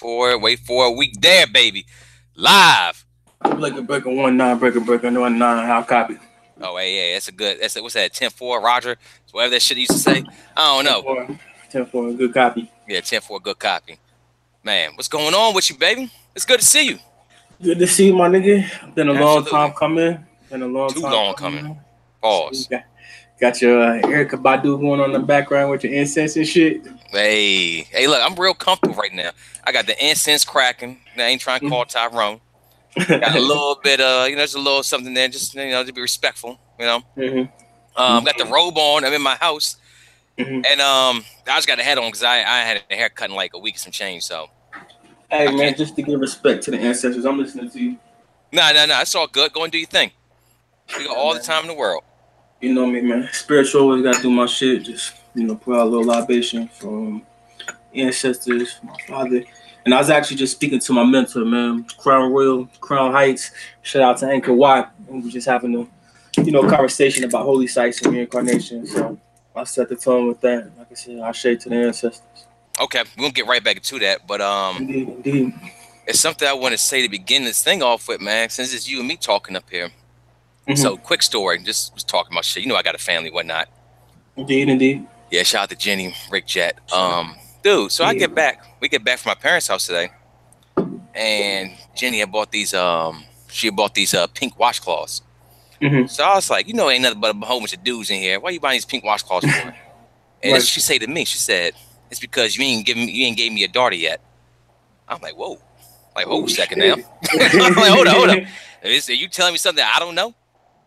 Wait for it. We there, baby. Live. Breaker 19, breaker 19. How copy? Oh, hey, that's a good. What's that? 10-4, Roger. Whatever that shit he used to say. I don't 10 know. 4, 10 4. Good copy. Yeah, 10-4, good copy. Man, what's going on with you, baby? It's good to see you. Good to see you, my nigga. Been a long time Absolutely. coming. Been a long Too time long coming, coming. man. So you Pause. got your Erica Badu going on in the background with your incense and shit. Hey, look, I'm real comfortable right now. I got the incense cracking. I ain't trying to call Tyrone. Got a Mm-hmm. little bit, there's a little something there, just to be respectful. Got the Mm-hmm. robe on. I'm in my house. Mm-hmm. And I just got a hat on because I had a haircut in like a week and some change, so Hey, I man, can't. just to give respect to the ancestors, I'm listening to you. No. It's all good. Go and do your thing. We got Yeah, all the man. time in the world. You know me, man. Spiritual always got to do my shit. Just, put out a little libation from ancestors, my father. And I was actually just speaking to my mentor, man, Crown Royal, Crown Heights. Shout out to Anchor Watt. We were just having a, conversation about holy sites and reincarnation. So I set the tone with that. Like I said, I shade to the ancestors. Okay, we're gonna get right back into that, but Indeed, indeed. it's something I want to say to begin this thing off with, man. Since it's you and me talking up here. So, Mm-hmm. quick story. Just was talking about shit. I got a family, whatnot. Indeed, indeed. Yeah, shout out to Jenny, Rick Jet. Shout out. Dude. So I Yeah. get back. We get back from my parents' house today, and Jenny had bought these. She had bought these pink washcloths. Mm-hmm. So I was like, ain't nothing but a whole bunch of dudes in here. Why you buying these pink washcloths for? And that's Right. what she said to me. She said, "It's because you ain't gave me a daughter yet." I'm like, "Whoa!" Like, hold Oh a second now. shit. I'm like, hold up. Are you telling me something I don't know?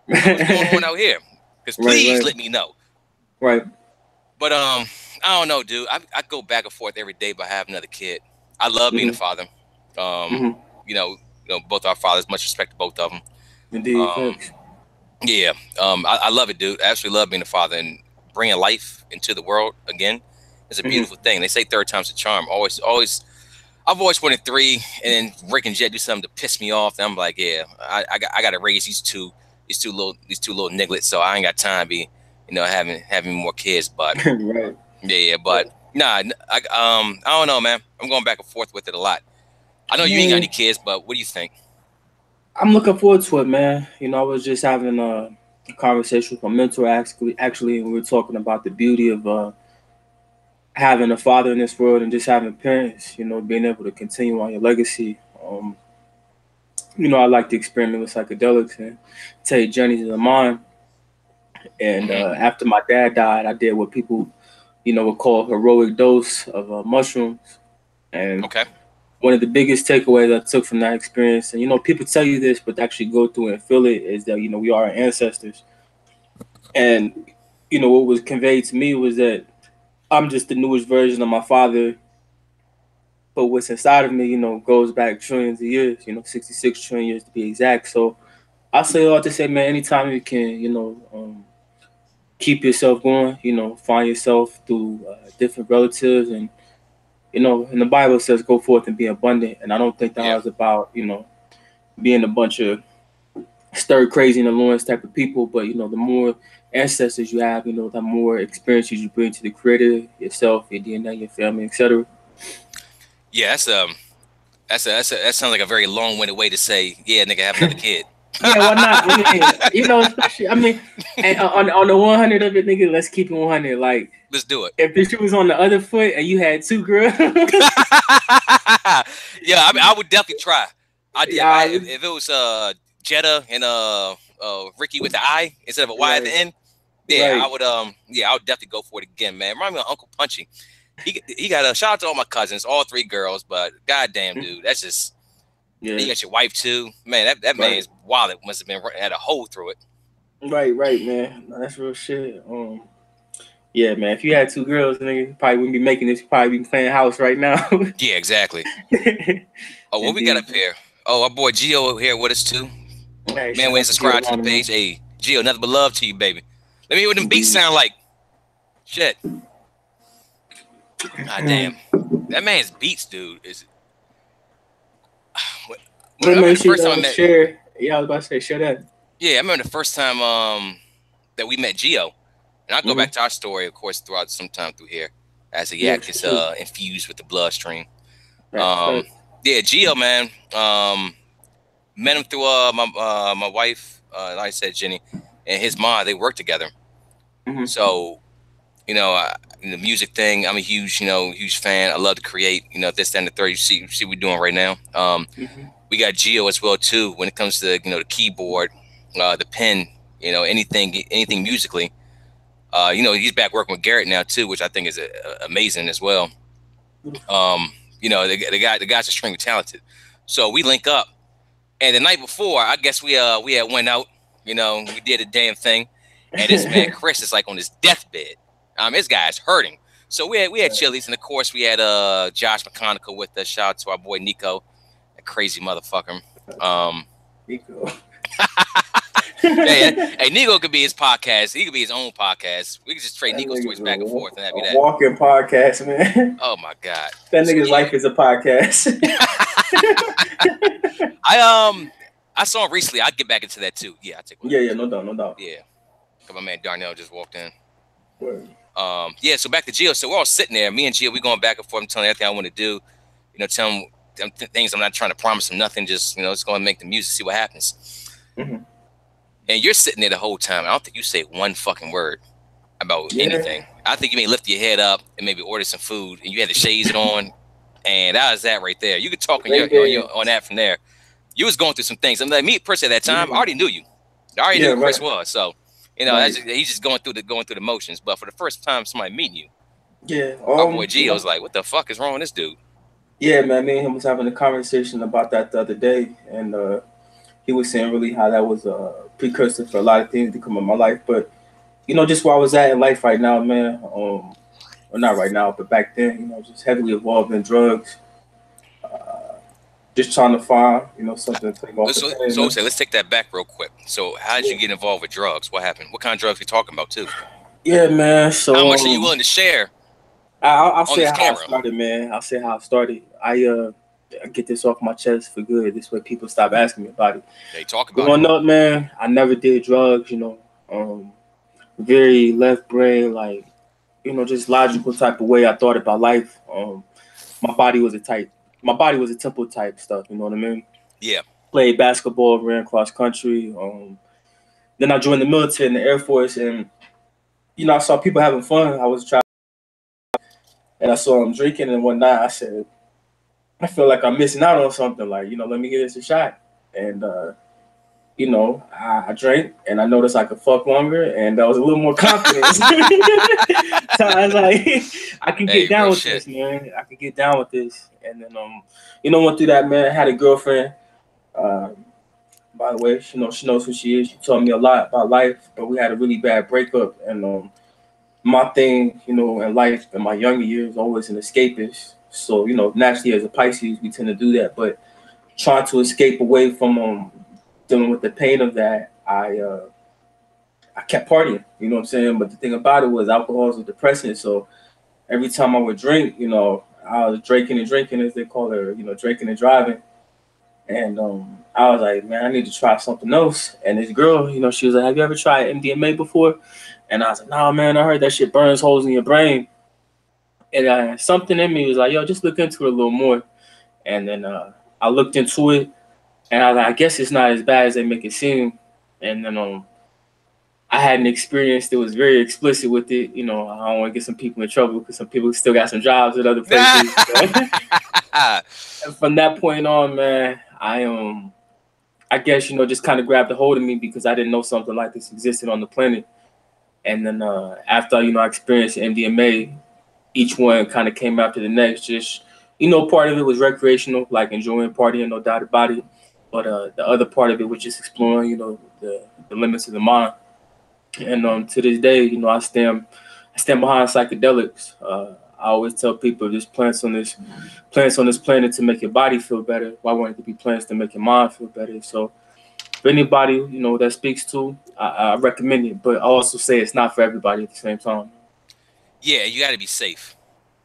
Like, what's going on out here? Because Right, please right, let me know. right. But I don't know, dude. I go back and forth every day about having another kid. I love being a Mm-hmm. father. Um, Mm-hmm. you know, both our fathers. Much respect to both of them. Indeed, Um, thanks. yeah. I love it, dude. I actually love being a father and bringing life into the world again. It's a Mm-hmm. beautiful thing. They say third time's a charm. Always. I've always wanted three, and then Rick and Jet do something to piss me off. And I'm like, yeah, I got to raise these two little nigglets. So I ain't got time to be, having more kids. But Right. yeah. But nah, I don't know, man. I'm going back and forth with it a lot. I know you ain't got any Man, kids, but what do you think? I'm looking forward to it, man. I was just having a conversation with my mentor actually, and we were talking about the beauty of having a father in this world and just having parents. Being able to continue on your legacy. I like to experiment with psychedelics and take journeys in the mind. And Hmm. after my dad died, I did what people, would call heroic dose of mushrooms. And Okay. one of the biggest takeaways I took from that experience, and people tell you this, but to actually go through it and feel it, is that we are our ancestors. And what was conveyed to me was that I'm just the newest version of my father, but what's inside of me, goes back trillions of years. 66 trillion years to be exact. So I say all to say, man, anytime you can, keep yourself going, find yourself through different relatives and and the Bible says go forth and be abundant. And I don't think that Yeah. was about, being a bunch of stir crazy in the loins type of people, but the more ancestors you have, the more experiences you bring to the creator, yourself, your DNA, your family, etc. Yeah. That sounds like a very long-winded way to say, yeah, nigga, have another kid. Yeah, why not? I mean, especially, and on the 100 of it, nigga, let's keep it 100. Like, Let's do it. if the shoe was on the other foot and you had two girls, Yeah, I mean, I would definitely try. I did. yeah, If it was Jetta and Ricky with the I instead of a Y at the right, end, yeah, right. I would definitely go for it again, man. Remind me of Uncle Punchy. He got a shout out to all my cousins, all three girls, but goddamn, dude, that's just. And you Yeah, got your wife too, man. That right, man's wallet must have been had a hole through it. right, man. No, that's real shit. Yeah, man. If you had two girls, nigga, you probably wouldn't be making this. You probably be playing house right now. Yeah, exactly. Oh, what we got Indeed. up here? Oh, our boy Gio here with us too. Hey, Man, shout we ain't out to Gio subscribed to the Lonnie, man. page. Hey, Gio, nothing but love to you, baby. Let me hear what them beats Indeed. sound like. Shit. God damn. That man's beats, dude, is. When I But remember make the sure first time I you met. share. Yeah, I was about to say share that. Yeah, I remember the first time that we met Gio, and I'll go Mm-hmm. back to our story, of course, throughout some time through here, as the Yeah, yak for is sure. infused with the bloodstream. Facts, facts. Yeah, Gio, man. Met him through my wife, like I said, Jenny, and his mom. They work together. Mm-hmm. So, you know, in the music thing, I'm a huge, huge fan. I love to create, this, that, and the third. You see what we're doing right now. Mm-hmm. We got Gio as well too. When it comes to the keyboard, the pen, anything musically. He's back working with Garrett now too, which I think is amazing as well. The guy's extremely talented. So we link up, and the night before, I guess we had went out. We did a damn thing, and this man Chris is like on his deathbed. This guy's hurting. So we had Chili's, and of course we had Josh McConical with us. Shout out to our boy Nico, that crazy motherfucker. Nico. Hey, Nico could be his podcast. He could be his own podcast. We could just trade Nico stories back and forth, and that'd be that. Walking podcast, man. Oh my god, that nigga's life is a podcast. I saw him recently. I'd get back into that too. Yeah, I take. Yeah, no doubt. Yeah, my man Darnell just walked in. Word. Yeah. So back to Gio. So we're all sitting there. Me and Gio, we going back and forth. I'm telling him everything I want to do. Tell him things. I'm not trying to promise him nothing. Just just going to make the music, see what happens. Mm-hmm. And you're sitting there the whole time. I don't think you say one fucking word about anything. I think you may lift your head up and maybe order some food, and you had the shades on, and that was that right there. You could talk on that from there. You was going through some things. I'm like, me personally at that time, I already knew you. I already knew who Chris was. So, he's just going through the motions. But for the first time somebody meeting you, our boy Gio was like, what the fuck is wrong with this dude? Yeah, man, me and him was having a conversation about that the other day, and he was saying really how that was a precursor for a lot of things to come in my life. But, just where I was at in life right now, man, or not right now, but back then, just heavily involved in drugs. Just trying to find, something to take off. So let's take that back real quick. So how did you get involved with drugs? What happened? What kind of drugs are we talking about too? Yeah, man. So how much are you willing to share? I'll say how I started, man. I'll say how I started. I get this off my chest for good. This way people stop asking me about it. They talk about Growing up, man, I never did drugs, very left brain, like, just logical type of way I thought about life. My body was a temple type stuff, you know what I mean? Yeah. Played basketball, ran cross country. Then I joined the military in the Air Force, and I saw people having fun. I was traveling, and I saw them drinking and whatnot. I said, I feel like I'm missing out on something. Like, let me give this a shot. And I drank, and I noticed I could fuck longer, and I was a little more confident. So I was like, I can get down with this, man. I can get down with this. And then, went through that, man. I had a girlfriend. By the way, she knows who she is. She taught me a lot about life, but we had a really bad breakup. And my thing, in life, in my younger years, always an escapist. So, naturally, as a Pisces, we tend to do that. But trying to escape away from dealing with the pain of that, I kept partying, you know what I'm saying? But the thing about it was alcohol is a depressant. So every time I would drink, I was drinking and drinking, as they call it, drinking and driving. And I was like, man, I need to try something else. And this girl, she was like, have you ever tried MDMA before? And I was like, nah, man, I heard that shit burns holes in your brain. And something in me was like, yo, just look into it a little more. And then I looked into it. And I was like, I guess it's not as bad as they make it seem. And then I had an experience that was very explicit with it. I don't want to get some people in trouble because some people still got some jobs at other places. And from that point on, man, I guess, just kind of grabbed a hold of me because I didn't know something like this existed on the planet. And then after, I experienced MDMA, each one kind of came after the next. Just, part of it was recreational, like enjoying partying, no doubt about it. But the other part of it was just exploring, the limits of the mind. And to this day, I stand behind psychedelics. I always tell people there's plants on this planet to make your body feel better. Why wouldn't there be plants to make your mind feel better? So if anybody, that speaks to, I recommend it. But I also say it's not for everybody at the same time. Yeah, you got to be safe.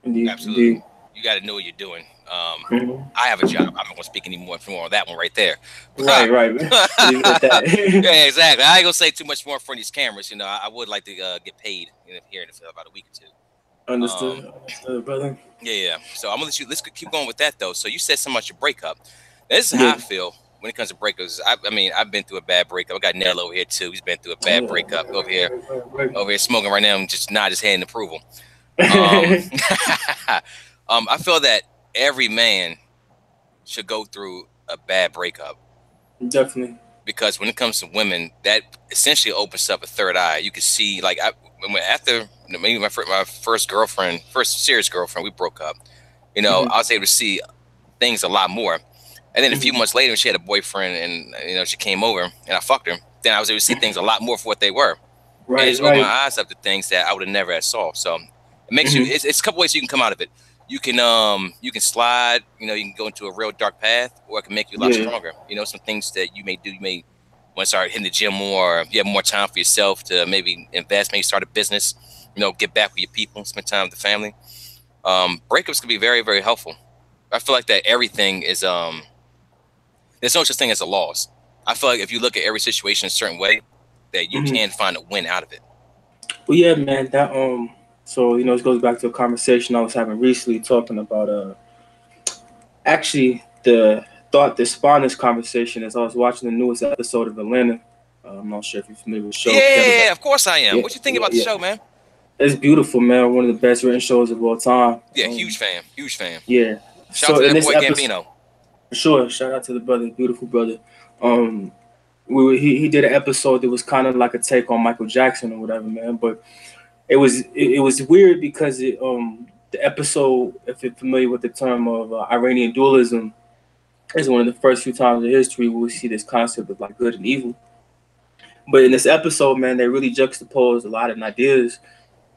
Indeed. Absolutely. Indeed. You got to know what you're doing. I have a job. I'm not going to speak any more on that one right there. Right. Yeah, exactly. I ain't going to say too much more in front of these cameras. I would like to get paid here in about a week or two. Um, Understood, brother. yeah. So I'm gonna let you. Let's keep going with that though. So you said so much your breakup. Now, this is how Yeah. I feel when it comes to breakups. I mean, I've been through a bad breakup. I got Nell over here too. He's been through a bad breakup over here smoking right now and just nod his head in approval. Um, I feel that every man should go through a bad breakup Definitely. because when it comes to women, that essentially opens up a third eye. You can see, like, after maybe my first girlfriend, first serious girlfriend, we broke up. You know, Hmm. I was able to see things a lot more. And then a few Hmm. months later, when she had a boyfriend, and she came over and I fucked her. Then I was able to see things a lot more for what they were, and it Right, just opened my right. eyes up to things that I would have never had saw. So it makes you. Hmm. It's a couple ways you can come out of it. You can slide. You know, you can go into a real dark path, or it can make you a lot Yeah. stronger. You know, some things that you may do. You may want to start hitting the gym more. Or you have more time for yourself to maybe invest. Maybe start a business. You know, get back with your people. Spend time with the family. Breakups can be very, very helpful. I feel like that everything is there's no such thing as a loss. I feel like if you look at every situation a certain way, that you Hmm. can find a win out of it. Well, yeah, man. So this goes back to a conversation I was having recently, talking about actually the thought that spawned this conversation as I was watching the newest episode of Atlanta. I'm not sure if you're familiar with the show. Kevin. Yeah, of course I am. Yeah, What you think yeah, about the yeah. show, man? It's beautiful, man. One of the best written shows of all time. Yeah, huge fan, huge fan. Yeah. Shout out So to in that this boy episode, Gambino. sure. Shout out to the brother, beautiful brother. Um, he did an episode that was kind of like a take on Michael Jackson or whatever, man. But it was weird because the episode, if you're familiar with the term of Iranian dualism, is one of the first few times in history where we see this concept of like good and evil. But in this episode, man, they really juxtapose a lot of ideas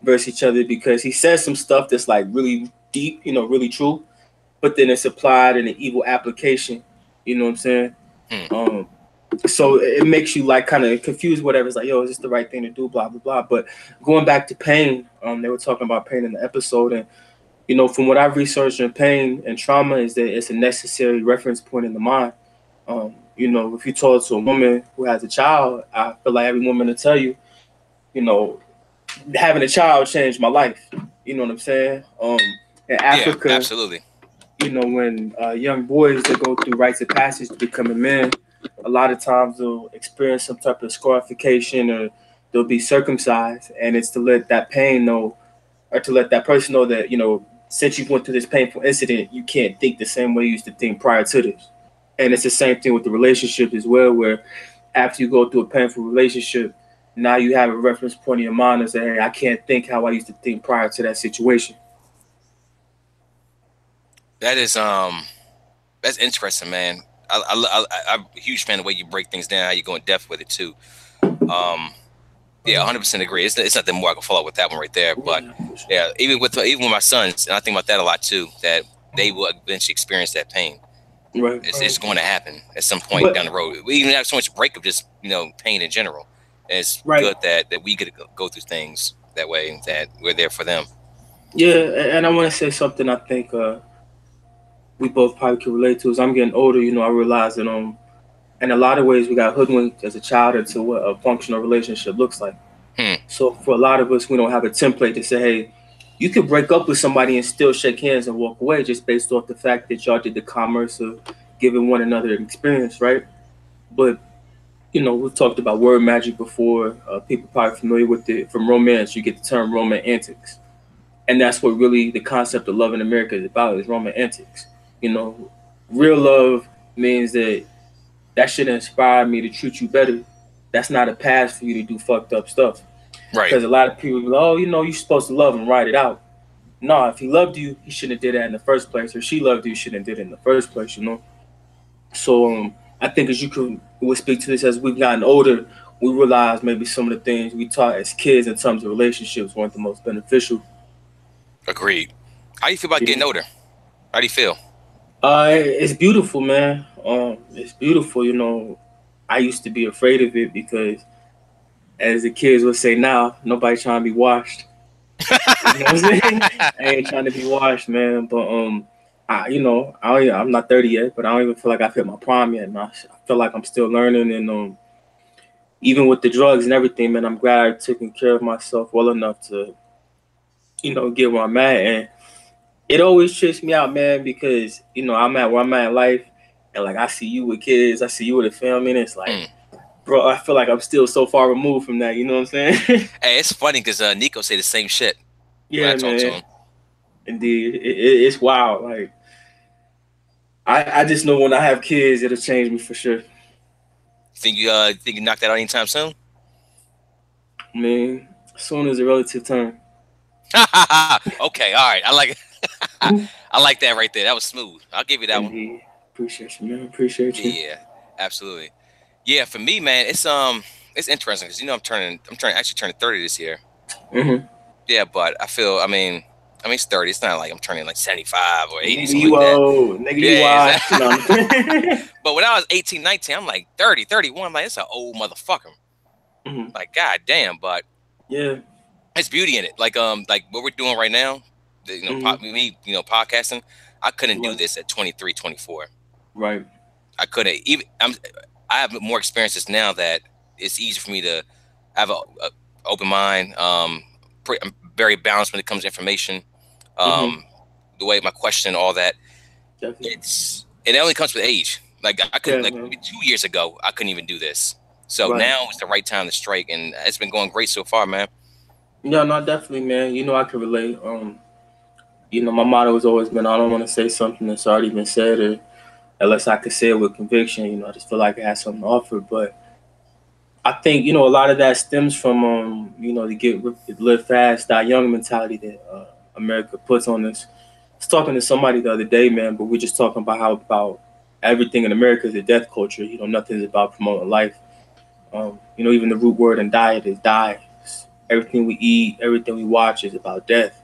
versus each other because he says some stuff that's like really deep, really true, but then it's applied in an evil application. You know what I'm saying? Hmm. Um, so it makes you like kind of confused. Whatever, it's like, yo, is this the right thing to do? Blah blah blah. But going back to pain, they were talking about pain in the episode, and from what I've researched on pain and trauma, is that it's a necessary reference point in the mind. If you talk to a woman who has a child, I feel like every woman will tell you, you know, having a child changed my life. You know what I'm saying? In Yeah, Africa, absolutely. when young boys that go through rites of passage to become a man, a lot of times they'll experience some type of scarification or they'll be circumcised, and it's to let that pain know, or to let that person know that since you went through this painful incident, you can't think the same way you used to think prior to this. And it's the same thing with the relationship as well, where after you go through a painful relationship, now you have a reference point in your mind and say, hey, I can't think how I used to think prior to that situation. That is that's interesting, man. I'm a huge fan of the way you break things down, how you go in depth with it too. Um, yeah, 100% agree. It's nothing more I can follow up with that one right there. But yeah, even with my sons, and I think about that a lot too, that they will eventually experience that pain. Right. It's going to happen at some point But down the road. We even have so much breakup, just pain in general. And it's right. good that we get to go through things that way, that we're there for them. Yeah, and I want to say something I think we both probably can relate to. As I'm getting older, I realize that in a lot of ways we got hoodwinked as a child into what a functional relationship looks like. Hmm. So for a lot of us, we don't have a template to say, hey, you could break up with somebody and still shake hands and walk away just based off the fact that y'all did the commerce of giving one another an experience, right? But we've talked about word magic before. People probably familiar with it from romance. You get the term romantics, and that's what really the concept of love in America is about, is romantics. You know, real love means that should inspire me to treat you better. That's not a pass for you to do fucked up stuff. Right. Because a lot of people go, oh, you're supposed to love and write it out. No, if he loved you, he shouldn't have did that in the first place, or she loved you, shouldn't have did it in the first place. So I think as you could we'll speak to this as we've gotten older, we realize maybe some of the things we taught as kids in terms of relationships weren't the most beneficial. Agreed. How do you feel about Yeah. getting older? How do you feel? It's beautiful, man. It's beautiful. I used to be afraid of it because, as the kids would say now, nobody trying to be washed. You know what I'm saying? I ain't trying to be washed, man. But I'm not 30 yet, but I don't even feel like I've hit my prime yet. And I feel like I'm still learning, and even with the drugs and everything, man, I'm glad I've taken care of myself well enough to, get where I'm at. And it always trips me out, man, because I'm at where I'm at in life, and like I see you with kids, I see you with a family, and it's like, Mm. bro, I feel like I'm still so far removed from that. You know what I'm saying? Hey, it's funny because Nico say the same shit when I Yeah, talk to man. him. Indeed, it's wild. Like I just know when I have kids, it'll change me for sure. Think you knock that out anytime soon? I mean, soon as a relative time. Okay, all right. I like it. I like that right there. That was smooth. I'll give you that one. Indeed, appreciate you, man. Appreciate you. Yeah, absolutely. Yeah, for me, man, it's interesting because actually turning 30 this year. Mm-hmm. Yeah, but I mean it's 30. It's not like I'm turning like 75 or 80 Nigga, something you like that. old. Nigga, you Yeah, wise. No. but when I was 18, 19, I'm like 30, 31. I'm like, it's an old motherfucker. Mhm. Like, god damn, but Yeah. it's beauty in it. Like what we're doing right now, Hmm. podcasting. I couldn't do Right. this at 23, 24. Right. I couldn't even. I have more experiences now that it's easy for me to have a open mind. I'm very balanced when it comes to information. Hmm. Um, the way my question, all that. Definitely. It only comes with age. Like I couldn't Yeah, like man. 2 years ago, I couldn't even do this. So Right. now is the right time to strike, and it's been going great so far, man. Yeah, no, definitely, man. I can relate. My motto has always been, I don't want to say something that's already been said, or unless I could say it with conviction. I just feel like I have something to offer. But I think a lot of that stems from to get live fast, die young mentality that America puts on us. I was talking to somebody the other day, man, but we're just talking about how about everything in America is a death culture. Nothing is about promoting life. Even the root word in diet is die. Everything we eat, everything we watch is about death.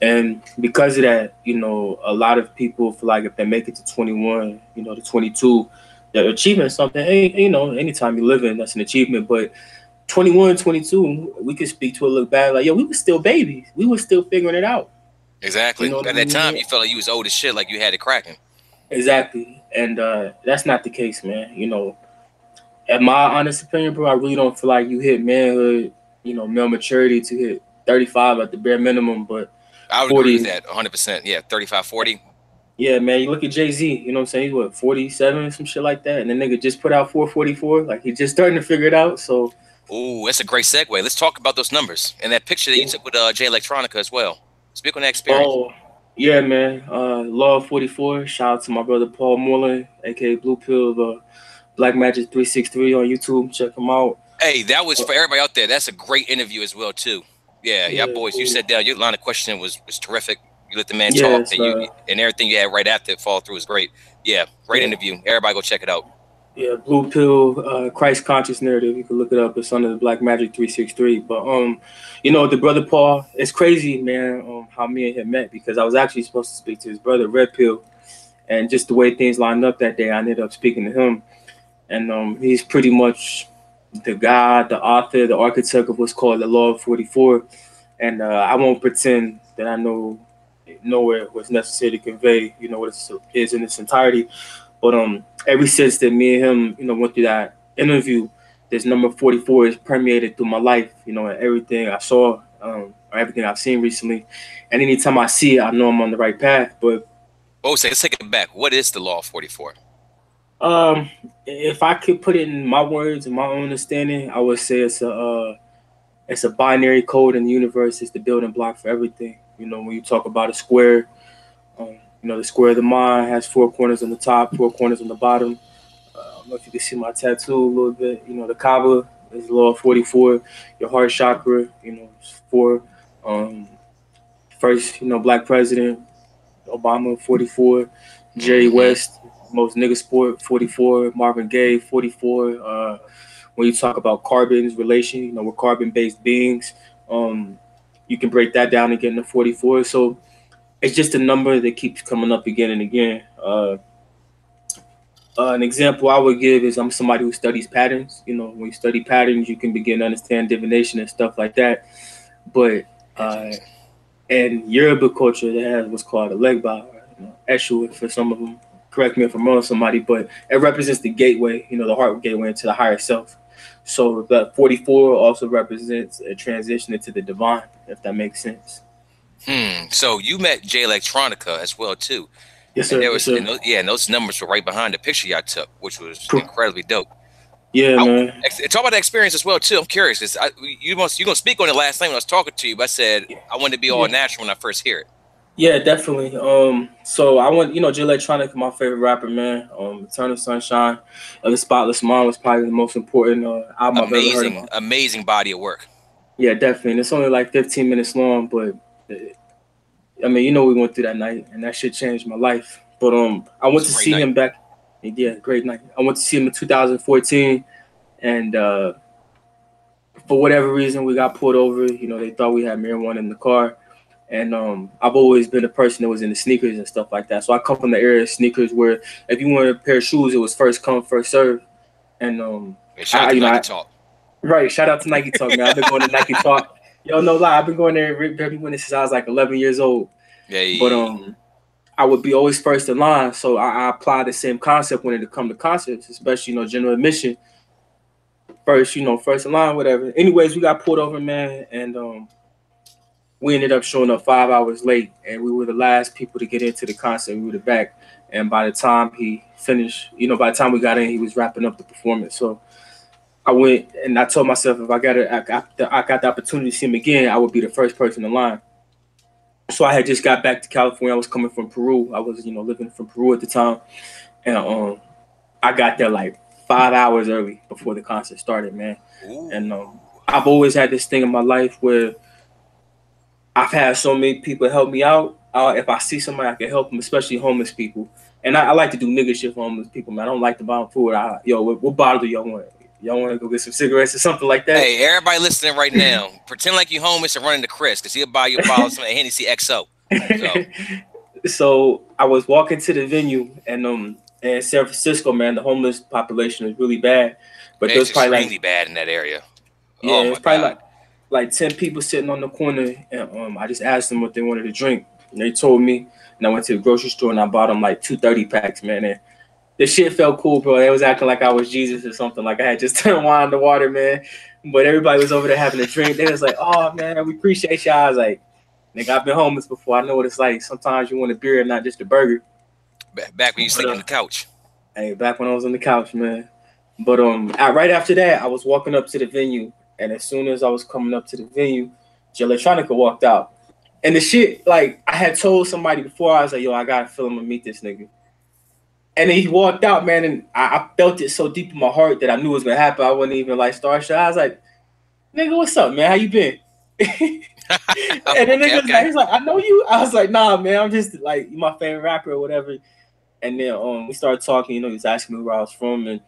And because of that, a lot of people feel like if they make it to 21, to 22, they're achieving something. Hey, anytime you live in, that's an achievement. But 21, 22, we could speak to it, look back like, yo, we were still babies. We were still figuring it out. You Exactly. know what I At that time, mean? you felt like you was old as shit, like you had it cracking. Exactly. And that's not the case, man. In my honest opinion, bro, I really don't feel like you hit manhood, male maturity to hit 35 at the bare minimum, but I would agree with 40. that 100%. Yeah, 35, 40. Yeah, man, you look at Jay-Z, you know what I'm saying? He's what, 47, some shit like that. And the nigga just put out 444. Like he just starting to figure it out. So Ooh, that's a great segue. Let's talk about those numbers and that picture that you yeah. took with Jay Electronica as well. Speak on that experience. Oh, yeah, man. Law 44. Shout out to my brother Paul Moreland, aka Blue Pill, Black Magic 363 on YouTube. Check him out. Hey, that was Uh, for everybody out there. That's a great interview as well too. Yeah, y'all yeah, boys, you sat down. Your line of questioning was terrific. You let the man talk, yes, and everything you had right after it fall through was great. Yeah, great yeah. interview. Everybody go check it out. Yeah, Blue Pill, Christ Conscious Narrative. You can look it up. It's under the Black Magic 363. But the brother Paul, it's crazy, man, how me and him met because I was actually supposed to speak to his brother, Red Pill, and just the way things lined up that day, I ended up speaking to him. And he's pretty much the guy, the author, the architect of what's called the Law of 44. And I won't pretend that I know what's necessary to convey, what it is in its entirety. But ever since that me and him, went through that interview, this number 44 is permeated through my life, and everything I saw, or everything I've seen recently. And anytime I see it, I know I'm on the right path. But Oh, say let's take it back. What is the law of 44? um, if I could put it in my words and my own understanding, I would say it's a binary code in the universe. It's the building block for everything. When you talk about a square, the square of the mind has four corners on the top, four corners on the bottom. I don't know if you can see my tattoo a little bit. The Kaaba is law 44. Your heart chakra, is four. Um, First, black president, Obama, 44. Jerry Mm-hmm. West, most nigga sport, 44. Marvin Gaye, 44. When you talk about carbon's relation, we're carbon-based beings. Um, you can break that down and get into 44. So it's just a number that keeps coming up again and again. An example I would give is I'm somebody who studies patterns. When you study patterns, you can begin to understand divination and stuff like that. But uh, in Yoruba culture, they have what's called a legba, or, Eshu for some of them. Correct me if I'm wrong, somebody, but it represents the gateway, the heart gateway into the higher self. So the 44 also represents a transition into the divine, if that makes sense. So you met Jay Electronica as well too, Yes, and sir. there Yes, was sir. and those numbers were right behind the picture y'all took, which was incredibly dope. Yeah, man. Talk about that experience as well too. I'm curious because you gonna speak on it last night when I was talking to you, but I said I wanted to be all Yeah. natural when I first hear it. Yeah, definitely. So I went, Jill Electronic, my favorite rapper, man. Eternal Sunshine of the Spotless Mind was probably the most important album I've ever heard of. Amazing body of work. Yeah, definitely. And it's only like 15 minutes long, but I mean, we went through that night, and that shit changed my life. But I It was went a to great see night. him back. Yeah, great night. I went to see him in 2014, and for whatever reason, we got pulled over. They thought we had marijuana in the car. And I've always been a person that was into sneakers and stuff like that. So I come from the era of sneakers where if you wanted a pair of shoes, it was first come, first serve. And Shout out to Nike Talk. right. Shout out to Nike Talk, man. I've been going to Nike Talk. Yo, no lie, I've been going there since I was like 11 years old. But Yeah. I would be always first in line, so I apply the same concept when it come to concerts, especially general admission. First, first in line, whatever. Anyways, we got pulled over, man, and we ended up showing up 5 hours late, and we were the last people to get into the concert. We were the back, and by the time he finished, by the time we got in, he was wrapping up the performance. So I went and I told myself if I got the opportunity to see him again, I would be the first person in line. So I had just got back to California. I was coming from Peru. I was living from Peru at the time, and I got there like 5 hours early before the concert started, man. Ooh. And I've always had this thing in my life where I've had so many people help me out. If I see somebody, I can help them, especially homeless people. And I like to do nigga shit for homeless people, man. I don't like to buy them food. What bottle do y'all want? Y'all want to go get some cigarettes or something like that? Hey, everybody listening right now, pretend like you homeless and running to Chris because he'll buy you a bottle of some Hennessy XO. So I was walking to the venue, and in San Francisco, man, the homeless population is really bad. But It's there's probably extremely bad in that area. yeah, Oh my it's probably God. like 10 people sitting on the corner, and I just asked them what they wanted to drink, and they told me, and I went to the grocery store and I bought them like 230 packs, man. And the shit felt cool, bro. They was acting like I was Jesus or something, like I had just turned wine to water, man. But everybody was over there having a drink. They was like, "Oh man, we appreciate y'all." I was like, "Nigga, I've been homeless before. I know what it's like. Sometimes you want a beer and not just a burger." Back when you sleep on the couch. Hey, back when I was on the couch, man. But right after that, I was walking up to the venue, and as soon as I was coming up to the venue, Jay Electronica walked out. And the shit, like, I had told somebody before, I was like, "Yo, I got a feeling I'm gonna meet this nigga." And then he walked out, man, and I felt it so deep in my heart that I knew it was gonna happen. I wasn't even like starstruck. I was like, "Nigga, what's up, man? How you been?" And the nigga was like, he's like, "I know you." I was like, "Nah, man, I'm just like my favorite rapper or whatever." And then we started talking. He was asking me where I was from, and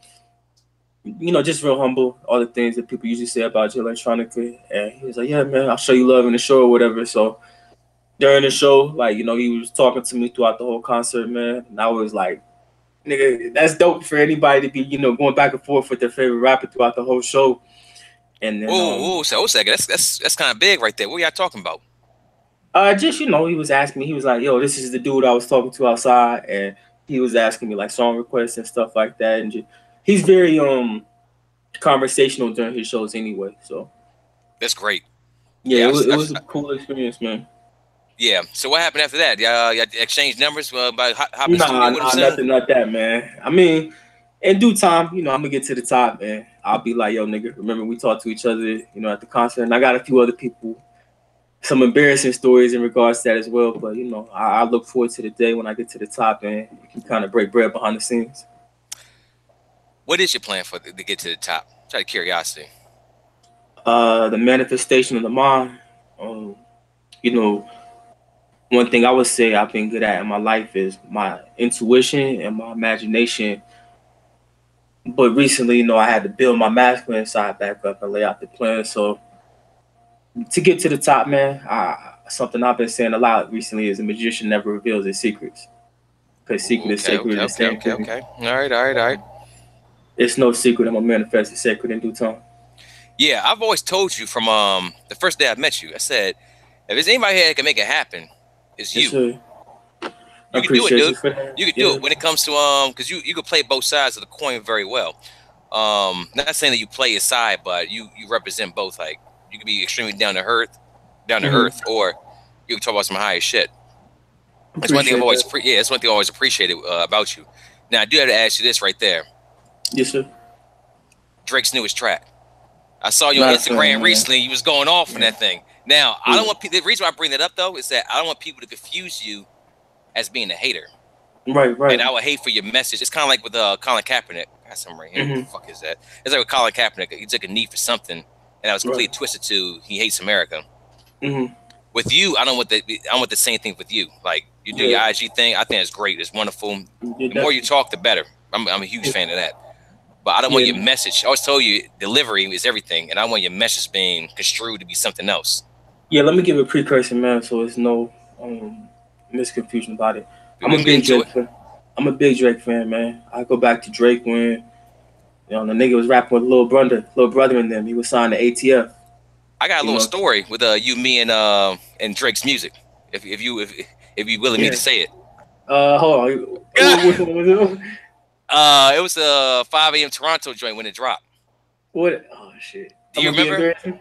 just real humble, all the things that people usually say about you electronically. And he was like, "Yeah, man, I'll show you love in the show or whatever." So during the show, like, he was talking to me throughout the whole concert, man. And I was like, nigga, that's dope for anybody to be, going back and forth with their favorite rapper throughout the whole show. And then So a second. That's kind of big right there. What y'all talking about? just, he was asking me, he was like, "Yo, this is the dude I was talking to outside," and he was asking me like song requests and stuff like that. And he's very conversational during his shows anyway. So That's great. yeah, it was a cool experience, man. Yeah. So what happened after that? Y'all exchanged numbers by hopping Nah, studio with him soon? nothing like that, man. I mean, in due time, I'm gonna get to the top, man. I'll be like, "Yo, nigga, remember we talked to each other, at the concert." And I got a few other people, some embarrassing stories in regards to that as well. But I look forward to the day when I get to the top and you can kind of break bread behind the scenes. What is your plan for to get to the top? Just out of curiosity. The manifestation of the mind. Um, you know, one thing I would say I've been good at in my life is my intuition and my imagination. But recently, I had to build my masculine side back up and lay out the plan. So to get to the top, man, something I've been saying a lot recently is a magician never reveals his secrets. Because secret is sacred is the same thing. All right. It's no secret I'm gonna manifest the sacred in due time. Yeah, I've always told you from the first day I met you. I said, if there's anybody here that can make it happen, it's Yes, you. sir. I You can do it, appreciate you dude. for that. You can do Yeah. it when it comes to because you can play both sides of the coin very well. Not saying that you play a side, but you represent both. Like you can be extremely down to earth, Hmm. or You can talk about some higher shit. That's one thing I've Appreciate always that. that's one thing I always appreciated about you. Now I do have to ask you this right there. Yes, sir. Drake's newest track. I saw you on Not a fan, Instagram man. recently. You was going off on Yeah. that thing. Now I don't Yeah. want the reason why I bring that up though is that I don't want people to confuse you as being a hater. Right, And right. I would hate for your message. It's kind of like with Colin Kaepernick. I got something right here. What the Mm-hmm. fuck is that? It's like with Colin Kaepernick. He took a knee for something, and I was Right. completely twisted to he hates America. Mm-hmm. With you, I don't want the I want the same thing with you. Like you do your Yeah. IG thing. I think it's great. It's wonderful. Yeah, The more you definitely. talk, the better. I'm a huge fan of that. But I don't want Yeah, your man. message. I always told you delivery is everything, and I want your message being construed to be something else. Yeah, let me give a precursor, man, so there's no misconfusion about it. I'm We a can get big into Drake it. fan. I'm a big Drake fan, man. I go back to Drake when the nigga was rapping with little brother in them. He was signed to ATF. I got a You little know. story with you, me, and Drake's music. If you willing me Yeah. to say it. Hold on. Which one was it? It was a 5 a.m. Toronto joint when it dropped. What? Oh shit. Do I'm you gonna be remember? embarrassing.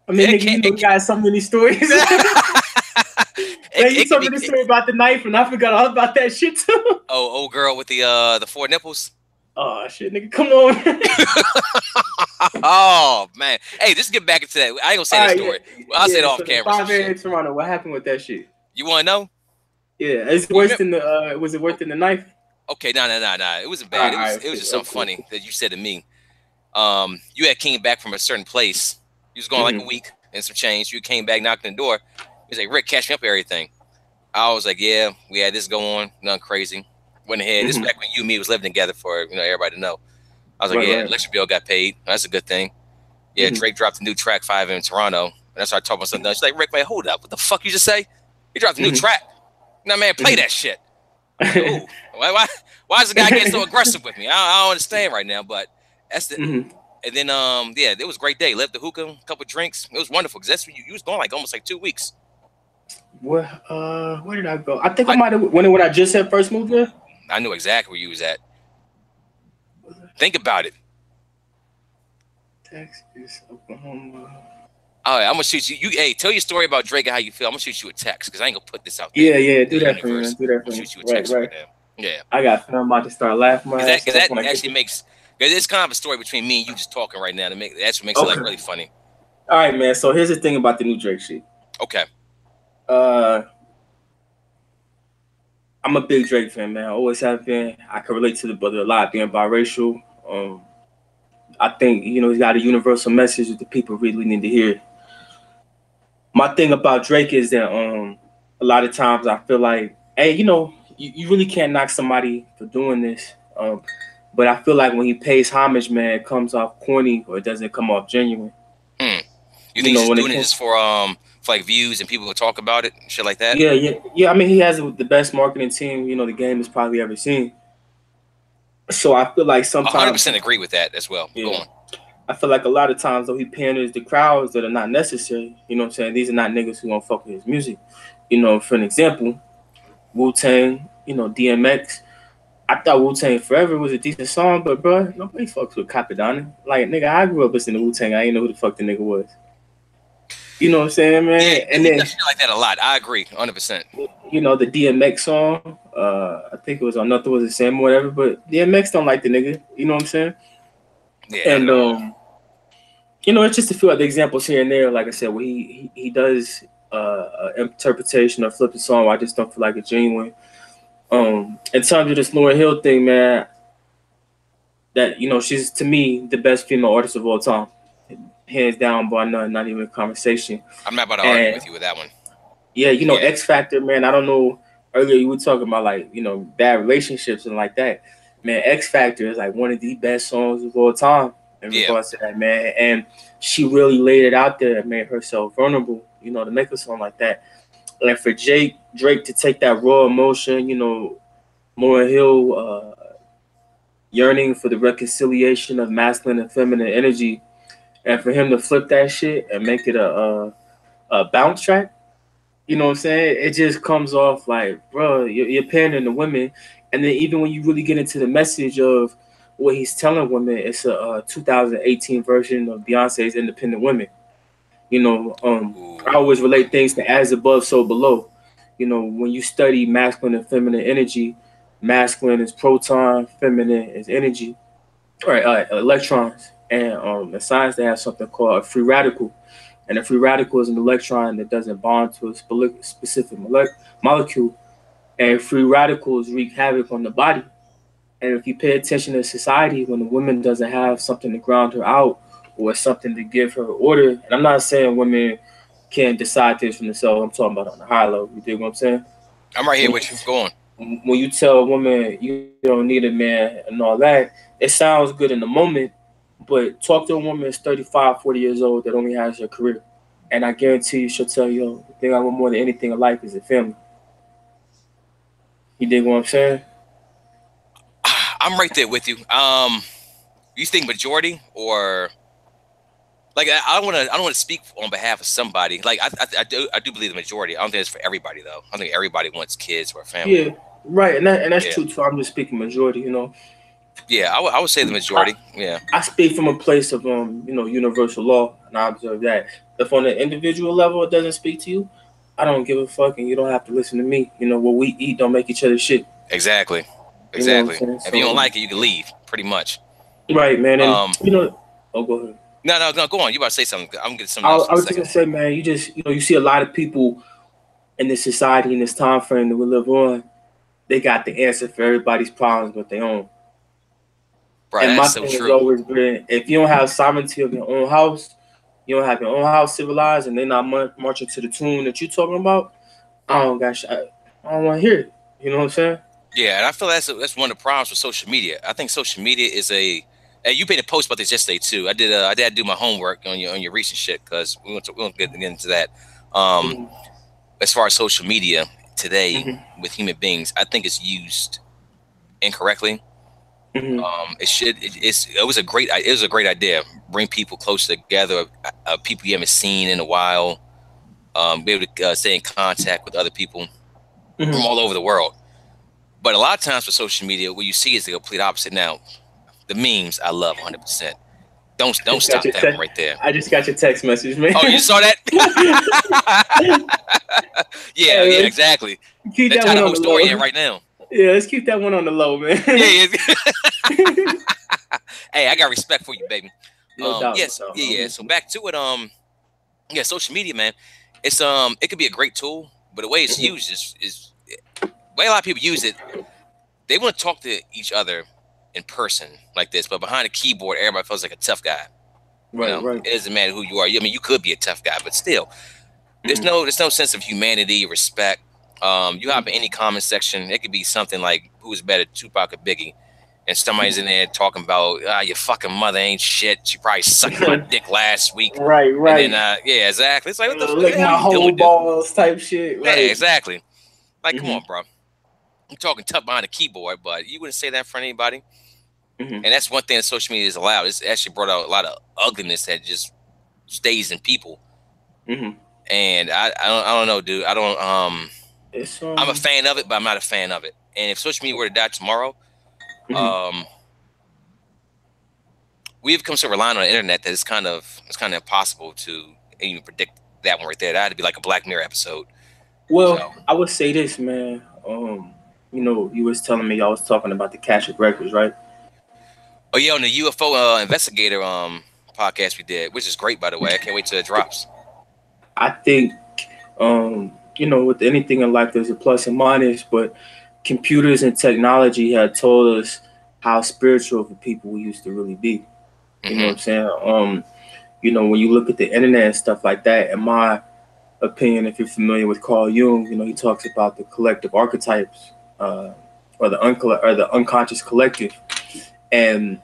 I mean, It nigga, can't. you got so many stories. Man, you It could told be. me the story about the knife, and I forgot all about that shit too. Oh, old girl with the four nipples. Oh shit, nigga, come on. Oh man. Hey, just get back into that. I ain't gonna say All that right, yeah, story. I'll say it yeah. off So the camera. Some 5 shit. a.m. Toronto, what happened with that shit? You want to know? Yeah, it's You worse remember? than the. Was it worse than the knife? Okay, no. It wasn't All bad. right, all right, It was cool. just Oh, something cool, funny cool. that you said to me. You had came back from a certain place. You was going like a Mm-hmm. week and some change. You came back knocking the door. He was like, Rick, catch me up everything. I was like, yeah, we had this going, nothing crazy. Went ahead. This is Mm-hmm. back when you and me was living together for everybody to know. I was like, Right, yeah, right. electric bill got paid. That's a good thing. Yeah, Mm-hmm. Drake dropped a new track 5 in Toronto. And I started talking about something else. She's like, Rick, wait, hold up. What the fuck you just say? He dropped a new Mm-hmm. track. No, man, play that shit. I was like, ooh, why is the guy getting so aggressive with me? I don't understand right now, but that's the. Mm-hmm. And then, yeah, it was a great day. Left the hookah, a couple drinks. It was wonderful because that's what you was going like almost like 2 weeks. Where did I go? I think I I might have when I just had first moved there. I knew exactly where you was at. Think about it. Texas, Oklahoma. All right, I'm gonna shoot you. Hey, tell your story about Drake and how you feel. I'm gonna shoot you a text because I ain't gonna put this out there Yeah, yeah. in the Do that for me, man. universe. Do that I'm for gonna me. shoot you a Right, text right right. now. Yeah, I got film about to start laughing my ass because off that when I get actually there. makes because it's kind of a story between me and you just talking right now. That's what makes it like Okay. really funny. All right, man. So here's the thing about the new Drake shit. Okay, Uh, I'm a big Drake fan, man. I always have been. I can relate to the brother a lot, being biracial. I think he's got a universal message that the people really need to hear. My thing about Drake is that a lot of times I feel like, hey, you really can't knock somebody for doing this. But I feel like when he pays homage, man, it comes off corny or it doesn't come off genuine. hmm. You think he's just When it doing it comes, just for like views and people will talk about it and shit like that? yeah, yeah, yeah. I mean, he has the best marketing team the game has probably ever seen. So I feel like sometimes 100% agree with that as well. Go yeah. on. I feel like a lot of times though he panders the crowds that are not necessary. You know what I'm saying? These are not niggas who gonna fuck with his music. For an example, Wu Tang, DMX. I thought Wu Tang Forever was a decent song, but bro, nobody fucks with Capadonna. Like nigga, I grew up listening to Wu Tang. I didn't know who the fuck the nigga was. You know what I'm saying, Yeah, man? And he then does shit like that a lot. I agree, 100%. the DMX song. I think it was on Nothing Was the Same or whatever. But DMX don't like the nigga. You know what I'm saying? Yeah, not And at all. it's just a few other examples here and there. Like I said, where he does interpretation or flip the song. I just don't feel like it's genuine. In terms of this Lauryn Hill thing, man, that she's to me the best female artist of all time, hands down, bar none, not even a conversation. I'm not about to argue And with you with that one. yeah, Yeah, X Factor, man. I don't know. Earlier you were talking about like bad relationships and like that. Man, X Factor is like one of the best songs of all time in yeah. regards to that, man. And she really laid it out there and made herself vulnerable, to make a song like that. And for Drake to take that raw emotion, Lauryn Hill yearning for the reconciliation of masculine and feminine energy, and for him to flip that shit and make it a bounce track. You know what I'm saying? It just comes off like, bro, you're pandering to women. And then even when you really get into the message of what he's telling women, it's a 2018 version of Beyonce's Independent Women. You know, I Ooh. always relate things to as above, so below. You know, when you study masculine and feminine energy, masculine is proton, feminine is energy, right? Electrons. And in science, they have something called a free radical. And a free radical is an electron that doesn't bond to a specific molecule. And free radicals wreak havoc on the body. And if you pay attention to society, when a woman doesn't have something to ground her out or something to give her order, and I'm not saying women can't decide things for themselves. I'm talking about on the high level. You dig what I'm saying? I'm right here When with you. Go on. you tell a woman you don't need a man and all that, it sounds good in the moment, but talk to a woman that's 35, 40 years old that only has her career. And I guarantee you she'll tell you, yo, the thing I want more than anything in life is a family. You dig what I'm saying? I'm right there with you. You think majority or like I don't want to speak on behalf of somebody. Like I do believe the majority. I don't think it's for everybody though. I think everybody wants kids or a family. Yeah, right. And that's Yeah, true too. I'm just speaking majority, you know. yeah. I would say the I, majority. Yeah, I speak from a place of universal law, and I observe that if on an individual level it doesn't speak to you, I don't give a fuck, and you don't have to listen to me. You know what we eat don't make each other shit. exactly, You know what I'm exactly. saying? If you don't So like it, you can leave. Pretty much. right, man, and Um, oh, go ahead. no, no, no. Go on. You about to say something? I'm gonna get something I, else I in a was just second. gonna say, man, you just you see a lot of people in this society in this time frame that we live on. They got the answer for everybody's problems but their own. Bro, And that's my so thing has true. always been, if you don't have sovereignty of your own house, you don't have your own house civilized, and they're not marching to the tune that you're talking about. I don't got I don't want to hear it. You know what I'm saying? Yeah, and I feel that's one of the problems with social media. I think social media is a. And you made a post about this yesterday too. I did do my homework on your recent shit because we won't get into that. Um, Mm-hmm. as far as social media today Mm-hmm. with human beings, I think it's used incorrectly. Mm-hmm. It was a great idea. Bring people closer together, people you haven't seen in a while. Be able to stay in contact with other people from Mm-hmm. all over the world. But a lot of times with social media, what you see is the complete opposite. Now, the memes I love 100%. Don't Just got stop your that one right there. I just got your text message, man. Oh, you saw that? Yeah, Hey, yeah, man, exactly. keep They're that tying one the on whole the story in low. right now. Yeah, let's keep that one on the low, man. Yeah, yeah. Hey, I got respect for you, baby. No doubt, no Yes, doubt. yeah, I'm yeah. So listening. back to it. Yeah, social media, man. It could be a great tool, but the way it's Mm-hmm. used is the way a lot of people use it. They want to talk to each other in person like this, but behind a keyboard, everybody feels like a tough guy. You Right, know, right. it doesn't matter who you are. I mean, you could be a tough guy, but still, Mm-hmm. there's no sense of humanity, respect. You hop in Mm-hmm. any comment section, it could be something like who's better, Tupac or Biggie, and somebody's in there talking about your fucking mother ain't shit. She probably sucked my dick last week, Right, and then right. yeah, exactly. It's like what Lick the hell my are you whole doing, dude? balls type shit. Yeah, Right. exactly. Like, come Mm-hmm. on, bro. I'm talking tough behind a keyboard, but you wouldn't say that in front of anybody. Mm-hmm. And that's one thing that social media has allowed. It's actually brought out a lot of ugliness that just stays in people. Mm-hmm. And I don't know, dude. I don't It's I'm a fan of it, but I'm not a fan of it. And if social media were to die tomorrow, mm-hmm. um, we've come so reliant on the internet that it's kind of impossible to even predict that one right there. That had to be like a Black Mirror episode. Well, So, I would say this, man. You was telling me y'all was talking about the Cash of Records, right? oh yeah, on the UFO investigator podcast we did, which is great by the way. I can't wait till it drops. I think with anything in life there's a plus and minus, but computers and technology had told us how spiritual of a people we used to really be. You know what Hmm. I'm saying? When you look at the internet and stuff like that, in my opinion, if you're familiar with Carl Jung, he talks about the collective archetypes, or the unconscious collective, and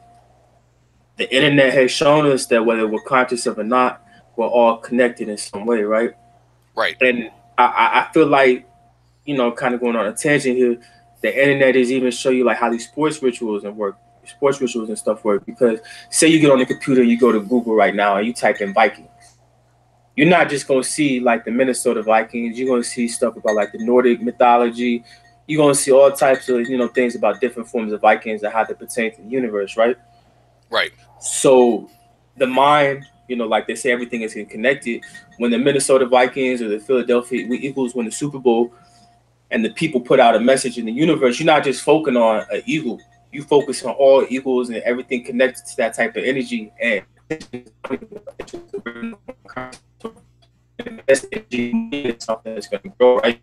the internet has shown us that whether we're conscious of it or not, we're all connected in some way, right? Right. And I feel like, kind of going on a tangent here, the internet is even show you like how these sports rituals and stuff work. Because say you get on the computer, you go to Google right now and you type in Vikings. You're not just gonna see like the Minnesota Vikings. You're gonna see stuff about like the Nordic mythology. You're gonna see all types of things about different forms of Vikings and how they pertain to the universe, right? Right. So the mind, like they say, everything is connected. When the Minnesota Vikings or the Philadelphia Eagles win the Super Bowl, and the people put out a message in the universe, you're not just focusing on an eagle. You focus on all eagles and everything connected to that type of energy. And something that's going to grow, right?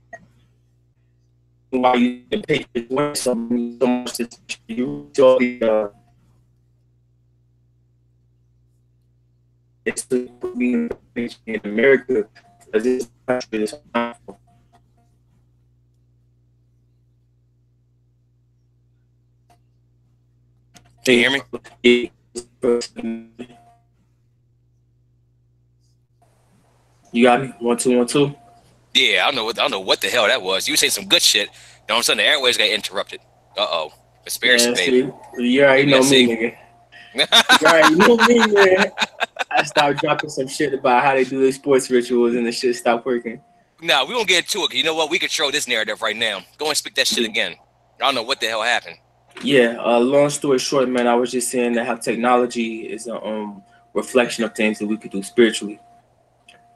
Why you the Patriots win so much this you saw the it's being in America because this country is powerful. Can you hear me? You got me? 1 2 1 2. Yeah, I don't know what the hell that was. You were saying some good shit. Then all of a sudden the airways got interrupted. Conspiracy, baby. You already know me, nigga. You already know me, man. I started dropping some shit about how they do their sports rituals and the shit stopped working. No, we won't get into it. You know what? We control this narrative right now. Go and speak that shit again. I don't know what the hell happened. Yeah, long story short, man, I was just saying that how technology is a reflection of things that we could do spiritually.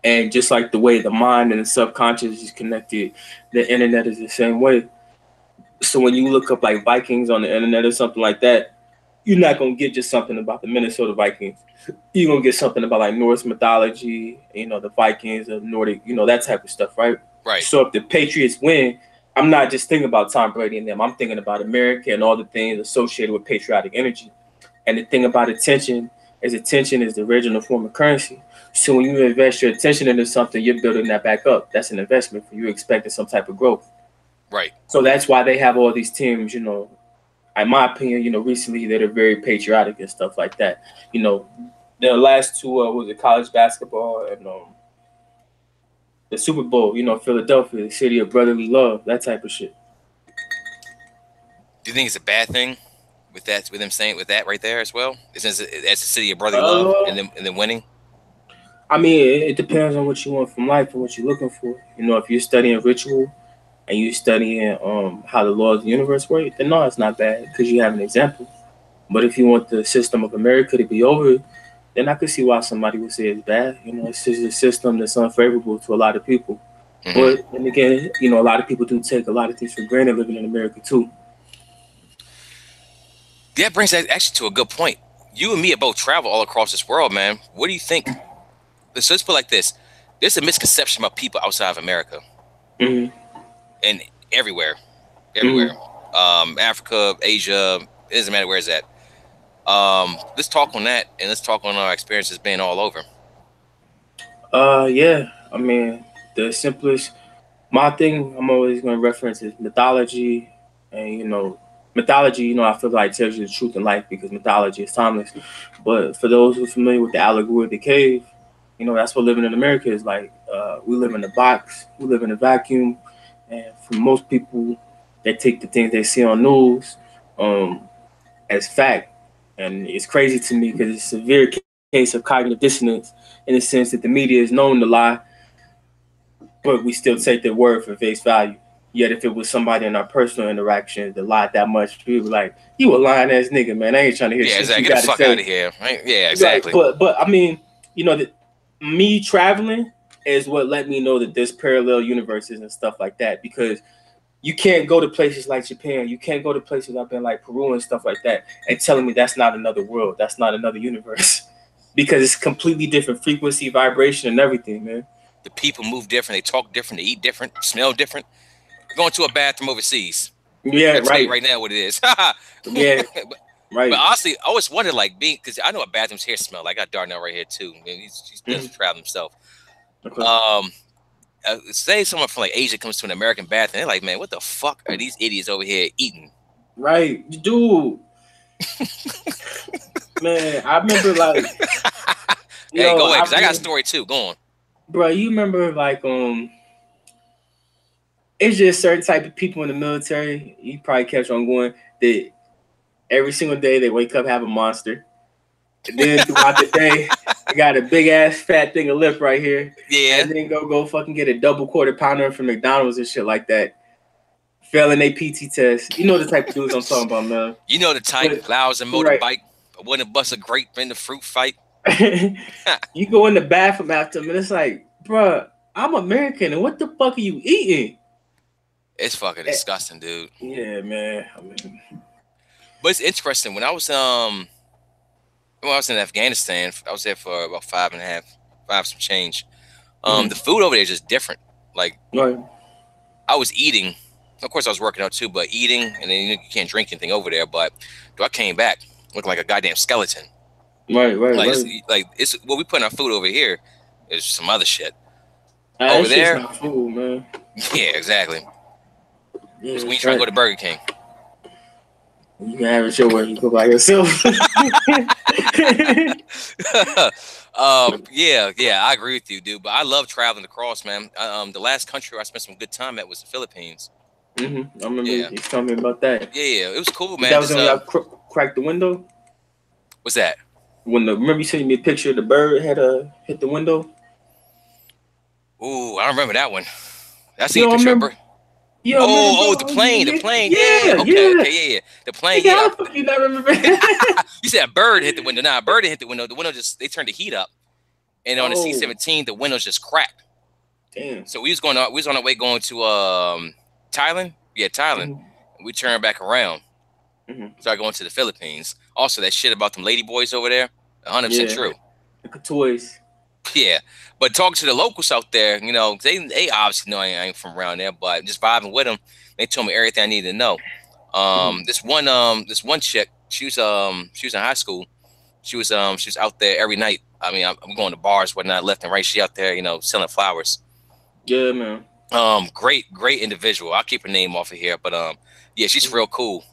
And just like the way the mind and the subconscious is connected, the internet is the same way. So when you look up like Vikings on the internet or something like that, you're not gonna get just something about the Minnesota Vikings. You're gonna get something about like Norse mythology, the Vikings, the Nordic, that type of stuff, right? Right. So if the Patriots win, I'm not just thinking about Tom Brady and them. I'm thinking about America and all the things associated with patriotic energy. And the thing about attention is the original form of currency. So when you invest your attention into something, you're building that back up. That's an investment for you expecting some type of growth. Right. So that's why they have all these teams, in my opinion, recently that are very patriotic and stuff like that. The last two was it college basketball and the Super Bowl, Philadelphia, the city of brotherly love, that type of shit. Do you think it's a bad thing with them saying with that right there as well? As the city of brotherly love and then winning? I mean, it depends on what you want from life and what you're looking for. If you're studying ritual and you're studying how the laws of the universe work, then no, it's not bad because you have an example. But if you want the system of America to be over, then I could see why somebody would say it's bad. It's just a system that's unfavorable to a lot of people. Mm-hmm. But then again, a lot of people do take a lot of things for granted living in America too. That brings us actually to a good point. You and me have both traveled all across this world, man. What do you think? Let's put it like this. There's a misconception about people outside of America. Mm-hmm. And everywhere. Mm-hmm. Africa, Asia, it doesn't matter where it's at. Let's talk on that, and let's talk on our experiences being all over. Yeah. I mean, the simplest, my thing I'm always going to reference is mythology, and mythology, I feel like tells you the truth in life because mythology is timeless. But for those who are familiar with the allegory of the cave, that's what living in America is like. We live in a box, we live in a vacuum, and for most people, they take the things they see on news as fact. And it's crazy to me because it's a severe case of cognitive dissonance in the sense that the media is known to lie, but we still take their word for face value. Yet if it was somebody in our personal interactions that lied that much, we were like, "You a lying ass nigga, man. I ain't trying to hear shit exactly. you Get gotta the fuck say." out of here. Right? Yeah, exactly. Right. But I mean, me traveling is what let me know that there's parallel universes and stuff like that because you can't go to places like Japan. You can't go to places I've been like Peru and stuff like that and telling me that's not another world. That's not another universe because it's completely different frequency, vibration, and everything, man. The people move different. They talk different. They eat different. Smell different. Going to a bathroom overseas. Yeah, I'll tell you right now what it is. Yeah, right. But honestly, I always wondered, like, because I know what bathrooms here smell. I got Darnell right here too. I mean, he does travel himself. Okay. Say someone from like Asia comes to an American bathroom, they're like, man, what the fuck are these idiots over here eating? Right, dude. Man, I remember like. Hey, go ahead, because I got a story too. Go on, bro. You remember like it's just certain type of people in the military. You probably catch on going that every single day they wake up have a monster. And then throughout the day, they got a big ass fat thing of lip right here. Yeah. And then go fucking get a double quarter pounder from McDonald's and shit like that. Failing a PT test. You know the type of dudes I'm talking about, man. You know the type. Loud as a motorbike. I wouldn't bust a grape in the fruit fight. You go in the bathroom after him, and it's like, bruh, I'm American, and what the fuck are you eating? It's fucking Eh, disgusting, dude. Yeah, man. I mean, But it's interesting. When I was in Afghanistan, I was there for about 5.5, five some change. The food over there is just different. Like right, I was eating, of course I was working out too, but eating, and then you can't drink anything over there. But I came back looking like a goddamn skeleton. right, right, right. Like it's what we put in our food over here is some other shit. That Over shit's there, not food, man. yeah, exactly. Yeah, When you that's try to go right. to Burger King. You can have it your way. You go by yourself. Yeah, I agree with you, dude. But I love traveling across, man. The last country I spent some good time at was the Philippines. I remember Yeah, you telling me about that. yeah, it was cool, That man. was Just when y'all cracked the window. what's that? When the remember you sent me a picture of the bird had hit the window. Ooh, I don't remember that one. I You seen a don't picture of remember? bird. You don't remember, Oh, bro? the plane. Yeah, Yeah, okay, yeah. yeah. The plane, Nigga, yeah. how the fuck you not remember? You said a bird hit the window. Nah, a bird didn't hit the window. The window just they turned the heat up, and on the Oh, C-17, the windows just cracked. damn. So we was on our way going to Thailand. Yeah, Thailand. hmm And we turned back around. hmm Started going to the Philippines. Also, that shit about them lady boys over there, 100% Yeah, true. the toys. Yeah, but talking to the locals out there, they obviously know I ain't from around there, but just vibing with them, they told me everything I needed to know. hmm This one chick, she was in high school. She was out there every night. I mean, I'm going to bars, whatnot, left and right. She out there, selling flowers. Yeah, man. Great individual. I'll keep her name off of here, but yeah, she's Mhm. real cool.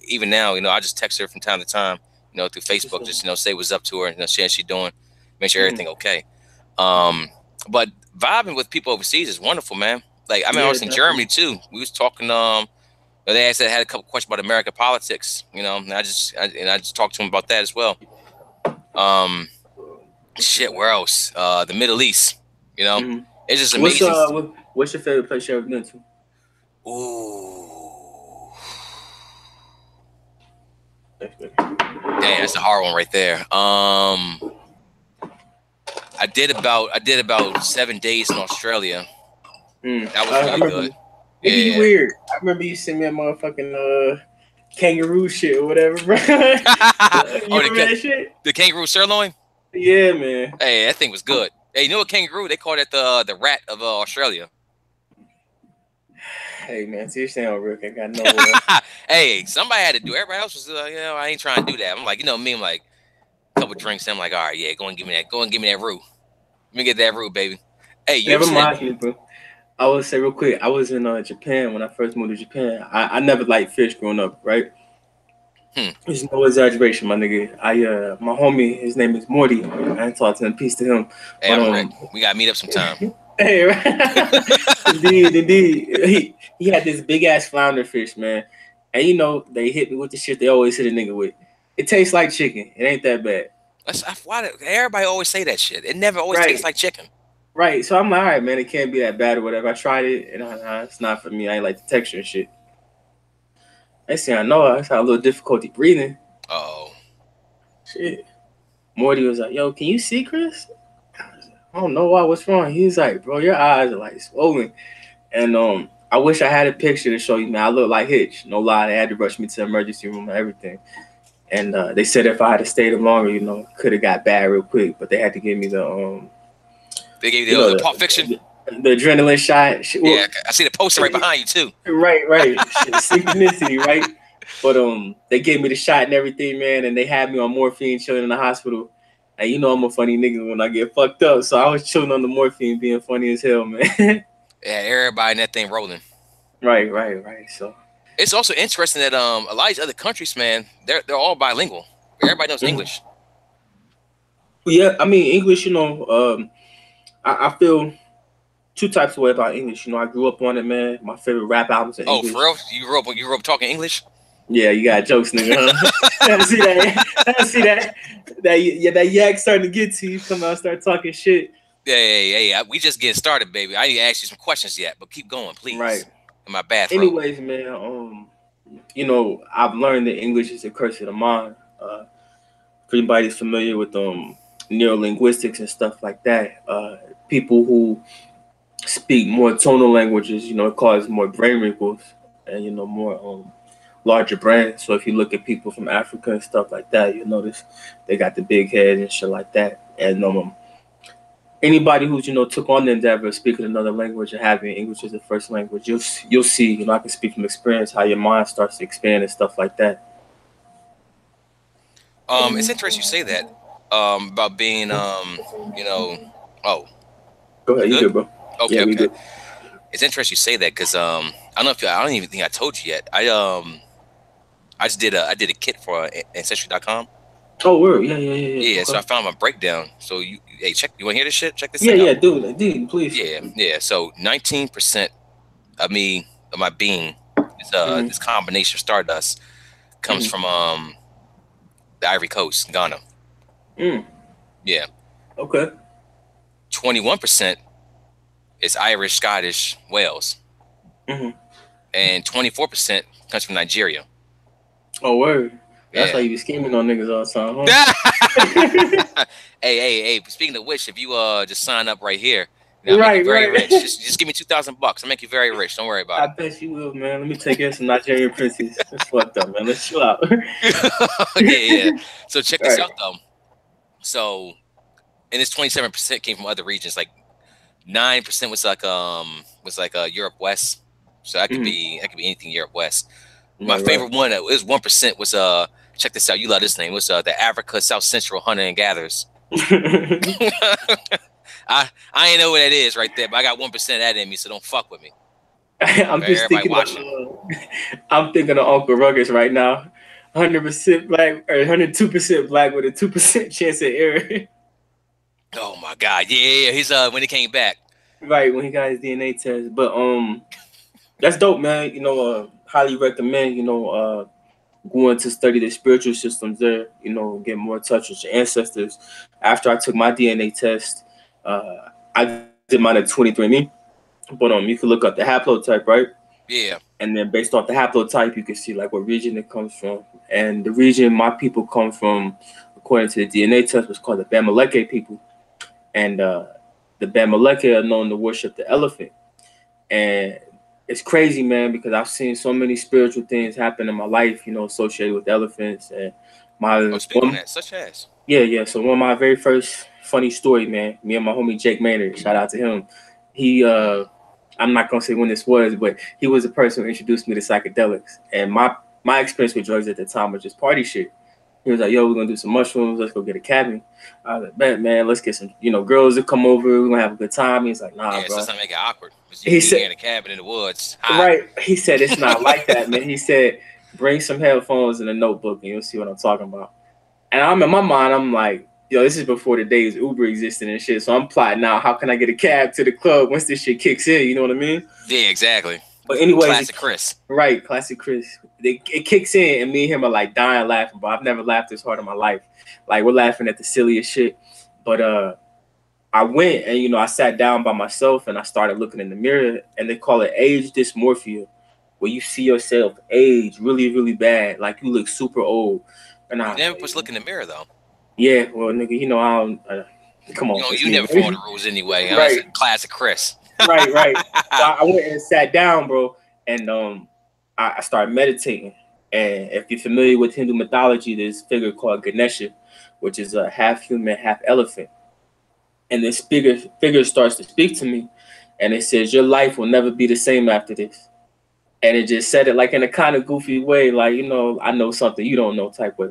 Even now, I just text her from time to time, through That's what's Facebook, up. just say what's up to her, see how she doing, make sure hmm everything okay. Um, but vibing with people overseas is wonderful, man. Like I mean, I Yeah, was in Germany definitely. too. We was talking. They asked, I had a couple questions about American politics. And I just talked to them about that as well. Um, Shit, where else? The Middle East. You know, hmm it's just What's amazing. what's your favorite place you ever been to? Ooh. That's good. Dang, that's a hard one right there. I did about 7 days in Australia. That was I really remember. good. Nigga, you Yeah. weird. I remember you sent me a motherfucking kangaroo shit or whatever, bro. You Oh, remember that shit? the kangaroo sirloin. Yeah, man. Hey, that thing was good. Hey, you know what kangaroo? They call that the rat of Australia. Hey, man, see, you're saying real. I got no. Hey, somebody had to do. Everybody else was, I ain't trying to do that. I'm like, me, I'm like, a couple drinks. I'm like, all right, yeah, go and give me that. Go and give me that roux. Let me get that roux, baby. Hey, you ever Never seen that? mind me, bro. I will say real quick. I was in Japan when I first moved to Japan. I never liked fish growing up, right? Hmm. There's no exaggeration, my nigga. My homie, his name is Morty. I ain't talking to him. Peace to him. Hey, But I'm Rick. We gotta meet up sometime. hey, right? Indeed. He had this big ass flounder fish, man. And they hit me with the shit they always hit a nigga with. It tastes like chicken. It ain't that bad. Why everybody always say that shit? It never always tastes Right. like chicken. Right. So I'm like, all right, man, it can't be that bad or whatever. I tried it and it's not for me. I ain't like the texture and shit. Next thing I know, I had a little difficulty breathing. Oh, Shit. Morty was like, yo, can you see, Chris? I don't know why. What's wrong? He's like, bro, your eyes are like swollen. And I wish I had a picture to show you, man. I look like Hitch. No lie, they had to rush me to the emergency room and everything. And they said if I had stayed longer, could have got bad real quick. But they had to give me they gave you you know, the Pulp Fiction. the adrenaline shot. Yeah, I see the poster right behind you too. Right. Synchronicity, right? But they gave me the shot and everything, man. And they had me on morphine, chilling in the hospital. And I'm a funny nigga when I get fucked up, so I was chilling on the morphine, being funny as hell, man. Yeah, everybody in that thing rolling. Right. So. It's also interesting that a lot of these other countries, man, they're all bilingual. Everybody knows Mhm. English. Yeah, I mean English. I feel two types of way about English. I grew up on it, man. My favorite rap albums are Oh, for English. real? You grew up talking English? Yeah, you got jokes, nigga, huh? I see that. I see that. That yak starting to get to you. Come out, start talking shit. Yeah. We just getting started, baby. I need to ask you some questions yet, but keep going, Right. please. In my bathrobe. Anyways, man. I've learned that English is a curse of the mind. For anybody that's familiar with neurolinguistics and stuff like that. People who speak more tonal languages, it causes more brain wrinkles and more larger brains. So if you look at people from Africa and stuff like that, you notice they got the big head and shit like that. And anybody who's took on the endeavor of speaking another language and having English as a first language, you'll see. I can speak from experience how your mind starts to expand and stuff like that. It's interesting you say that about being Oh, Go ahead, you good. good, bro? Okay, Yeah, we okay. good. It's interesting you say that because I don't know if I don't even think I told you yet. I just did a kit for Ancestry.com. Oh, word. Yeah. Yeah, so I Okay. found my breakdown. So hey, check. You want to hear this shit? Check this Yeah, thing out. yeah, dude, please. Yeah. So 19% of me, of my being, is Mm-hmm. this combination of stardust comes Mm-hmm. from the Ivory Coast, Ghana. Mm. Yeah. Okay. 21% is Irish, Scottish, Wales, Mm-hmm. and 24% comes from Nigeria. Oh, word. That's how Yeah. you be scheming on niggas all the time, hey, huh? hey. Speaking of which, if you just sign up right here, I'll make you Right, very rich. right. Just give me $2,000. I'll make you very rich. Don't worry about I it. bet you will, man. Let me take in some Nigerian princes. That's fucked up, man. Let's chill out. Yeah. So check this Right. out though. So, and this 27% came from other regions. Like 9% was like Europe West. So Mm-hmm. that could be anything Europe West. My Right, right. favorite one is 1% was check this out. You love this name. It was the Africa South Central Hunter and Gatherers. I ain't know what that is right there, but I got 1% of that in me, so don't fuck with me. I'm For just everybody thinking of watching. I'm thinking of Uncle Ruggers right now. 100% black or 102% black with a 2% chance of error. Oh my god, yeah. He's when he came back. Right, when he got his DNA test. But that's dope, man. Highly recommend, going to study the spiritual systems there, get more in touch with your ancestors. After I took my DNA test, I did mine at 23andMe, but you can look up the haplotype, right? Yeah. And then based off the haplotype, you can see like what region it comes from. And the region my people come from, according to the DNA test, was called the Bamileke people. And the Bamileke are known to worship the elephant. And it's crazy, man, because I've seen so many spiritual things happen in my life, associated with elephants. And Oh, my speak on one, that. Such as. yeah. So one of my very first funny story, man. Me and my homie Jake Maynard, shout out to him. He, I'm not gonna say when this was, but he was the person who introduced me to psychedelics. And my experience with drugs at the time was just party shit. He was like, "Yo, we're gonna do some mushrooms. Let's go get a cabin." I was like, "Bet, man. Let's get some, girls to come over. We're gonna have a good time." He's like, "Nah, Yeah, so bro." let's not make it awkward. Because He you're said, in a cabin in the woods, hot. "Right." He said, "It's not like that, man." He said, "Bring some headphones and a notebook, and you'll see what I'm talking about." And I'm in my mind, I'm like, "Yo, this is before the days Uber existed and shit." So I'm plotting out how can I get a cab to the club once this shit kicks in. You know what I mean? Yeah, exactly. But anyways, Classic Chris. right, classic Chris. It kicks in, and me and him are like dying laughing. But I've never laughed this hard in my life. Like we're laughing at the silliest shit. But I went and I sat down by myself and I started looking in the mirror, and they call it age dysmorphia, where you see yourself age really, really bad, like you look super old. And You I was never like, just look in the mirror though. yeah, well, nigga, I don't. Come You on, know, it's you me. never follow the rules anyway. That's a Right, classic Chris. right. So I went and sat down, bro, and I started meditating. And if you're familiar with Hindu mythology, there's a figure called Ganesha, which is a half human, half elephant. And this figure starts to speak to me, and it says, "Your life will never be the same after this." And it just said it like in a kind of goofy way, like I know something you don't know type way.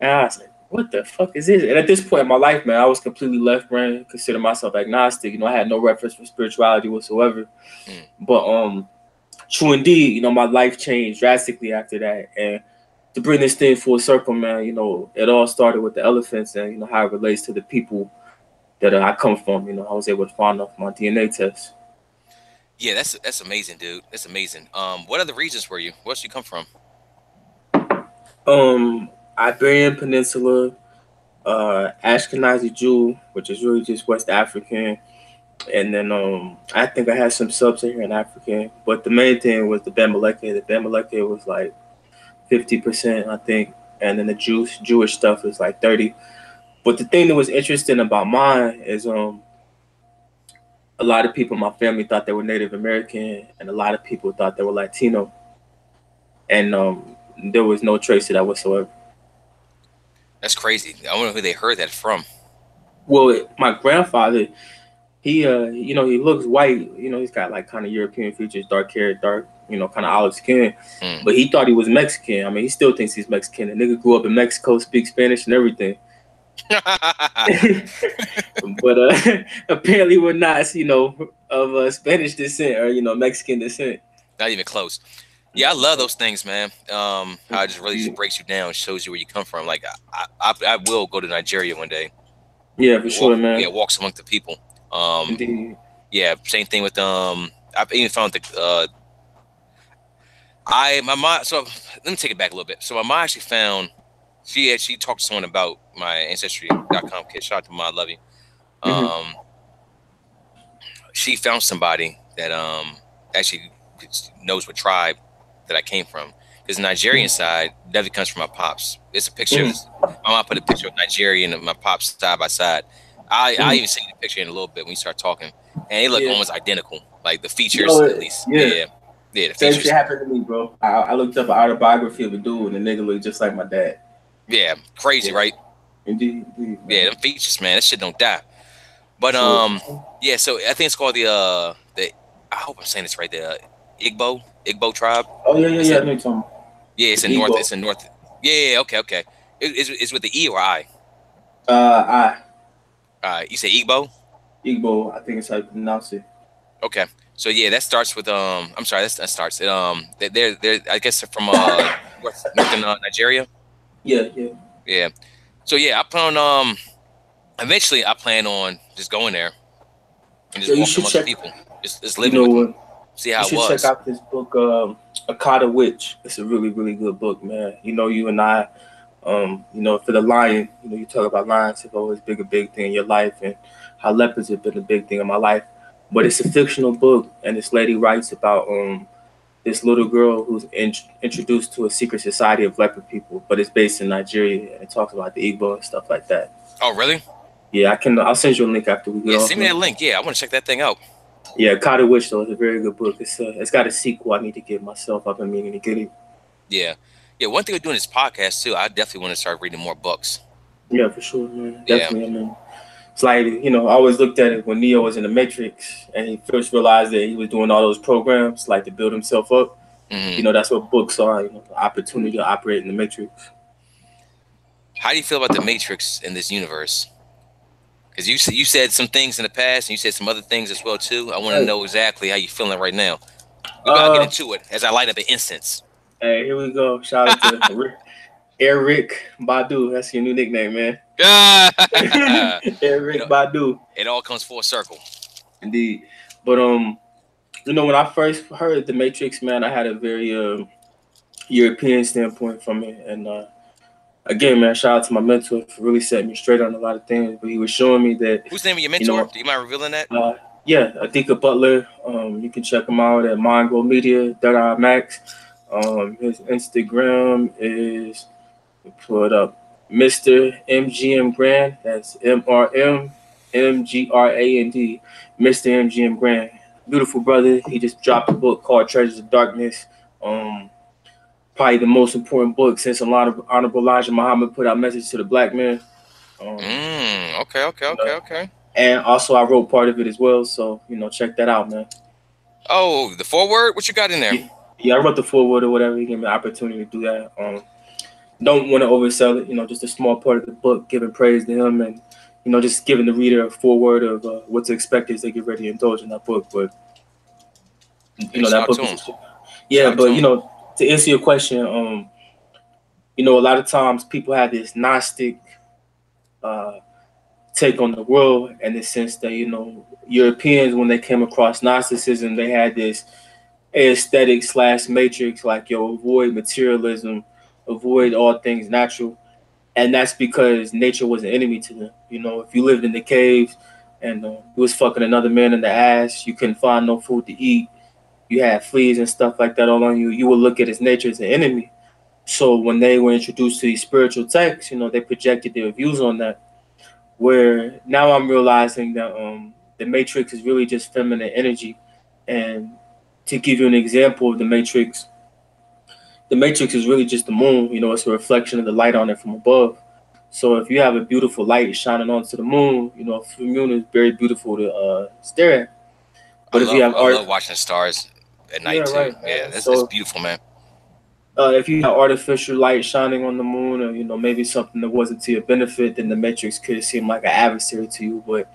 And I was like, what the fuck is this? And at this point in my life, man, I was completely left brain, consider myself agnostic. I had no reference for spirituality whatsoever. Mm. But true indeed, my life changed drastically after that. And to bring this thing full circle, man, it all started with the elephants and how it relates to the people that I come from. I was able to find off my DNA test. Yeah, that's amazing, dude. That's amazing. What other regions were you? Where'd you come from? Iberian Peninsula, Ashkenazi Jew, which is really just West African, and then I think I had some sub-Saharan African, but the main thing was the Bamileke. The Bamileke was like 50%, I think, and then the Jewish stuff is like 30. But the thing that was interesting about mine is a lot of people in my family thought they were Native American, and a lot of people thought they were Latino, and there was no trace of that whatsoever. That's crazy. I wonder who they heard that from. Well, my grandfather, he looks white. He's got like kind of European features, dark hair, dark, kind of olive skin. Mm. But he thought he was Mexican. I mean, he still thinks he's Mexican. The nigga grew up in Mexico, speaks Spanish and everything. But apparently we're not, of Spanish descent or Mexican descent. Not even close. Yeah, I love those things, man. How it just really just breaks you down, shows you where you come from. Like I will go to Nigeria one day. Yeah, for sure, man. Yeah, walks among the people. Indeed. Yeah, same thing with I've even found my mom. So let me take it back a little bit. So my mom actually found she talked to someone about my ancestry.com kit. Shout out to Ma, love you. She found somebody that actually knows what tribe that I came from. Because the Nigerian side definitely comes from my pops. It's a picture. My mom put a picture of Nigeria and my pops side by side. I even seen the picture in a little bit when you start talking, and they look almost identical. Like the features, at least. Yeah. The Same features. shit happened to me, bro. I looked up an autobiography of a dude, and the nigga looked just like my dad. Yeah, crazy, right? Indeed. Yeah, them features, man. That shit don't die. But yeah. So I think it's called the I hope I'm saying this right. The Igbo tribe. Oh yeah. I know you're talking about. Yeah, it's in Igbo. north. It's in north. Yeah. Okay. It's with the E or I. You say Igbo. Igbo, I think it's how you pronounce it. Okay. So yeah, that starts with I'm sorry, that starts it they're I guess they're from northern Nigeria. Yeah. So yeah, I plan on eventually I plan on just going there and just walking amongst people. Just living with them. See how it was. You should check out this book, Akata Witch. It's a really, really good book, man. You and I, for the lion, you talk about lions have always been a big thing in your life, and how leopards have been a big thing in my life. But it's a fictional book, and this lady writes about this little girl who's introduced to a secret society of leopard people, but it's based in Nigeria, and it talks about the Igbo and stuff like that. Oh, really? Yeah, I'll send you a link after we get off. Send me that link. Yeah, I want to check that thing out. Yeah, Akata Witch, though, is a very good book. It's got a sequel I need to get myself. I've been meaning to get it. Yeah. One thing we're doing this podcast too, I definitely want to start reading more books. Yeah, for sure, man. Definitely, man. It's like, I always looked at it when Neo was in the Matrix and he first realized that he was doing all those programs like to build himself up. Mm-hmm. That's what books are, the opportunity to operate in the Matrix. How do you feel about the Matrix in this universe? Because you said some things in the past and you said some other things as well too. I want to know exactly how you're feeling right now. We're going to get into it as I light up an instance. Hey, here we go. Shout out to Eric Badu. That's your new nickname, man. Eric Badu. It all comes full circle. Indeed. But when I first heard the Matrix, man, I had a very European standpoint from it. And again, man, shout out to my mentor for really setting me straight on a lot of things. But he was showing me that. Who's the name of your mentor? Do you mind revealing that? Yeah, Adika Butler. You can check him out at MindGrowMedia.max. His Instagram is, pull it up, Mr. MGM Grand. That's MRMGRAND. Mr. MGM Grand. Beautiful brother. He just dropped a book called Treasures of Darkness. Probably the most important book since a lot of Honorable Elijah Muhammad put out Message to the Black Man. Okay. And also I wrote part of it as well. So, check that out, man. Oh, the foreword? What you got in there? Yeah, I wrote the foreword or whatever. He gave me an opportunity to do that. Don't want to oversell it. Just a small part of the book, giving praise to him and, just giving the reader a foreword of what to expect as they get ready to indulge in that book. But, that book is... Yeah, but, to answer your question, a lot of times people have this Gnostic take on the world in the sense that, Europeans, when they came across Gnosticism, they had this aesthetic / matrix, like, avoid materialism, avoid all things natural. And that's because nature was an enemy to them. If you lived in the caves and you was fucking another man in the ass, you couldn't find no food to eat, you had fleas and stuff like that all on you, you would look at his nature as an enemy. So when they were introduced to these spiritual texts, they projected their views on that. where now I'm realizing that the Matrix is really just feminine energy. And to give you an example of the Matrix is really just the moon. You know, it's a reflection of the light on it from above. So if you have a beautiful light shining onto the moon, you know, the moon is very beautiful to stare at. But if you have I art, love watching the stars at yeah, night too. right, Yeah, man. that's So beautiful, man. if you have artificial light shining on the moon, or you know, maybe something that wasn't to your benefit, then the Matrix could seem like an adversary to you. But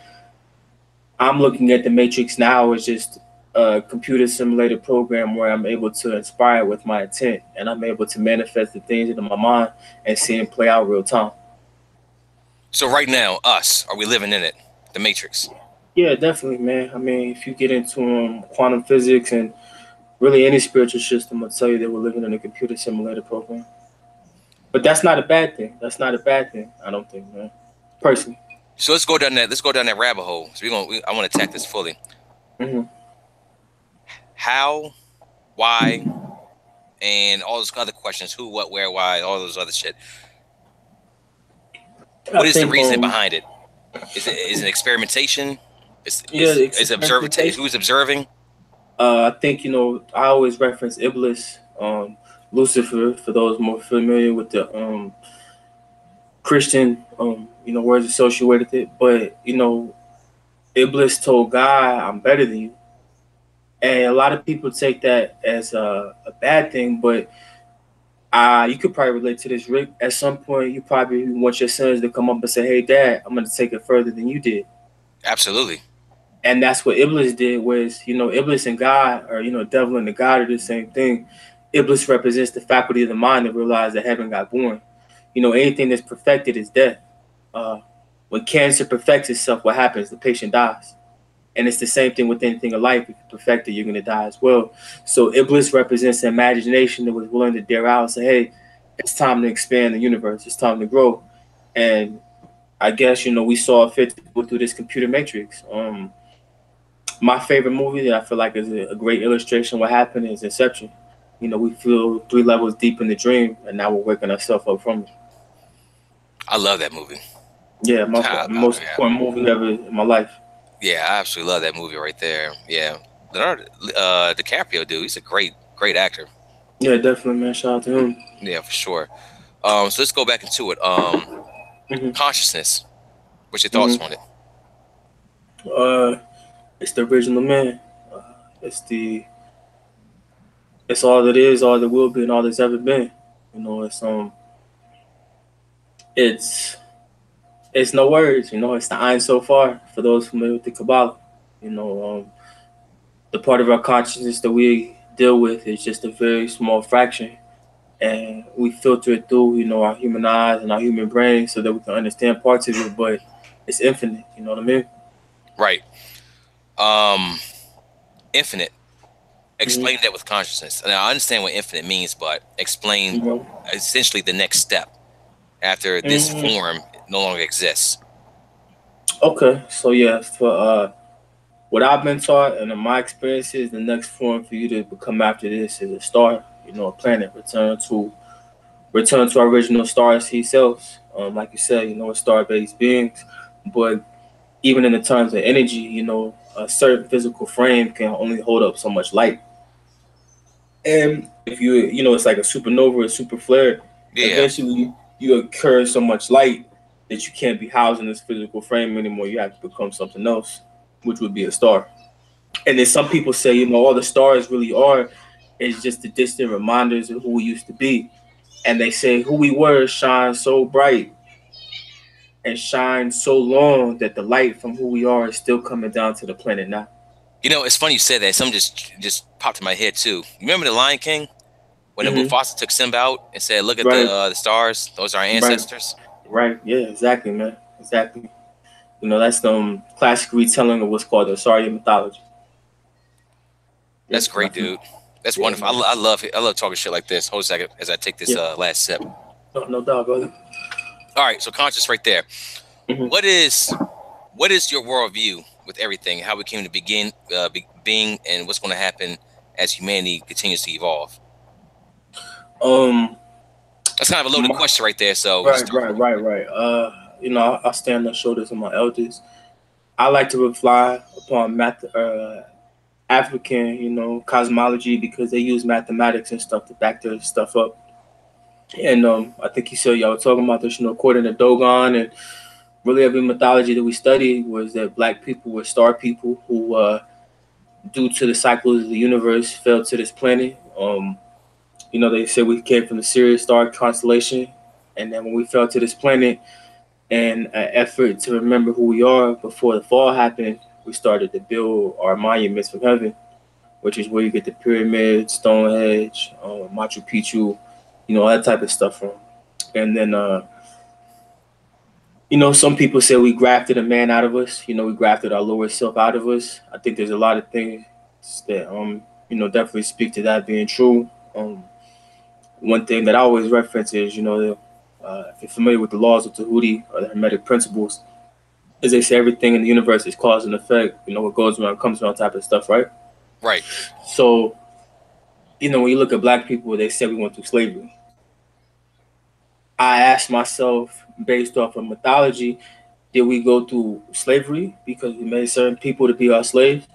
I'm looking at the Matrix now as just a computer simulated program where I'm able to inspire with my intent, and I'm able to manifest the things into my mind and see them play out real time. So right now, us, are we living in it? The Matrix. Yeah, definitely, man. I mean, if you get into quantum physics and really any spiritual system, I'll tell you that we're living in a computer simulated program. But that's not a bad thing. That's not a bad thing. I don't think, man. Personally. So let's go down that. Let's go down that rabbit hole. So I want to attack this fully. Hmm. How, why, and all those other questions: who, what, where, why, all those other shit. I What is the think, reason behind it? Is it experimentation? yeah, Is observation? experimentation. Who's observing? I think you know I always reference Iblis, Lucifer, for those more familiar with the Christian you know words associated with it. But you know, Iblis told God, "I'm better than you," and a lot of people take that as a bad thing. But you could probably relate to this, Rick. At some point, you probably want your sons to come up and say, "Hey, Dad, I'm going to take it further than you did." Absolutely. And that's what Iblis did. Was you know, Iblis and God, or you know, devil and the God, are the same thing. Iblis represents the faculty of the mind that realized that heaven got born. You know, anything that's perfected is death. Uh, when cancer perfects itself, what happens? The patient dies. And it's the same thing with anything in life. If you perfect it, you're going to die as well. So Iblis represents the imagination that was willing to dare out and say, hey, it's time to expand the universe. It's time to grow. And I guess, you know, we saw fit to go through this computer matrix. My favorite movie that I feel like is a great illustration of what happened is Inception. You know, we feel 3 levels deep in the dream, and now we're waking ourselves up from it. I love that movie. Yeah, my most Yeah. important movie ever in my life. Yeah, I absolutely love that movie right there. Yeah, Leonardo DiCaprio, dude, he's a great actor. Yeah, definitely, man. Shout out to him. Yeah, for sure. So let's go back into it. Hmm. Consciousness. What's your thoughts Hmm. on it? Uh, it's the original man. Uh, it's the it's all that is, all that will be, and all that's ever been. You know, it's it's no words. You know, it's the Ein so far for those familiar with the Kabbalah. You know, the part of our consciousness that we deal with is just a very small fraction, and we filter it through, you know, our human eyes and our human brain so that we can understand parts of it. But it's infinite. You know what I mean? Right. Um, Infinite. Hmm. Explain that with consciousness. Now, I understand what infinite means, but explain You essentially the next step after this know? form no longer exists. Okay, so yeah, for what I've been taught and in my experiences, the next form for you to become after this is a star. You know, a planet. Return to our original star seed selves. Like you said, you know, we're star-based beings, but even in the terms of energy, you know, a certain physical frame can only hold up so much light. And if you know, it's like a supernova, a super flare. Yeah. Eventually, you occur so much light that you can't be housed in this physical frame anymore. You have to become something else, which would be a star. And then some people say, you know, all the stars really are is just the distant reminders of who we used to be. And they say who we were shines so bright and shines so long that the light from who we are is still coming down to the planet now. You know, it's funny you said that. Something just popped in my head too. Remember the Lion King when the Hmm. Mufasa took Simba out and said, "Look at Right, the stars. Those are our right, ancestors." right. Yeah, exactly, man. Exactly. You know, that's the classic retelling of what's called the Asarian mythology. That's Yep. great, dude. That's Yeah, wonderful. man. I love talking shit like this. Hold a second as I take this Yeah. last sip. No, no doubt, brother. All right, so conscious right there. Hmm. What is what is your worldview with everything? How we came to begin being, and what's going to happen as humanity continues to evolve? Um, That's kind of a loaded my, question right there. So just right, right, right, right. I stand on the shoulders of my elders. I like to rely upon African, cosmology because they use mathematics and stuff to back their stuff up. And I think you said y'all were talking about this, according to Dogon, and really every mythology that we studied was that black people were star people who, due to the cycles of the universe, fell to this planet. They said we came from the Sirius star constellation, and then when we fell to this planet, and an effort to remember who we are before the fall happened, we started to build our monuments from heaven, which is where you get the pyramids, Stonehenge, Machu Picchu, all that type of stuff from. And then, some people say we grafted a man out of us. We grafted our lower self out of us. I think there's a lot of things that, definitely speak to that being true. One thing that I always reference is, if you're familiar with the laws of Tahuti or the Hermetic principles, is they say everything in the universe is cause and effect. What goes around comes around type of stuff, right? Right. So, when you look at black people, they say we went through slavery. I ask myself, based off of mythology, did we go through slavery because we made certain people to be our slaves?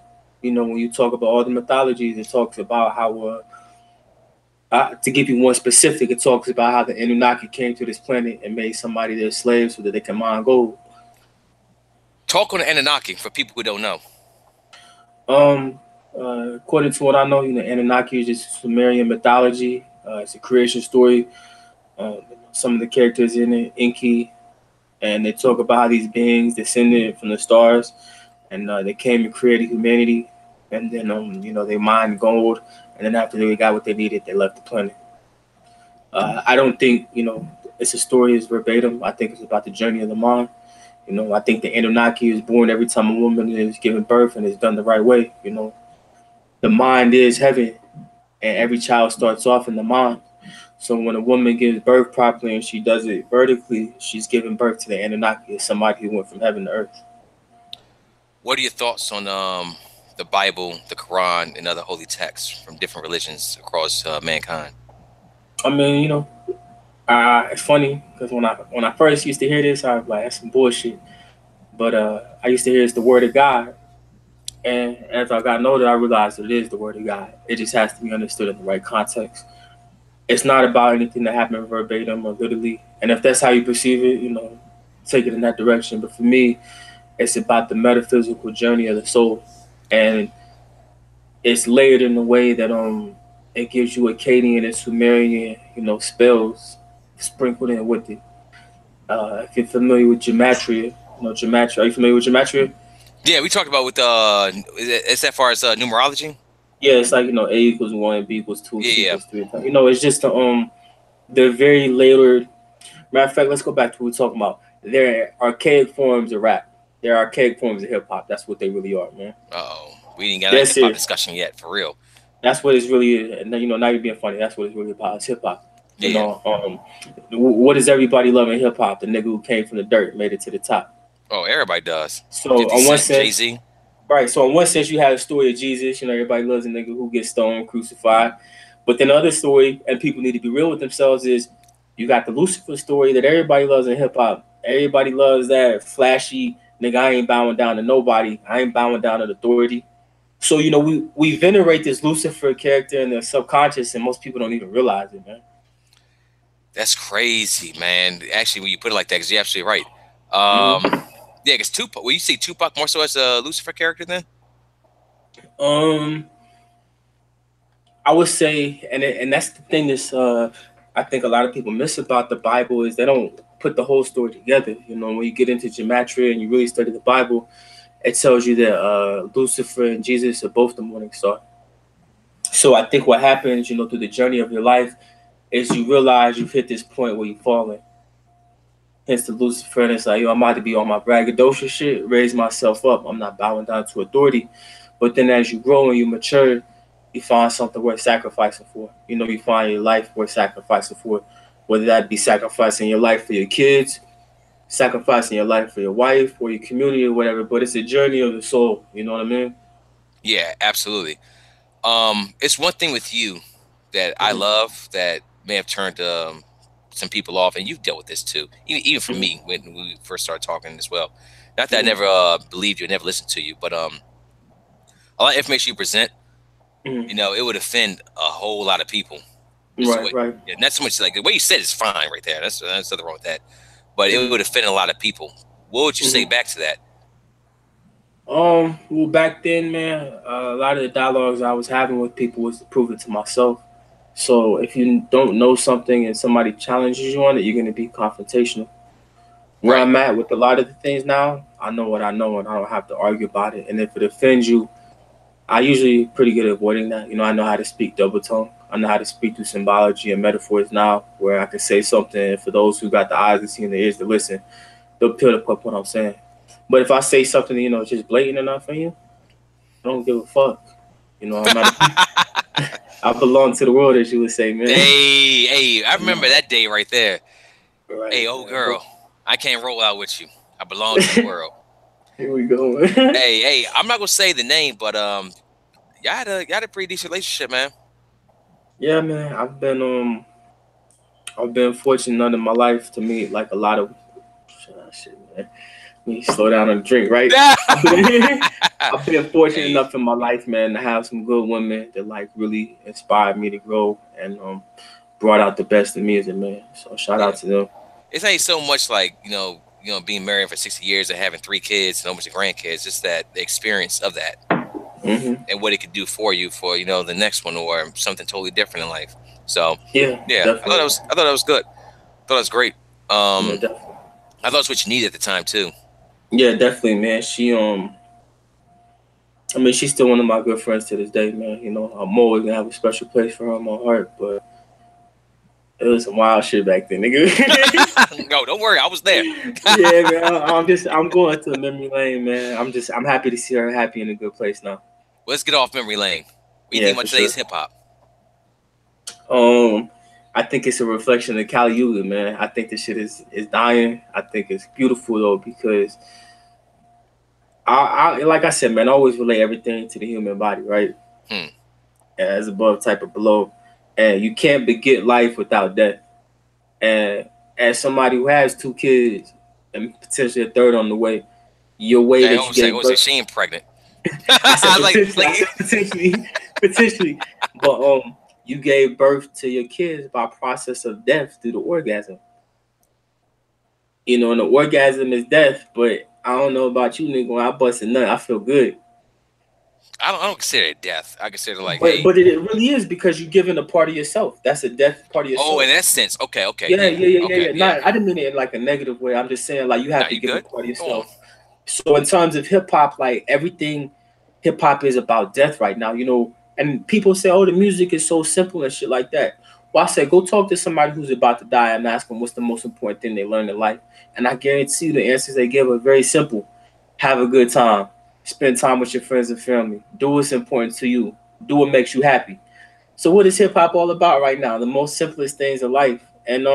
When you talk about all the mythologies, it talks about how, to give you one specific, it talks about how the Anunnaki came to this planet and made somebody their slave so that they can mine gold. Talk on the Anunnaki for people who don't know. According to what I know, Anunnaki is just Sumerian mythology. It's a creation story. Some of the characters in it, Enki, and they talk about how these beings descended from the stars, and they came and created humanity, and then they mined gold, and then after they got what they needed, they left the planet. I don't think it's a story is verbatim. I think it's about the journey of the mind. I think the Anunnaki is born every time a woman is given birth and is done the right way. The mind is heaven, and every child starts off in the mind. So when a woman gives birth properly and she does it vertically, she's giving birth to the Anunnaki, somebody who went from heaven to earth. What are your thoughts on the Bible, the Quran, and other holy texts from different religions across mankind? I mean, it's funny because when I first used to hear this, I was like, "That's some bullshit." But I used to hear it's the word of God, and as I got older, I realized that it is the word of God. It just has to be understood in the right context. It's not about anything that happened verbatim or literally. And if that's how you perceive it, take it in that direction. But for me, it's about the metaphysical journey of the soul, and it's layered in a way that it gives you Akkadian and Sumerian, spells sprinkled in with it. If you're familiar with gematria, gematria. Are you familiar with gematria? Yeah, we talked about with is that far as numerology? Yeah, it's like A equals 1, B equals 2, C Yeah. equals 3. It's just the very layered. Matter of fact, let's go back to what we're talking about. They're archaic forms of rap. They're archaic forms of hip hop. That's what they really are, man. Oh, we didn't get a That's hip hop it. discussion yet, for real. That's what it's really. And now you're being funny. That's what it's really about. It's hip hop. Yeah. What is everybody loving hip hop? The nigga who came from the dirt made it to the top. Oh, everybody does. So 50 on one Cent, sense, Jay-Z. right. So in one sense, you have a story of Jesus. Everybody loves a nigga who gets stoned, crucified. But then the other story, and people need to be real with themselves, is you got the Lucifer story that everybody loves in hip hop. Everybody loves that flashy nigga. I ain't bowing down to nobody. I ain't bowing down to authority. So we venerate this Lucifer character in the subconscious, and most people don't even realize it, man. That's crazy, man. Actually, when you put it like that, because you're absolutely right. Yeah, because Tupac. Well, you see Tupac more so as a Lucifer character then? I would say, and that's the thing that's I think a lot of people miss about the Bible is they don't put the whole story together. When you get into gematria and you really study the Bible, it tells you that Lucifer and Jesus are both the morning star. So I think what happens, through the journey of your life, is you realize you've hit this point where you're falling. Hence the Lucifer, and it's like, I'm about to be on my braggadocious shit, raise myself up. I'm not bowing down to authority. But then as you grow and you mature, you find something worth sacrificing for. You find your life worth sacrificing for, whether that be sacrificing your life for your kids, sacrificing your life for your wife or your community or whatever. But it's a journey of the soul. You know what I mean? Yeah, absolutely. It's one thing with you that I Mm-hmm. love that may have turned some people off, and you've dealt with this too. Even for Mhm. me when we first started talking as well. Not that I Mhm. never believed you, never listened to you, but a lot of information you present, Mhm. it would offend a whole lot of people. Just the way, Right, right. yeah, not so much like the way you said is fine right there. That's nothing wrong with that, but it would Mhm. offend a lot of people. What would you say Mhm. back to that? Well, back then, man, a lot of the dialogues I was having with people was to prove it to myself. So if you don't know something and somebody challenges you on it, you're gonna be confrontational. Where Right. I'm at with a lot of the things now, I know what I know, and I don't have to argue about it. And if it offends you, I usually pretty good at avoiding that. I know how to speak double tone. I know how to speak through symbology and metaphors now, where I can say something. And for those who got the eyes to see and the ears to listen, they'll pick up what I'm saying. But if I say something, just blatant enough for you, I don't give a fuck. I'm at a, I belong to the world, as you would say, man. Hey, I I'm remember not, that day right there. Hey, right, old man. But girl, I can't roll out with you. I belong to the world. here we go. Man. Hey, I'm not gonna say the name, but y'all had a pretty decent relationship, man. Yeah, man. I've been fortunate in my life to meet like a lot of shit, man. Me slow down and drink, right? I've been I've been fortunate Hey, enough in my life, man, to have some good women that like really inspired me to grow and brought out the best in me as a man. So shout yeah. out to them. It's ain't so much like being married for 60 years and having 3 kids and a bunch of grandkids. It's that the experience of that Hmm. and what it could do for you for the next one or something totally different in life. So Yeah, yeah, definitely. I thought that was good. I thought it was great. Yeah, Um, definitely. I thought it's what you needed at the time too. Yeah, definitely, man. I mean, she's still one of my good friends to this day, man. I'm always gonna have a special place for her in my heart. But it was some wild shit back then, nigga. No, don't worry, I was there. Yeah, man. I'm going to memory lane, man. I'm happy to see her happy in a good place now. Let's get off memory lane. What do you Yeah, think for about sure. today's hip hop? Um, I think it's a reflection of Cali Yuga, man. I think this shit is dying. I think it's beautiful though because I like I said, man, I always relate everything to the human body, right? Hmm. As above, type of below, and you can't beget life without death. And as somebody who has 2 kids and potentially a third on the way, your way I that you always say, gave birth. she ain't pregnant. I said I was potentially. I like, said potentially, potentially. But you gave birth to your kids by process of death through the orgasm. And the orgasm is death. But I don't know about you, nigga. When I bust a nut, I feel good. I don't consider it death. I consider like, But hey, but it really is because you're giving a part of yourself. That's a death part of oh, in yourself. that sense, okay, Yeah, yeah, yeah, yeah, yeah, okay, yeah. yeah. Not, I didn't mean it in like a negative way. I'm just saying like you have Now to you give a good? part of Go on. yourself. So in terms of hip hop, like everything, hip hop is about death right now. And people say, "Oh, the music is so simple and shit like that." Well, I said, go talk to somebody who's about to die and ask them what's the most important thing they learned in life. And I guarantee you, the answers they give are very simple: have a good time, spend time with your friends and family, do what's important to you, do what makes you happy. So, what is hip hop all about right now? The most simplest things in life, and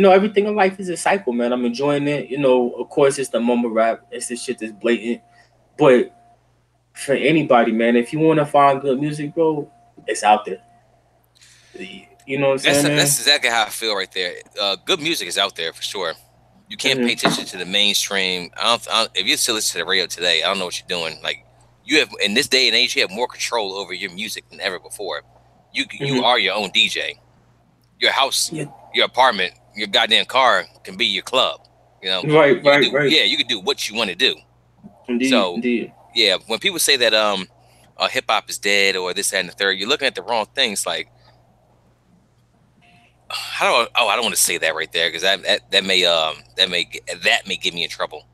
everything in life is a cycle, man. I'm enjoying it. Of course, it's the mumble rap. It's the shit that's blatant. But for anybody, man, if you want to find good music, bro, it's out there. You know what I'm That's saying, man? that's exactly how I feel right there. Good music is out there for sure. You can't pay Hmm. attention to the mainstream. If you still listen to the radio today, I don't know what you're doing. Like you have in this day and age, you have more control over your music than ever before. You Hmm. are your own DJ. Your house, Yeah. your apartment, your goddamn car can be your club. You know, Right, right, right. you can do what you want to do. Indeed, So indeed. yeah, when people say that hip hop is dead or this that, and the third, you're looking at the wrong things. Like how do I don't want to say that right there because that may get me in trouble.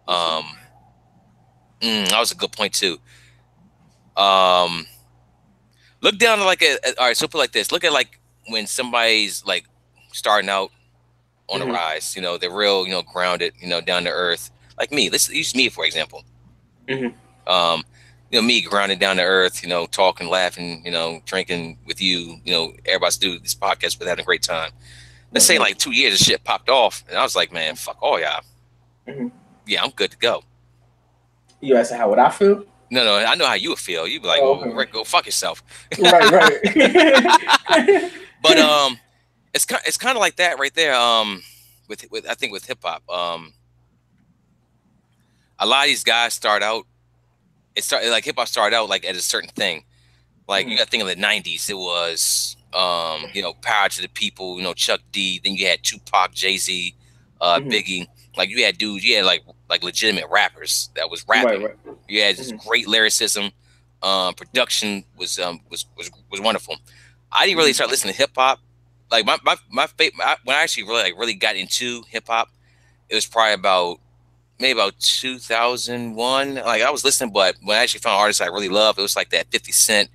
What's up? Um, that was a good point too. Um, look down to like all right. So put it like this: look at like when somebody's like starting out on the Hmm. rise. They're real, grounded, down to earth. Like me. Let's use me for example. Hmm. Um, me grounded down to earth. Talking, laughing. Drinking with you. Everybody's do this podcast with having a great time. Let's Right, say right. like 2 years, this shit popped off, and I was like, man, fuck all y'all. Hmm. Yeah, I'm good to go. You asked how would I feel? No, I know how you would feel. You'd be like, Oh, well, okay. Rick, go fuck yourself. Right, right. But it's kind of like that right there. With I think with hip hop, a lot of these guys start out. It started like hip hop started out like at a certain thing. Like you got to think of the '90s. It was Power to the People. Chuck D. Then you had Tupac, Jay-Z, Biggie. Like you had dudes. You had like legitimate rappers that was rapping. Right. You had this great lyricism. Production was wonderful. I didn't really start listening to hip hop. Like when I actually really got into hip hop, it was probably maybe about 2001. Like I was listening, but when I actually found artists I really love, it was like that 50 Cent,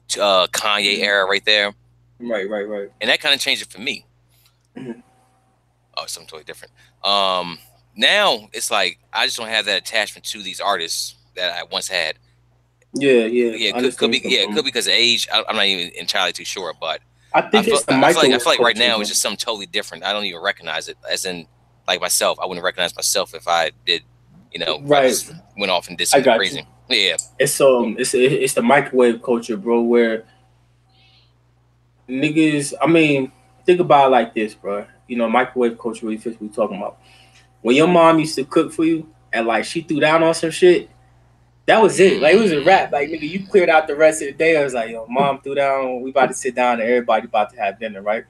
Kanye era right there. Right. And that kind of changed it for me. Oh, something totally different. Now it's like I just don't have that attachment to these artists that I once had. Yeah. It could be because of age. I'm not even entirely too sure, but I think it's the microwave I feel like right culture, now bro. it's just something totally different. I don't even recognize it. As in, like myself, I wouldn't recognize myself if I did. If I Right. just went off and did I something got crazy. you. Yeah. It's the microwave culture, bro. Where niggas, I mean, think about it like this, bro. Microwave culture. Really fits what we talking about. When your mom used to cook for you and like she threw down on some shit, that was it. Like it was a wrap. Like nigga, you cleared out the rest of the day. I was like, yo, mom threw down. We about to sit down and everybody about to have dinner, right?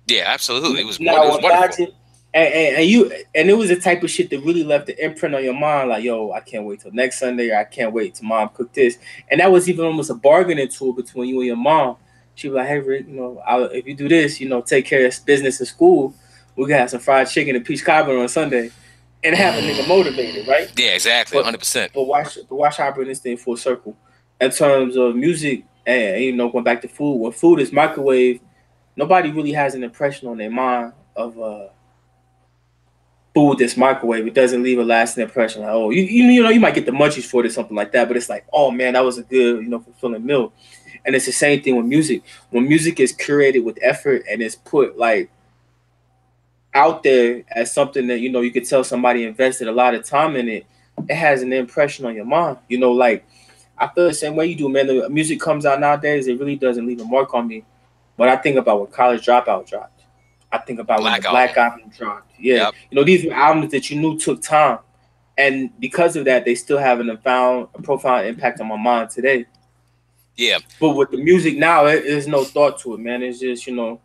Yeah, absolutely. It Now was wonderful. imagine, and it was the type of shit that really left the imprint on your mind. Like, yo, I can't wait till next Sunday. Or I can't wait till mom cook this. And that was even almost a bargaining tool between you and your mom. She was like, hey Rick, if you do this, take care of business in school. We can have some fried chicken and peach cobbler on Sunday, and have a nigga motivated, right? Yeah, exactly. But 100%. watch how I bring this thing full circle. In terms of music and going back to food, when food is microwave, nobody really has an impression on their mind of food that's microwave. It doesn't leave a lasting impression. Like, oh, you might get the munchies for it or something like that, but it's like, oh man, that was a good, fulfilling meal. And it's the same thing with music. When music is curated with effort and it's put like out there as something that you could tell somebody invested a lot of time in it, it has an impression on your mind. Like I feel the same way you do, man. The music comes out nowadays, it really doesn't leave a mark on me. But I think about when College Dropout dropped. I think about when the Black album. Black Album dropped. Yeah, Yep. these were albums that you knew took time, and because of that, they still have a profound impact on my mind today. Yeah. But with the music now, there's no thought to it, man. It's just a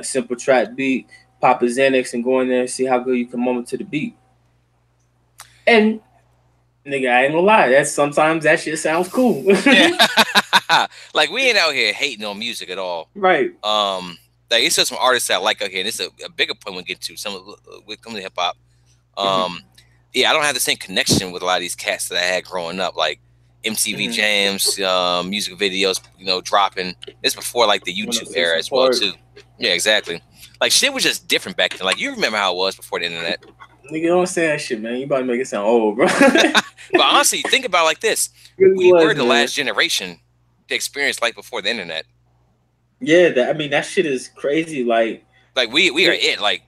simple track beat, pop a Xanax, and go in there and see how good you can mumble to the beat. And nigga, I ain't gonna lie, sometimes that shit sounds cool. Yeah. Like we ain't out here hating on music at all. Right. Like it's just some artists I like out here, and it's a bigger point we get to. Some with coming to hip hop. Yeah, I don't have the same connection with a lot of these cats that I had growing up, like MTV Jams, music videos, dropping. It's before like the YouTube era as well too. Yeah, exactly. Like shit was just different back then. Like you remember how it was before the internet. Nigga, don't say that shit, man. You about to make it sound old, bro. But honestly, think about it like this: we were the last generation to experience life before the internet. Yeah, that shit is crazy. Like we are it. Like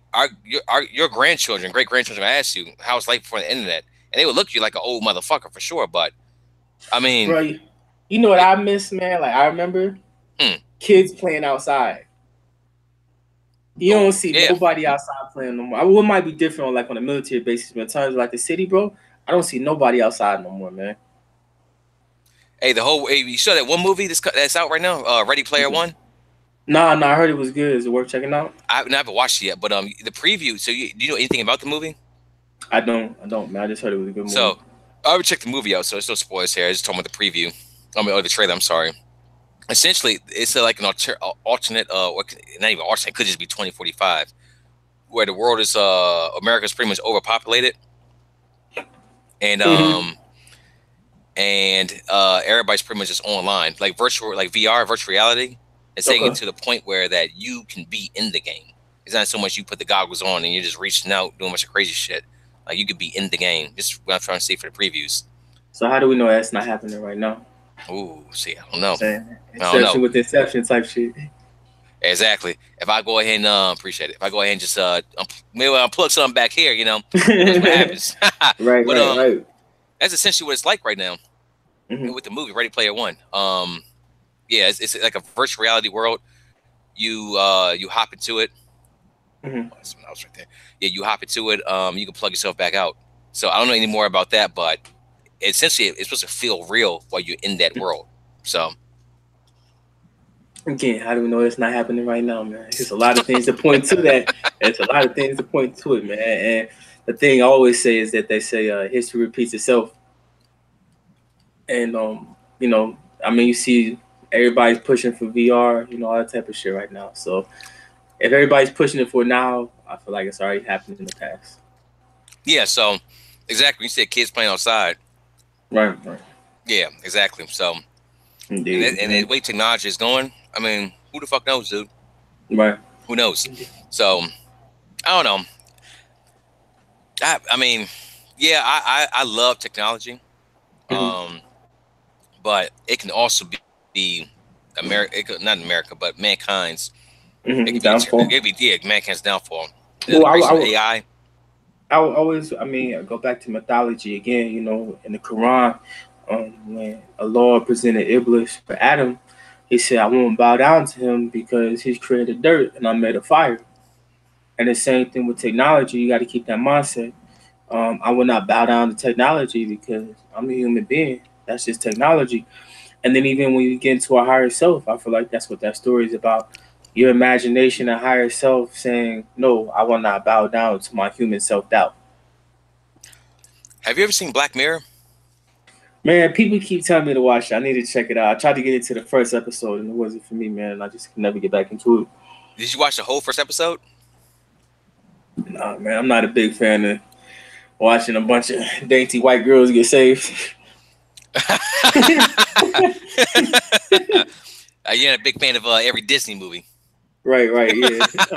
your grandchildren, great grandchildren, ask you how it's life before the internet, and they would look at you like an old motherfucker for sure. But I mean, bro, you know what I miss, man? Like I remember kids playing outside. You don't see nobody outside playing no more. What might be different on a military basis, but in terms of like the city, bro, I don't see nobody outside no more, man. Hey, you saw that one movie that's out right now, Ready Player One? Nah, I heard it was good. Is it worth checking out? I haven't watched it yet, but the preview. So do you know anything about the movie? I don't, man. I just heard it was a good movie. So I would check the movie out. So there's no spoilers here. I just told about the preview. Or the trailer. I'm sorry. Essentially, it's like an alternate, or not even alternate. It could just be 2045, where the world is America's pretty much overpopulated, and everybody's pretty much just online, like virtual, like VR, virtual reality. It's taking it to the point where that you can be in the game. It's not so much you put the goggles on and you're just reaching out doing a bunch of crazy shit. Like you could be in the game. Just what I'm trying to see for the previews. So how do we know that's not happening right now? Ooh, see, I don't know. Inception with Inception type shit. Exactly. If I go ahead and appreciate it. If I go ahead and just maybe I'll plug something back here, that's what happens. Right. That's essentially what it's like right now with the movie Ready Player One. Yeah, it's like a virtual reality world. You hop into it, Mm-hmm. Oh, that's my mouse right there. Yeah, you hop into it. You can plug yourself back out. So I don't know any more about that, but essentially it's supposed to feel real while you're in that world. So Again, how do we know it's not happening right now, man? There's a lot of things to point to that. There's a lot of things to point to it, man. And the thing I always say is that they say history repeats itself. And I mean, you see everybody's pushing for VR, all that type of shit right now. So if everybody's pushing it for now, I feel like it's already happened in the past. yeah, so exactly. You said kids playing outside. Right, right. Yeah, exactly. So Indeed. and the way technology is going, I mean, who the fuck knows, dude? Right. Who knows? So I don't know. I mean, yeah, I love technology. Mm-hmm. Um, but it can also be America, not America, but mankind's. It Mm-hmm. could be Downfall. it could be yeah, mankind's downfall. Well, The race of AI. I always, I mean, I go back to mythology again. In the Quran, when Allah presented Iblis for Adam, he said, "I won't bow down to him because he's created dirt and I made a fire." And the same thing with technology. You got to keep that mindset. I will not bow down to technology because I'm a human being. That's just technology. And then even when you get into a higher self, I feel like that's what that story is about. Your imagination, a higher self saying, "No, I will not bow down to my human self doubt." Have you ever seen Black Mirror? Man, people keep telling me to watch it. I need to check it out. I tried to get into the first episode and it wasn't for me, man. I just could never get back into it. Did you watch the whole first episode? Nah, man, I'm not a big fan of watching a bunch of dainty white girls get saved. You're not a big fan of every Disney movie. Right, yeah. That's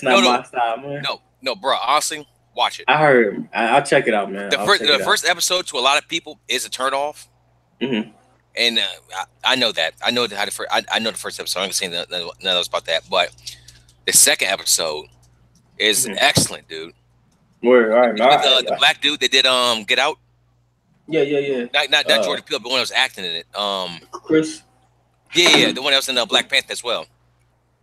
not No, my style, man. no, bro. Honestly, watch it. I heard. I'll check it out, man. The I'll first, check the it out. first episode to a lot of people is a turn off, Mm-hmm. and I know that. I know how the first. I know the first episode. I'm not saying nothing else about that, but the second episode is Mm-hmm. excellent, dude. Word, all right, It's all with right. the black dude that did Get Out. Yeah. Not Jordan Peele, but the one that was acting in it. Chris. Yeah, the one that was in Black Panther as well.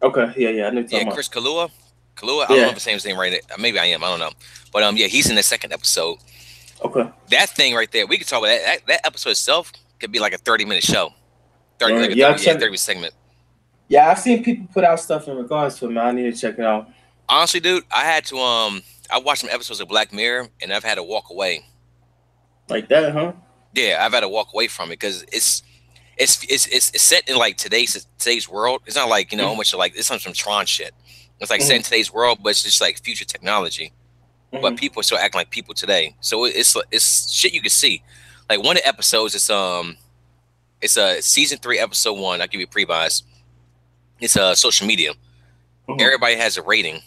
Okay, yeah. I know you're Yeah, talking about. Chris Kalua. Kalua. I don't know Yeah. if I'm saying his name right. Maybe I am. I don't know. But yeah, he's in the second episode. Okay. That thing right there, we could talk about that. That episode itself could be like a 30-minute show. 30, All like right. a Yeah, 30, yeah, 30 segment. yeah, I've seen people put out stuff in regards to it, man. I need to check it out. Honestly, dude, I had to I watched some episodes of Black Mirror and I've had to walk away. Like that, huh? Yeah, I've had to walk away from it because it's set in like today's world. It's not like how much like it's some Tron shit. It's like set in today's world, but it's just like future technology. But people are still acting like people today. So it's shit you can see. Like one of the episodes it's a season 3 episode 1. I'll give you a pre-buys. It's social media. Everybody has a rating.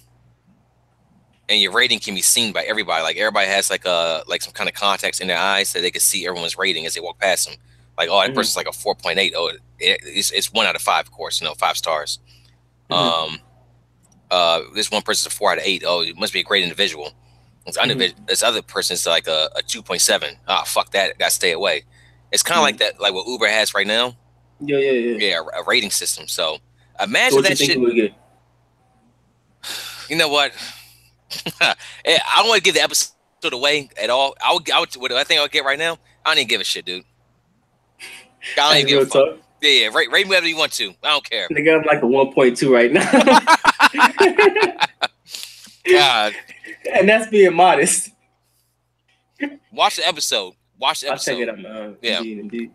And your rating can be seen by everybody. Like everybody has like some kind of context in their eyes so they can see everyone's rating as they walk past them. Like, oh, that person's like a 4.8. Oh, it's 1 out of 5, of course, 5 stars. This one person's a 4 out of 8. Oh, it must be a great individual. This other person's like a 2.7. Ah, fuck that. Gotta stay away. It's kind of like that, like what Uber has right now. Yeah. Yeah, a rating system. So imagine So what that you think shit. we get? You know what? I don't want to give the episode away at all. What I think I'll get right now, I don't even give a shit, dude. I don't even give a fuck. Yeah, rate me whatever you want to. I don't care. Nigga, I'm like a 1.2 right now. God. And that's being modest. Watch the episode. Watch the episode. I'll check it out, man. Yeah. Indeed.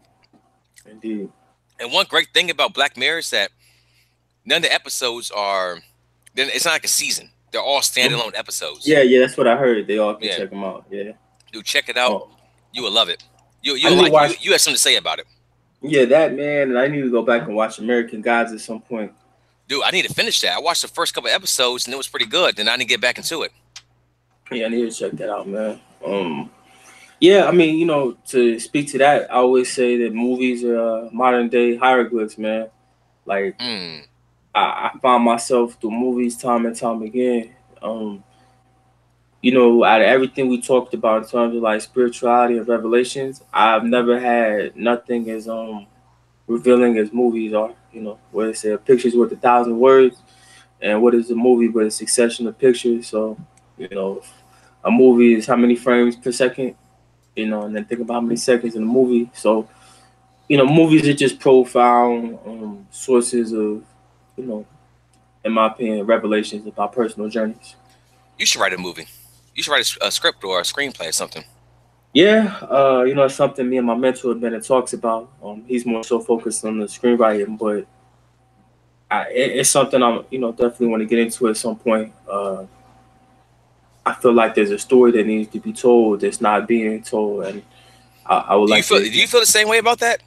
And one great thing about Black Mirror is that none of the episodes are. It's not like a season. They're all standalone episodes. Yeah, that's what I heard. They all can check them out. Yeah. Dude, check it out. Oh. You will love it. You you have something to say about it. Yeah, that, man. And I need to go back and watch American Gods at some point. Dude, I need to finish that. I watched the first couple episodes and it was pretty good. Then I didn't get back into it. Yeah, I need to check that out, man. Yeah, I mean, to speak to that, I always say that movies are modern day hieroglyphs, man. Like, I found myself through movies time and time again. Out of everything we talked about in terms of like spirituality and revelations, I've never had nothing as revealing as movies are. Where they say a picture's worth 1,000 words, And what is a movie but a succession of pictures? So, you know, a movie is how many frames per second, you know, and then think about how many seconds in a movie. So, you know, movies are just profound sources of, you know, in my opinion, revelations about personal journeys. You should write a movie. You should write a script or a screenplay or something. Yeah, you know, it's something me and my mentor Bennett talks about. He's more so focused on the screenwriting, but it's something I'm, you know, definitely want to get into at some point. I feel like there's a story that needs to be told that's not being told, and I would Do you like feel? to. Do you feel the same way about that?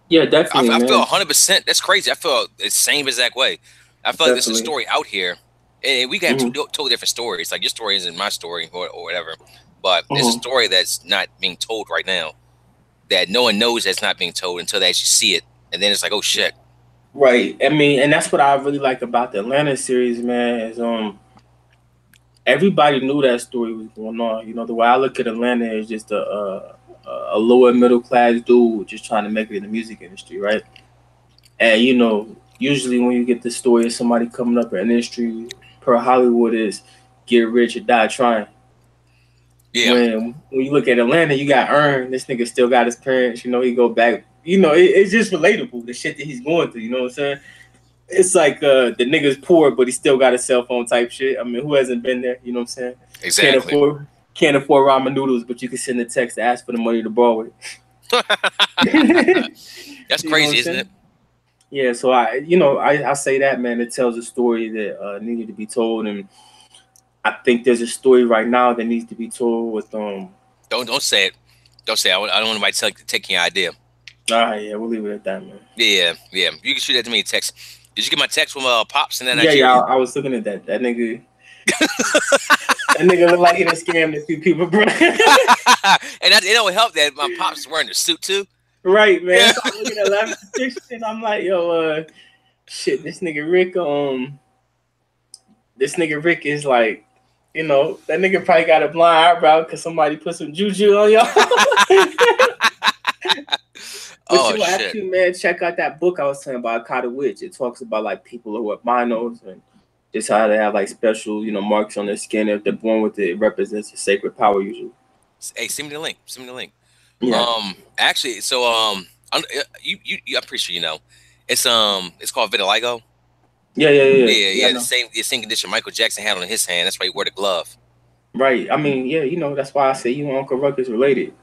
Yeah, definitely, I feel man. 100%. That's crazy. I feel the same exact way. I feel like there's a Definitely. story out here, and we can have Hmm. totally different stories. Like your story isn't my story or whatever, but there's a Hmm. story that's not being told right now that no one knows that's not being told until they actually see it, and then it's like, oh shit. Right. I mean, and that's what I really like about the Atlanta series, man. Is everybody knew that story was going on. You know, the way I look at Atlanta is just a lower middle class dude just trying to make it in the music industry, right? And you know, usually when you get the story of somebody coming up in the industry, per Hollywood is get rich or die trying. Yeah, When you look at Atlanta, you got Earn. This nigga still got his parents. You know, he go back. You know, it's just relatable the shit that he's going through. You know what I'm saying? It's like the nigga's poor, but he still got a cell phone type shit. I mean, who hasn't been there? You know what I'm saying? Can't exactly. afford can't afford ramen noodles, but you can send a text to ask for the money to borrow it. That's You know what I'm crazy, isn't it? saying? Yeah, so I say that, man. It tells a story that needed to be told, and I think there's a story right now that needs to be told with Don't say it. Don't say it. I don't want anybody taking your idea. All right, yeah, we'll leave it at that, man. Yeah, yeah. You can shoot that to me in text. Did you get my text from Pops in Yeah, yeah, Nigeria? I was looking at that. That nigga look like he done scammed a few people, bro. And it don't help that my Pops is wearing a suit too. Right, man. Yeah. So I'm looking at the picture and I'm like, yo, shit, this nigga Rick is like, you know, that nigga probably got a blind eyebrow because somebody put some juju on y'all. But Oh you shit. actually, man, check out that book I was telling about Akata Witch. It talks about like people who are albinos and just how they have like special, you know, marks on their skin. If they're born with it, it represents a sacred power usually. Hey, send me the link. Send me the link. Yeah. Actually, so I'm pretty sure you know. It's called vitiligo. Yeah, yeah, yeah. Yeah, Yeah, I yeah. know. The same condition Michael Jackson had on his hand. That's why he wore the glove. Right. I mean, yeah, you know, that's why I say you and Uncle Ruckus related.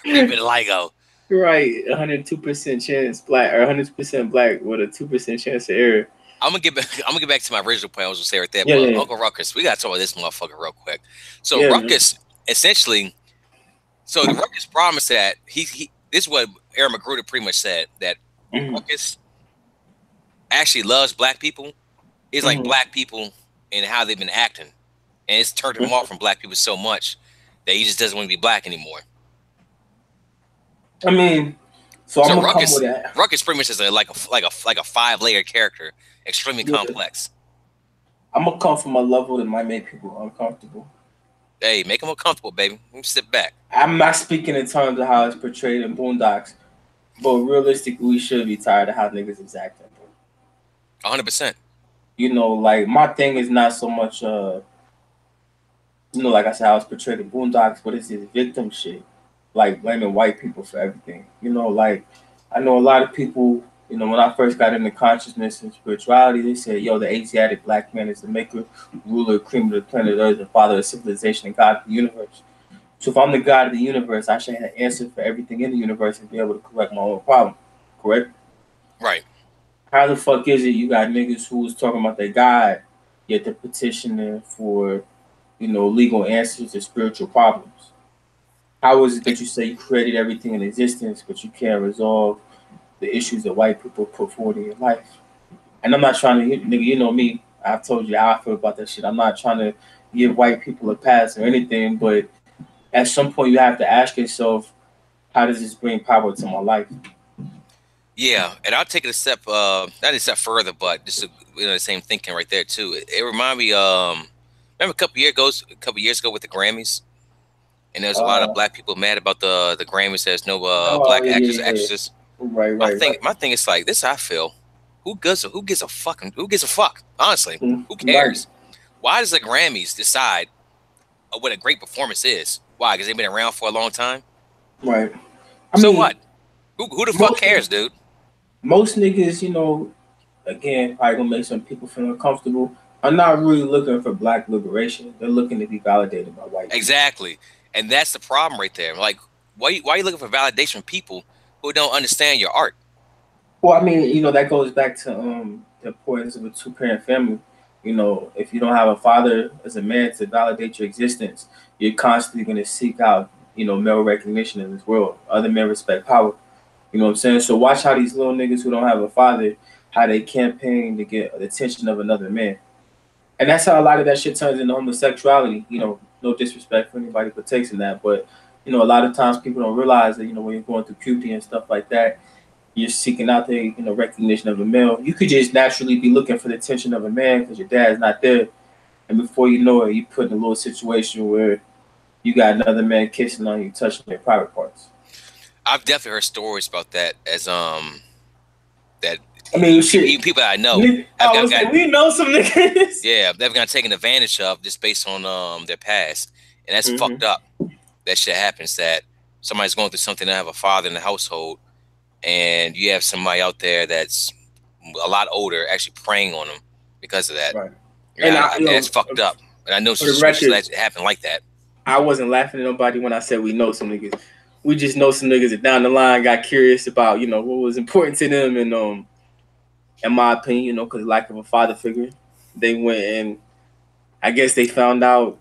Vitiligo. Right, 102% chance black or 100% black with a 2% chance of error. I'm gonna get back. I'm gonna get back to my original point. I was gonna say right there, Yeah, but yeah, Uncle Ruckus, we gotta talk about this motherfucker real quick. So yeah, man. Ruckus, essentially, so the Ruckus promised that he this is what Aaron Magruder pretty much said that Hmm. Ruckus actually loves black people. He's like Hmm. black people and how they've been acting, and it's turned him off from black people so much that he just doesn't want to be black anymore. I mean, so I'm So gonna come with that. Ruckus pretty much is like a 5-layer character, extremely Yeah, complex. I'm gonna come from a level that might make people uncomfortable. Hey, make him uncomfortable, baby. Let me sit back. I'm not speaking in terms of how it's portrayed in Boondocks, but realistically, we should be tired of how niggas is acting, bro. 100%. You know, like my thing is not so much, you know, like I said, how it's portrayed in Boondocks, but it's this victim shit, like blaming white people for everything. You know, like I know a lot of people. You know, when I first got into consciousness and spirituality, they said, "Yo, the Asiatic black man is the maker, ruler, cream of the planet Earth, the father of civilization, and God of the universe." So if I'm the God of the universe, I should have an answer for everything in the universe and be able to correct my own problem. Correct? Right. How the fuck is it you got niggas who was talking about their God, yet they're petitioning for, you know, legal answers to spiritual problems? How is it that you say you created everything in existence, but you can't resolve the issues that white people put forward in your life? And I'm not trying to, nigga, you know me. I've told you how I feel about that shit. I'm not trying to give white people a pass or anything, but at some point you have to ask yourself, how does this bring power to my life? Yeah, and I'll take it a step, not a step further, but just the same thinking right there too. It reminded me, remember a couple years ago with the Grammys, and there's a lot of Uh, black people mad about the Grammys. There's no oh black yeah, actors, yeah, yeah. actresses. Right, right, right. My thing is like this. I feel who gives a fuck? Honestly, who Right. cares? Why does the Grammys decide what a great performance is? Why? Because they've been around for a long time. Right. I So mean, what? Who the fuck most cares, dude? most niggas, again, probably gonna make some people feel uncomfortable. I'm not really looking for black liberation. They're looking to be validated by white people. Exactly, and that's the problem right there. Like, why are you looking for validation from people who don't understand your art? Well, I mean, that goes back to the importance of a two-parent family. If you don't have a father as a man to validate your existence, you're constantly gonna seek out, male recognition in this world. Other men respect power. You know what I'm saying? So watch how these little niggas who don't have a father, how they campaign to get the attention of another man. And that's how a lot of that shit turns into homosexuality. No disrespect for anybody who partakes in that, but a lot of times people don't realize that when you're going through puberty and stuff like that, you're seeking out the recognition of a male. You could just naturally be looking for the attention of a man because your dad's not there, and before you know it, you put in a little situation where you got another man kissing on you, touching your private parts. I've definitely heard stories about that as that I mean, even shit. people that I know have We know some niggas. yeah, they've got taken advantage of just based on their past, and that's Mm-hmm. fucked up. That shit happens. That somebody's going through something. They have a father in the household, and you have somebody out there that's a lot older actually preying on them because of that. Right. Yeah, that's fucked up. And I know for the situations record, that happen like that. I wasn't laughing at nobody when I said we know some niggas. We just know some niggas that down the line got curious about, what was important to them, and in my opinion, because lack of a father figure, they went and I guess they found out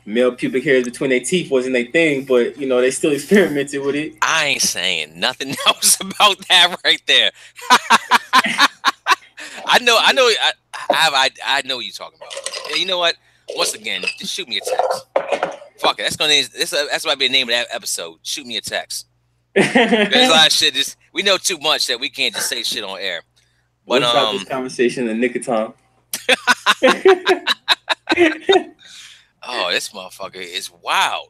male pubic hairs between their teeth wasn't their thing, but they still experimented with it. I ain't saying nothing else about that right there. I know, I know what you're talking about. Yeah, you know what? Once again, just shoot me a text. Fuck it. That's might be the name of that episode. Shoot me a text. There's a lot of shit. We know too much that we can't just say shit on air. But We'll stop this conversation in the nick of time. Oh, this motherfucker is wild.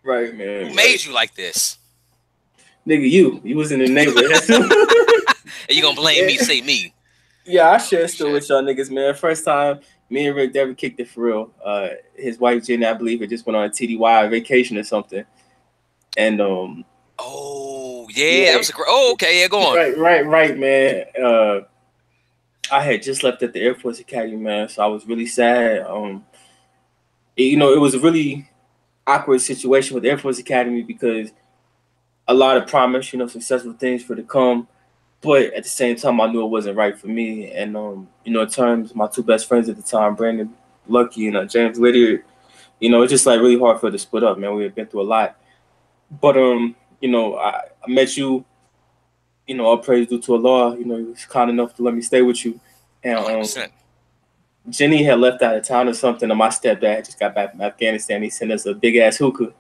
Right, man. Who made you like this? Nigga, you was in the neighborhood. And you gonna blame me? Say me. Yeah, I share still with y'all niggas, man. First time me and Rick ever kicked it for real. His wife Jenny, I believe, had just went on a TDY vacation or something. And oh yeah, that was a great. Oh, okay, yeah, go on. Right, man. I had just left at the Air Force Academy, man, so I was really sad. It was a really awkward situation with the Air Force Academy because a lot of promise, successful things for to come. But at the same time, I knew it wasn't right for me. And, in terms, my two best friends at the time, Brandon Lucky and James Lydiard, it's just like really hard for it to split up, man. We had been through a lot. But, I met you, all praise due to Allah. He was kind enough to let me stay with you. And Jenny had left out of town or something, and my stepdad just got back from Afghanistan. He sent us a big-ass hookah.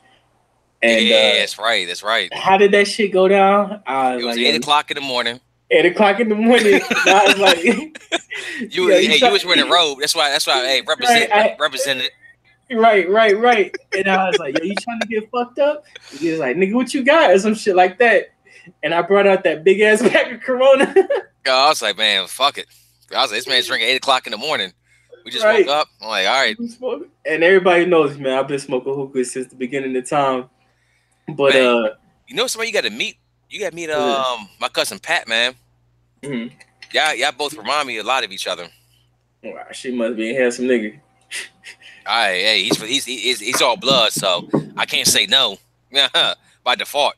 And, yeah, that's right. That's right. How did that shit go down? It was 8 o'clock in the morning. 8 o'clock in the morning. I was like, you was wearing a robe. That's why. Hey, represent it. Right. And I was like, yo, you trying to get fucked up? He was like, nigga, what you got? Or some shit like that. And I brought out that big ass pack of Corona. I was like, man, fuck it. I was like, this man's drinking 8 o'clock in the morning. We just woke up. I'm like, all right. And everybody knows, man, I've been smoking hookah since the beginning of time. But man, somebody you got to meet. You got to meet my cousin Pat, man. Mm-hmm. Y'all both remind me a lot of each other. Wow, she must be a handsome nigga. All right, hey, he's all blood, so I can't say no by default.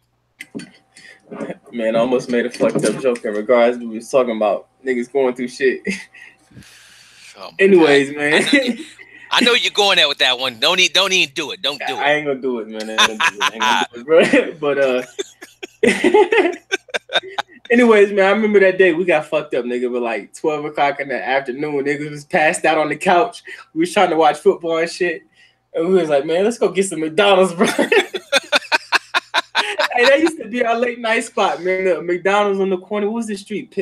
Man, I almost made a fucked up joke in regards to we was talking about niggas going through shit. Oh, anyways, God. Man. I know you're going there with that one. Don't even do it. Don't do it. I ain't gonna do it, man. I ain't gonna do it, bro. But anyways, man, I remember that day we got fucked up, nigga. But like 12 o'clock in the afternoon, niggas was passed out on the couch. We was trying to watch football and shit, and we was like, man, let's go get some McDonald's, bro. Hey, that used to be our late night spot, man. The McDonald's on the corner. What was the street?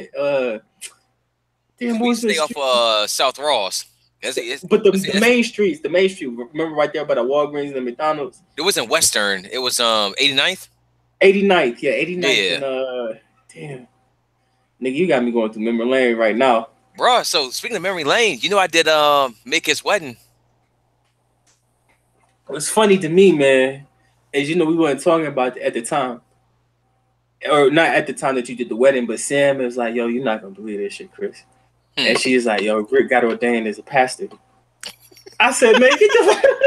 We stay off South Ross. But the main streets, remember right there by the Walgreens and the McDonald's? It wasn't Western. It was 89th? 89th, yeah, 89th. Yeah. And, damn. Nigga, you got me going through memory lane right now. Bro, so speaking of memory lane, you know I did make his wedding. What's funny to me, man, is we weren't talking about it at the time. Or not at the time that you did the wedding, but Sam is like, yo, you're not gonna believe this shit, Chris. And she's like, yo, Rick got ordained as a pastor. I said, man, get the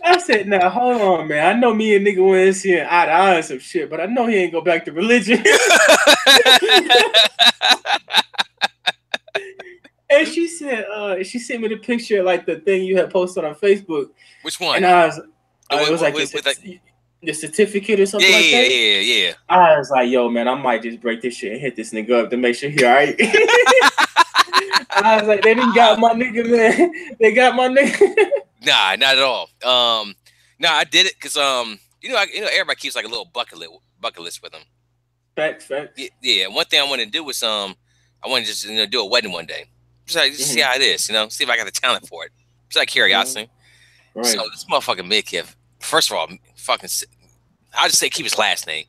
I said, now hold on, man. I know me and nigga went seeing eye to eye and some shit, but I know he ain't go back to religion. And she said, she sent me the picture, like the thing you had posted on Facebook. Which one? And I was, it was like the certificate or something like that. Yeah. I was like, yo, man, I might just break this shit and hit this nigga up to make sure he all right. I was like, they didn't got my nigga, man. They got my nigga. Nah, not at all. Nah, I did it because everybody keeps like a little bucket list with them. Facts. Yeah. One thing I wanted to do was I wanted to just do a wedding one day. Just see how it is, see if I got the talent for it. Just like curiosity. Right. So this motherfucking Midkiff, first of all, I'll just say keep his last name.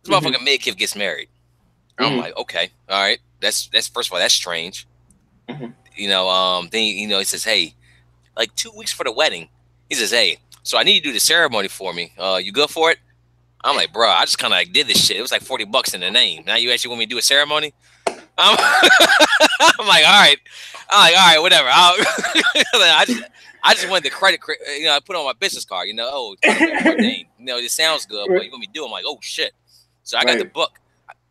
This motherfucking Midkiff gets married. I'm like, okay, all right. That's first of all, that's strange. Then he says, hey, like 2 weeks for the wedding, he says, hey, so I need you to do the ceremony for me. You good for it? I'm like, bro, I just kind of like did this shit. It was like $40 in the name. Now you actually want me to do a ceremony? I'm like, all right. I'm like, all right, whatever. I just wanted the credit. I put on my business card. It sounds good, but you want me to do? I'm like, oh shit. So I got the book.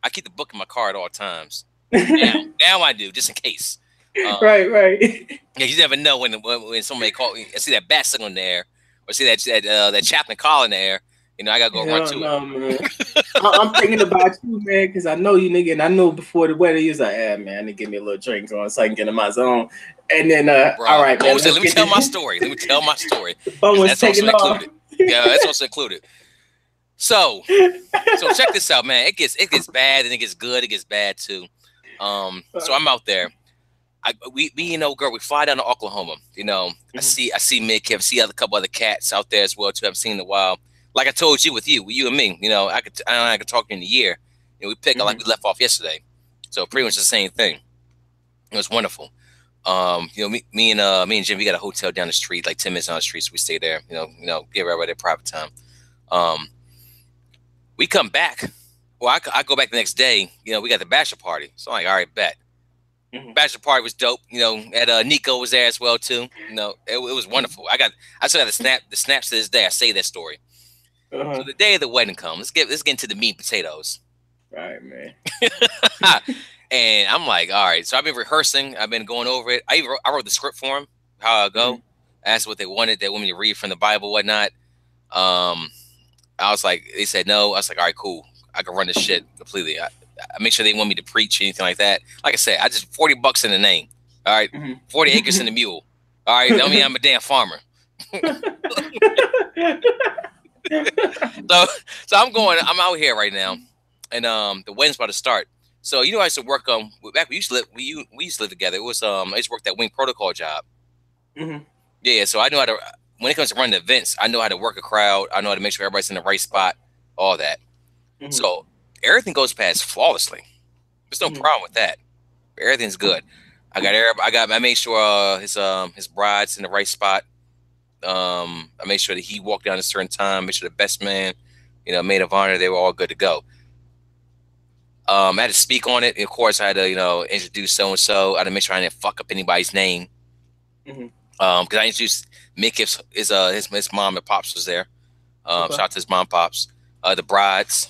I keep the book in my car at all times. Now I do, just in case. Right. Yeah, you never know when somebody call. I see that bat sitting on there, or see that Chaplain collar in there. I gotta go run to it. Man. I'm thinking about you, man, because I know you, nigga, and I know before the wedding, you was like, man, I need to give me a little drink on so I can get in my zone. And then, bro, all right, man. Let me tell my story. Let me tell my story. The phone was taking off. Yeah, that's also included. So check this out, man. It gets bad and it gets good. It gets bad too. So I'm out there. We girl, we fly down to Oklahoma. I see Midkiff, see a couple other cats out there as well too. I haven't seen in a while. Like I told you with you and me, I could talk to you in a year. We pick like we left off yesterday. So pretty much the same thing. It was wonderful. Me and Jim, we got a hotel down the street, like 10 minutes down the street, so we stay there. Give everybody their private time. We come back. Well, I go back the next day. We got the bachelor party. So I'm like, all right, bet. Bachelor party was dope. Nico was there as well too. It was wonderful. I still got the snaps to this day. I say that story. So the day of the wedding comes. Let's get into the meat and potatoes. Right, man. And I'm like, all right. So I've been rehearsing. I've been going over it. I wrote the script for them. How I go. Asked what they wanted. They want me to read from the Bible, whatnot. I was like, they said no. I was like, all right, cool. I can run this shit completely. I make sure they want me to preach or anything like that. Like I said, I just $40 in the name. All right, 40 acres in the mule. All right, don't mean I'm a damn farmer. So I'm out here right now, and the wedding's about to start. So I used to work back we used to live together. It was I used to work that wing protocol job. Yeah, so I know how to, when it comes to running events, I know how to work a crowd. I know how to make sure everybody's in the right spot, all that. So everything goes past flawlessly. There's no problem with that. Everything's good. I made sure his bride's in the right spot. I made sure that he walked down a certain time. Made sure the best man, maid of honor, they were all good to go. I had to speak on it. Of course, I had to introduce so and so. I had to make sure I didn't fuck up anybody's name. Because I introduced Midkiff's his mom and pops was there. Shout out to his mom, pops. The brides.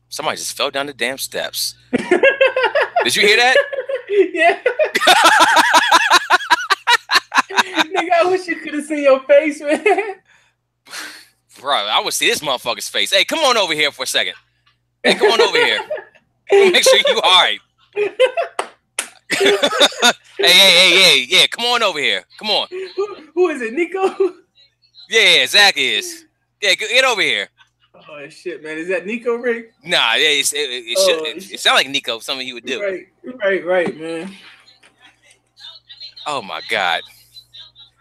Somebody just fell down the damn steps. Did you hear that? Yeah. Nigga, I wish you could have seen your face, man. Bro, I would see this motherfucker's face. Hey, come on over here for a second. Hey, come on over here. Make sure you all right. hey, yeah, come on over here. Come on. Who is it, Nico? Yeah, Zach is. Yeah, get over here. Oh shit, man! Is that Nico, Rick? Nah, yeah, it sounds like Nico. Something he would do. Right, man. Oh my God.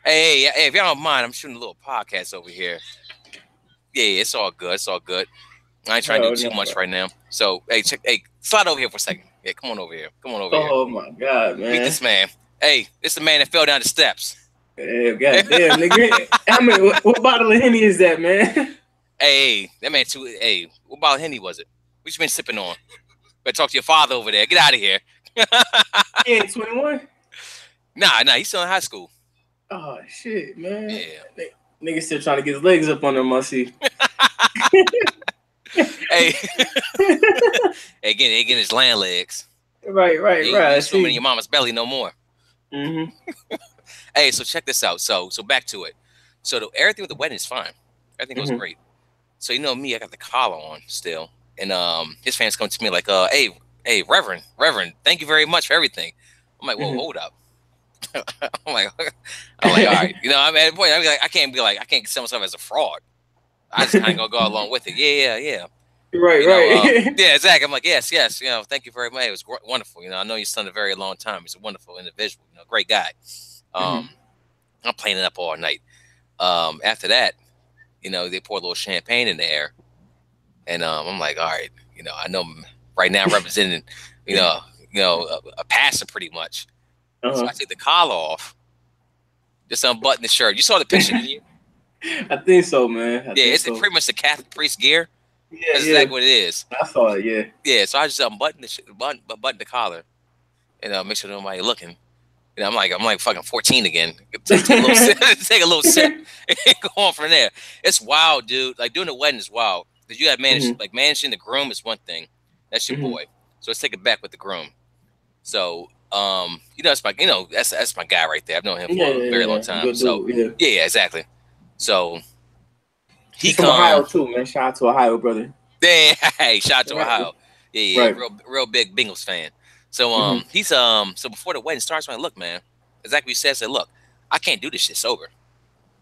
Hey, if y'all don't mind, I'm shooting a little podcast over here. Yeah, it's all good. I ain't trying to do too much right now. So, hey, slide over here for a second. Yeah, come on over here. Come on over here. Oh my God, man! Meet this man. Hey, this is the man that fell down the steps. Yeah, goddamn, nigga. I mean, what bottle of Henny is that, man? Hey, that man too. Hey, what bottle of Henny was it? What you been sipping on? Better talk to your father over there. Get out of here. He ain't 21. Nah, he's still in high school. Oh shit, man. Yeah. Nigga still trying to get his legs up on them, I see. Hey, hey, getting his land legs. Right. You swimming in your mama's belly no more. Mm-hmm. Hey, so check this out. So back to it. So everything with the wedding is fine. Everything goes great. So you know me, I got the collar on still, and his fans come to me like, hey, Reverend, thank you very much for everything. I'm like, whoa, hold up. I'm like, all right. You know, I'm at a point. I can't sell myself as a fraud. I just kind of gonna go along with it. Yeah. Right. Yeah, exactly. I'm like, yes. You know, thank you very much. It was wonderful. You know, I know your son a very long time. He's a wonderful individual. You know, great guy. I'm playing it up all night. After that, you know, they pour a little champagne in the air, and I'm like, all right. You know, I know right now I'm representing, you know, a pastor pretty much. So I take the collar off, just unbutton the shirt. You saw the picture, didn't you? I think so, man. It's pretty much the Catholic priest gear. Yeah, that's exactly what it is. I saw it. Yeah. Yeah. So I just unbutton button the collar, and make sure nobody looking. You know, I'm like fucking 14 again. Take a little sip, and go on from there. It's wild, dude. Like doing a wedding is wild. Cause you have managing the groom is one thing. That's your boy. So let's take it back with the groom. So you know, that's my guy right there. I've known him for a very long time. Good so dude, yeah, exactly. So he's from Ohio too, man. Shout out to Ohio, brother. Yeah, hey, shout out to Ohio. Yeah, right. real big Bengals fan. So he's so before the wedding starts, I'm like, look, man, exactly what he said, look, I can't do this shit sober.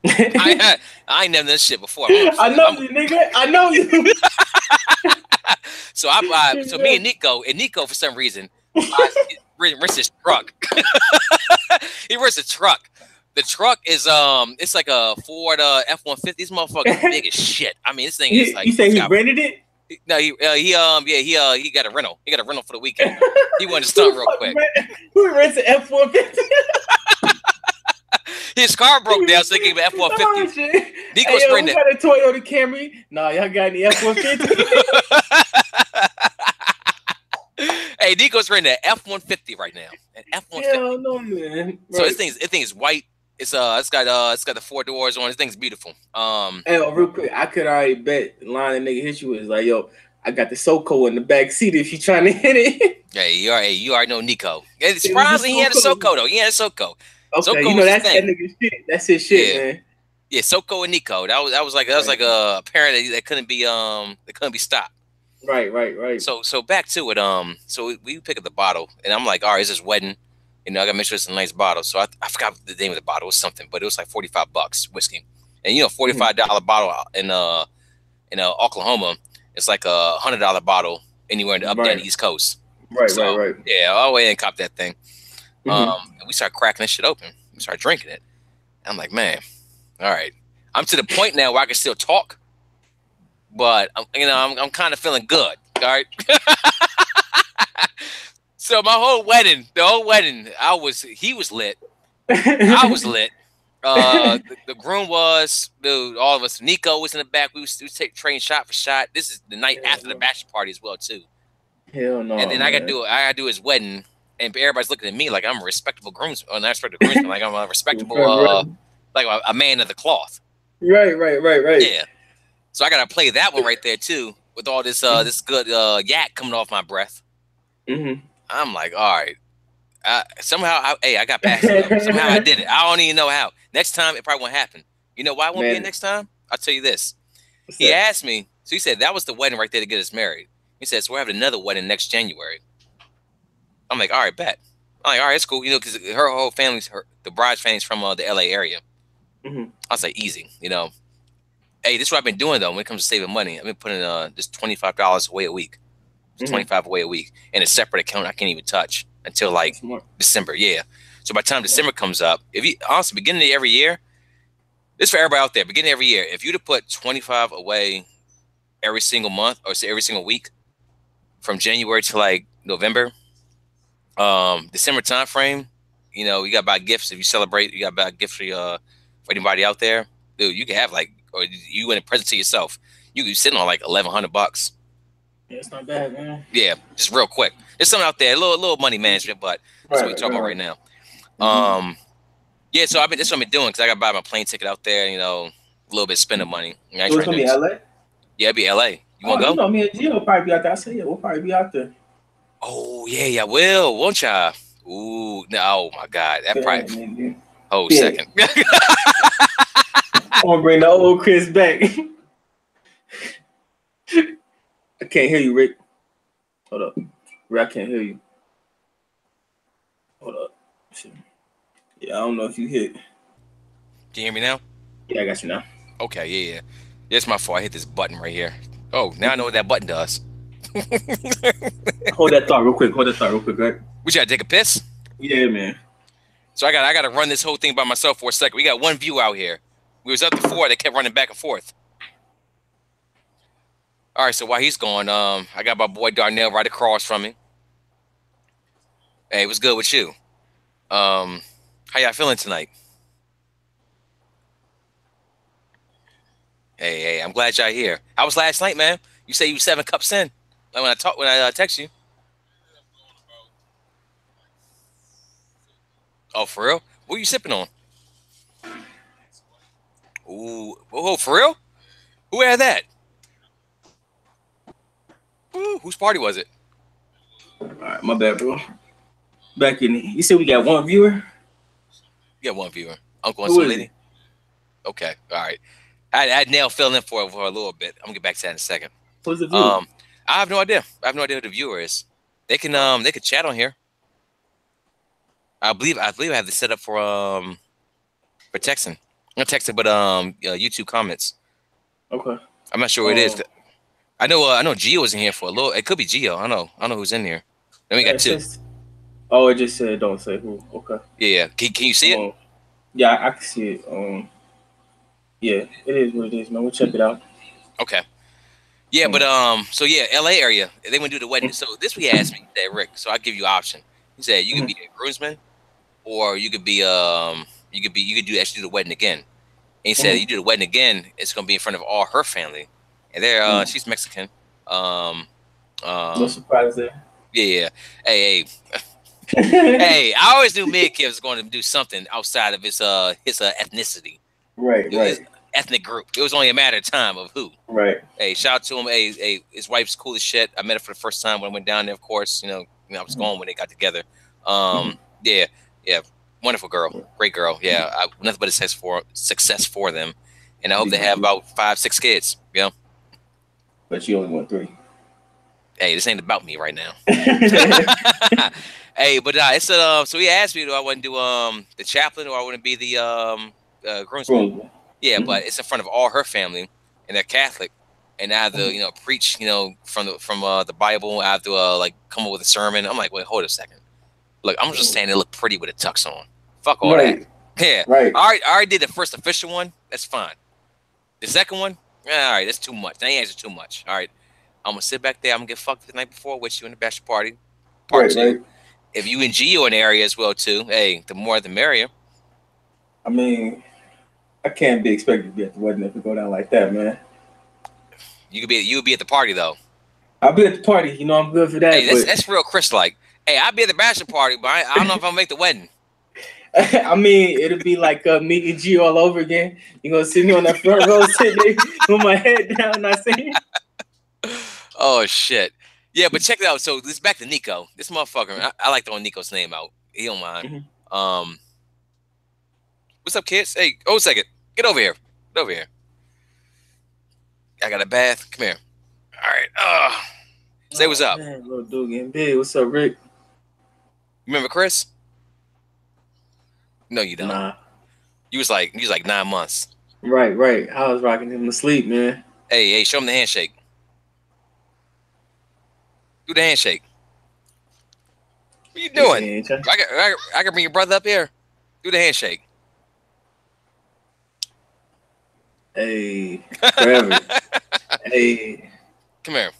I ain't never done this shit before. I know you, nigga. I know you. So me and Nico for some reason rents his truck. He rents a truck. The truck is it's like a Ford F-150. This motherfucker is big as shit. I mean, this thing is like. You say he rented it? No, he got a rental. He got a rental for the weekend. He wanted to stunt real quick. Who rents an F-150? His car broke down, so they gave him an F-150. Oh, shit. Nico's we got a Toyota Camry. Nah, y'all got any F-150? Hey, Nico's renting an F-150 right now. An F-150. Hell no, man. Right. So this thing is white. It's got the 4 doors on. This thing's beautiful. Hey, real quick, I could already bet the line that nigga hit you is like, yo, I got the SoCo in the back seat if you trying to hit it. Hey, you already know Nico. It's surprising he had a SoCo though. He had a SoCo. Okay, SoCo you know that's that nigga shit. That's his shit, man. Yeah, SoCo and Nico. That was like a parent that couldn't be stopped. Right. So back to it. So we pick up the bottle, and I'm like, all right, it's this wedding. You know, I gotta make sure it's a nice bottle. So I forgot the name of the bottle. It was something, but it was like $45 whiskey. And you know, $45 bottle in Oklahoma, it's like a $100 bottle anywhere in the up down the East Coast. Right. Yeah, I'll wait and cop that thing. And we start cracking this shit open. We start drinking it. I'm like, man, all right. I'm to the point now where I can still talk, but I'm kind of feeling good. All right. So the whole wedding, he was lit. I was lit. The groom was, dude, all of us. Nico was in the back. We take train shot for shot. This is the night after the bachelor party as well too. Hell no. And then I gotta do his wedding, and everybody's looking at me like I'm a respectable groomsman. Not respectable groomsman, like I'm a respectable, like a man of the cloth. Right. Yeah. So I gotta play that one right there too, with all this this good yak coming off my breath. I'm like, all right. Somehow, I got past it. Somehow I did it. I don't even know how. Next time, it probably won't happen. You know why it won't be next time? I'll tell you this. He asked me. So he said, that was the wedding right there to get us married. He said, so we're having another wedding next January. I'm like, all right, bet. I'm like, all right, it's cool. You know, because her whole family's, the bride's family's from the LA area. I was like, easy. You know, hey, this is what I've been doing, though, when it comes to saving money. I've been putting just $25 away a week. $25 away a week in a separate account I can't even touch until like December. Yeah. So by the time December comes up, if you honestly beginning of every year, this is for everybody out there, beginning of every year, if you'd have put 25 away every single month or say every single week from January to like November. December time frame, you know, you got to buy gifts if you celebrate. You got to buy a gift for anybody out there. Dude, you can have like, or you win a present to yourself. You could be sitting on like $1,100. Yeah, it's not bad, man. Yeah, just real quick. There's something out there, a little money management, but that's what we're talking about right now. Yeah, so that's what I've been doing because I got to buy my plane ticket out there. You know, a little bit spending money. So it's gonna be LA. Yeah, it'd be LA. You want to go? You know, me and Gio will probably be out there. I said, yeah, we'll probably be out there. Oh yeah, will, won't y'all? Ooh, no, oh my God, that probably. Oh, yeah. Second. I'm gonna bring the old Chris back. I can't hear you, Rick. Hold up, Rick. I can't hear you. Hold up. Yeah, I don't know if you hit. Can you hear me now? Yeah, I got you now. Okay, yeah. It's my fault. I hit this button right here. Oh, now I know what that button does. Hold that thought real quick. Right? We gotta take a piss? Yeah, man. So I gotta run this whole thing by myself for a second. We got one view out here. We was up to 4. They kept running back and forth. All right, so while he's gone, I got my boy Darnell right across from me. Hey, what's good with you? How y'all feeling tonight? Hey, I'm glad y'all here. How was last night, man? You say you 7 cups in. Like when I text you. Oh, for real? What are you sipping on? Ooh, oh, for real? Who had that? Ooh, whose party was it? All right, my bad, bro. Back in. You said we got one viewer. You got one viewer. Uncle and some lady. Okay, all right. I had Nell fill in for a little bit. I'm gonna get back to that in a second. Who's the viewer? I have no idea. I have no idea who the viewer is. They can chat on here. I believe I have this set up for texting. Not texting, but YouTube comments. Okay. I'm not sure what it is. I know Gio was in here for a little. It could be Gio. I don't know who's in here. Then we got 2. It just said don't say who. Okay. Yeah. Can you see it? Yeah, I can see it. Yeah, it is what it is, man. We'll check it out. Okay. Yeah, but so yeah, LA area. They want to do the wedding. So this we asked me, that Rick. So I give you an option. He said you could be a groomsman, or you could be you could actually do the wedding again. And he said you do the wedding again, it's gonna be in front of all her family, and they're she's Mexican. No surprise there. Yeah. Hey. Hey, I always knew Midkiff was going to do something outside of his ethnicity. Right. Ethnic group. It was only a matter of time of who. Right. Hey, shout out to him. Hey, his wife's cool as shit. I met her for the first time when I went down there. Of course, I was going when they got together. Yeah, wonderful girl, great girl. Yeah, nothing but success for them, and I hope they have about 5-6 kids. You know. But you only want 3. Hey, this ain't about me right now. Hey, but it's so he asked me, do I want to do the chaplain or I want to be the groomsman? Yeah, but it's in front of all her family, and they're Catholic, and I have to preach from the Bible. I have to like come up with a sermon. I'm like, wait, hold a second. Look, I'm just saying they look pretty with a tux on. Fuck all that. Yeah. Right. I already did the first official one. That's fine. The second one, all right, that's too much. That ain't too much. All right. I'm gonna sit back there. I'm gonna get fucked the night before with you in the bachelor party. Part 2. Right. If you and Gio in the area as well too, hey, the more the merrier. I mean, I can't be expected to be at the wedding if it go down like that, man. You would be at the party though. I'll be at the party. I'm good for that. Hey, that's real Chris like. Hey, I'll be at the bachelor party, but I don't know if I'll make the wedding. I mean, it'll be like meeting G all over again. You're gonna sit me on that front row, sitting there with my head down, not saying. Oh shit. Yeah, but check it out. So this back to Nico. This motherfucker, I like throwing Nico's name out. He don't mind. What's up, kids? Hey, hold a second. Get over here. Get over here. I got a bath. Come here. All right. Say what's up. Man, little dude getting big. What's up, Rick? You remember Chris? No, you don't. Nah. You was like 9 months. Right. I was rocking him to sleep, man. Hey, show him the handshake. Do the handshake. What are you doing? I can bring your brother up here. Do the handshake. Hey, forever. Hey. Come here.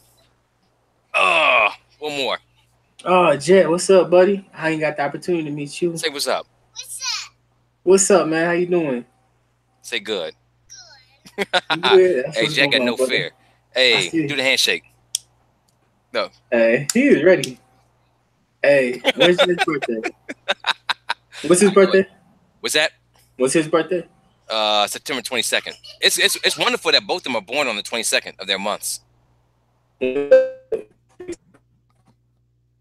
Oh, one more. Oh, Jet, what's up, buddy? I ain't got the opportunity to meet you. Say what's up. What's up, man? How you doing? Say good. Good. That's Hey, what's Jack going got on, no brother. fear. I Hey, see. do the handshake. No. Hey, he is ready. Hey, when's his birthday? What's his I knew it. birthday? What's that? What's his birthday? September 22nd. It's wonderful that both of them are born on the 22nd of their months. Can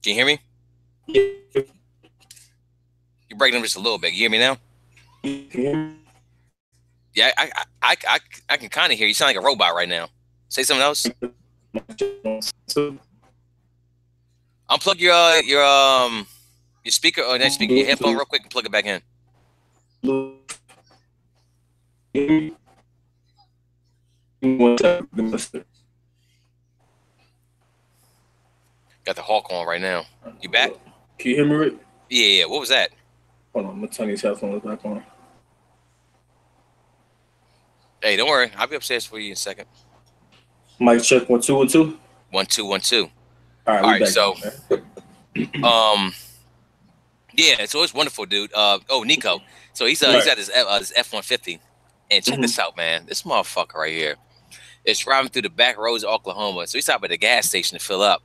you hear me? You're breaking them just a little bit. You hear me now? Yeah, I can kind of hear you. You sound like a robot right now. Say something else. Unplug your speaker or that speaker, your headphone real quick and plug it back in. Got the Hawk on right now. You back? Can you hear me, Rick? Yeah. What was that? Hold on, I'm gonna turn these headphones back on. Hey, don't worry. I'll be upstairs for you in a second. Mic check 1 2 1 2. 1 2 1 2. All right, so yeah, so it's wonderful, dude. Nico. So he's at his F-150, and check this out, man. This motherfucker right here is driving through the back roads of Oklahoma. So he stopped at the gas station to fill up.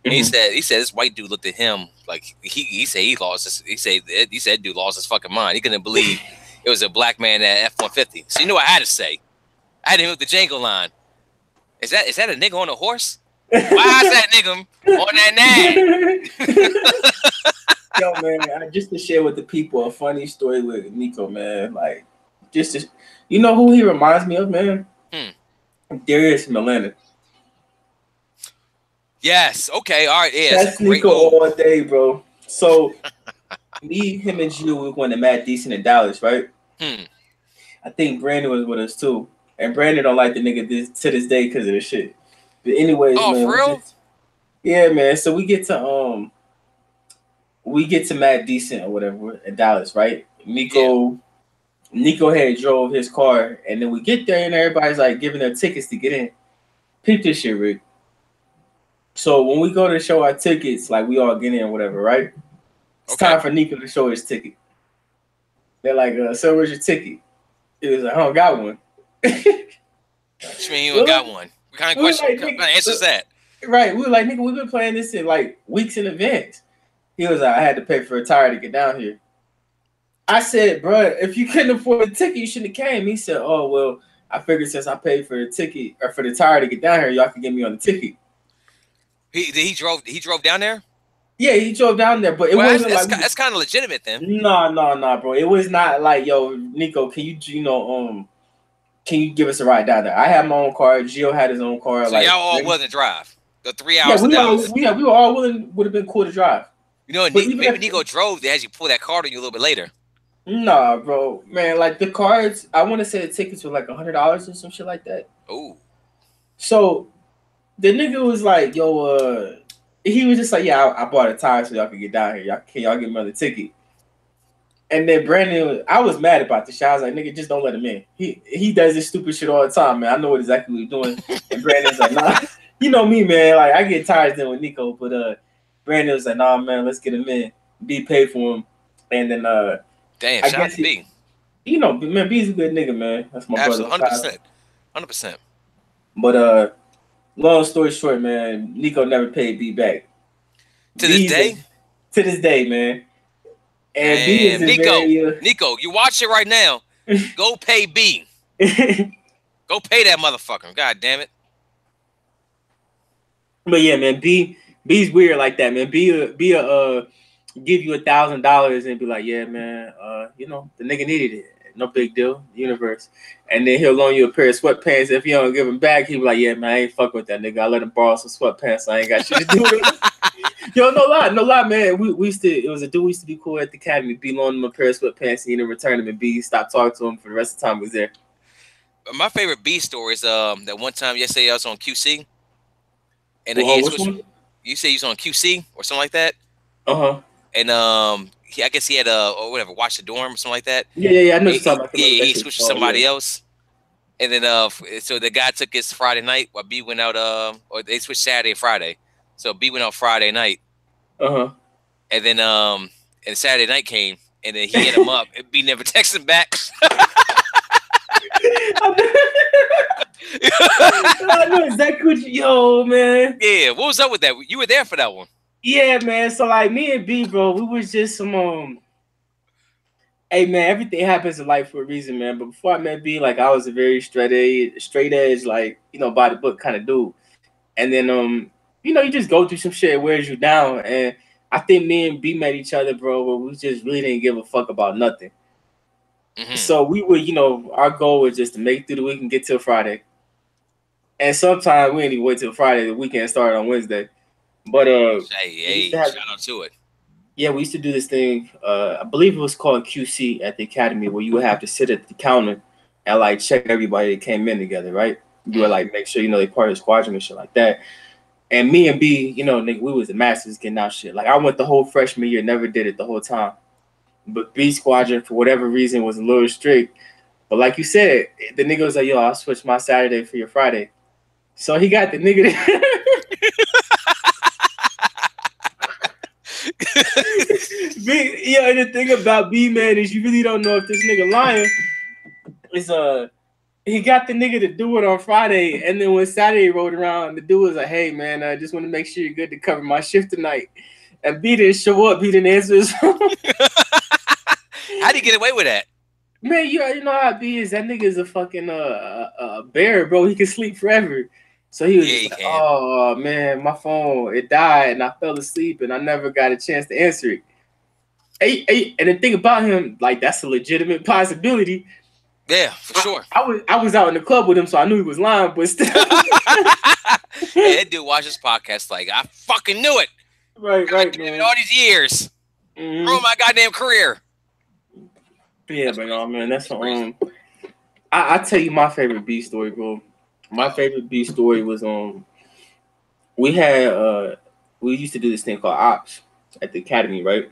And he said this white dude looked at him like he said he lost his that dude lost his fucking mind. He couldn't believe it was a black man at F-150. So you know what I had to say? I had to hit with the Django line. Is that a nigga on a horse? Why is that nigga on that nag? Yo, man, just to share with the people a funny story with Nico, man. Like, you know who he reminds me of, man? Darius Milena. Yes. Okay. All right. Yeah. That's Nico all day, bro. So, me, him, and Jill, we went to Mad Decent in Dallas, right? I think Brandon was with us too, and Brandon don't like the nigga to this day because of the shit. But anyways, man, for real? Yeah, man. So we get to Mad Decent or whatever in Dallas, right? Nico had drove his car, and then we get there, and everybody's like giving their tickets to get in. Peep this shit, Rick. So when we go to show our tickets, like we all get in or whatever, right? It's time for Nico to show his ticket. They're like, so where's your ticket? He was like, I don't got one. What you mean you don't got one? What kind of question? What kind of answers that? Right. We were like, nigga, we've been playing this in like weeks in advance. He was like, I had to pay for a tire to get down here. I said, bro, if you couldn't afford the ticket, you shouldn't have came. He said, oh, well, I figured since I paid for the ticket or for the tire to get down here, y'all can get me on the ticket. He drove down there? Yeah, he drove down there, but it wasn't that's kind of legitimate then. No, bro. It was not like, yo, Nico, can you give us a ride down there? I had my own car. Gio had his own car. So like, y'all all willing to drive the 3 hours? Yeah, we were all willing. Would have been cool to drive. You know, maybe Nico drove. They had you pull that card on you a little bit later. Nah, bro, man. Like the cards, I want to say the tickets were like $100 or some shit like that. Ooh. So the nigga was like, yo, he was just like, yeah, I bought a tire so y'all can get down here. Can y'all get me on the ticket? And then Brandon, I was mad about the shit. I was like, nigga, just don't let him in. He does this stupid shit all the time, man. I know exactly what he's doing. And Brandon's like, nah, you know me, man. Like I get tired then with Nico, but Brandon was like, nah, man, let's get him in. B paid for him, and then damn, shout out to B. You know, man, B's a good nigga, man. That's my brother. 100%. But long story short, man, Nico never paid B back. To this day, man. And B is Nico, you watch it right now. Go pay B. Go pay that motherfucker. God damn it. But yeah, man, B's weird like that, man. B give you $1,000 and be like, yeah, man, the nigga needed it. No big deal, universe. And then he'll loan you a pair of sweatpants. If you don't give him back, he'll be like, yeah, man, I ain't fuck with that nigga. I let him borrow some sweatpants. So I ain't got shit to do with it. Yo, no lie, man. It was a dude we used to be cool at the academy. B loaned him a pair of sweatpants. He didn't return them, and B stopped talking to him for the rest of the time he was there. My favorite B story is that one time yesterday I was on QC. And you say he's on QC or something like that. And I guess he had watch the dorm or something like that. Yeah. I know you're talking about. He switched to somebody else. And then so the guy took his Friday night while B went out or they switched Saturday and Friday. So B went out Friday night. Uh-huh. And then and Saturday night came and then he hit him up and B never texted him back. I know exactly what yo, man. Yeah, what was up with that? You were there for that one. Yeah, man. So like me and B, bro, we was just some hey man, everything happens in life for a reason, man. But before I met B, like I was a very straight edge, like, you know, by the book kind of dude. And then you know, you just go through some shit, it wears you down. And I think me and B met each other, bro, but we just really didn't give a fuck about nothing. Mm-hmm. So we would, you know, our goal was just to make it through the week and get till Friday. And sometimes we didn't even wait till Friday. The weekend started on Wednesday. But hey, have, shout out to it. yeah, we used to do this thing. I believe it was called QC at the academy, where you would have to sit at the counter and like check everybody that came in together, right? You would like make sure you know they part of the squadron and shit like that. And me and B, you know, nigga, we was the masters getting out shit. Like I went the whole freshman year, never did it the whole time. But B squadron, for whatever reason, was a little strict. But like you said, the nigga was like, "Yo, I'll switch my Saturday for your Friday." So he got the nigga. Yeah, and the thing about B man is you really don't know if this nigga lying. Is he got the nigga to do it on Friday, and then when Saturday rolled around, the dude was like, "Hey man, I just want to make sure you're good to cover my shift tonight." And B didn't show up. He didn't answer his phone. How'd he get away with that? Man, you know how B is. That nigga is a fucking bear, bro. He can sleep forever. So he was just like, "Oh man, my phone it died, and I fell asleep, and I never got a chance to answer it." Hey, and the thing about him, like that's a legitimate possibility. Yeah, for sure. I was out in the club with him, so I knew he was lying, but still. Hey, that dude watched this podcast like I fucking knew it. Right, man. All these years, ruined my goddamn career. Yeah, but no, man, that's I tell you my favorite B story, bro. My favorite B story was we used to do this thing called ops at the academy, right?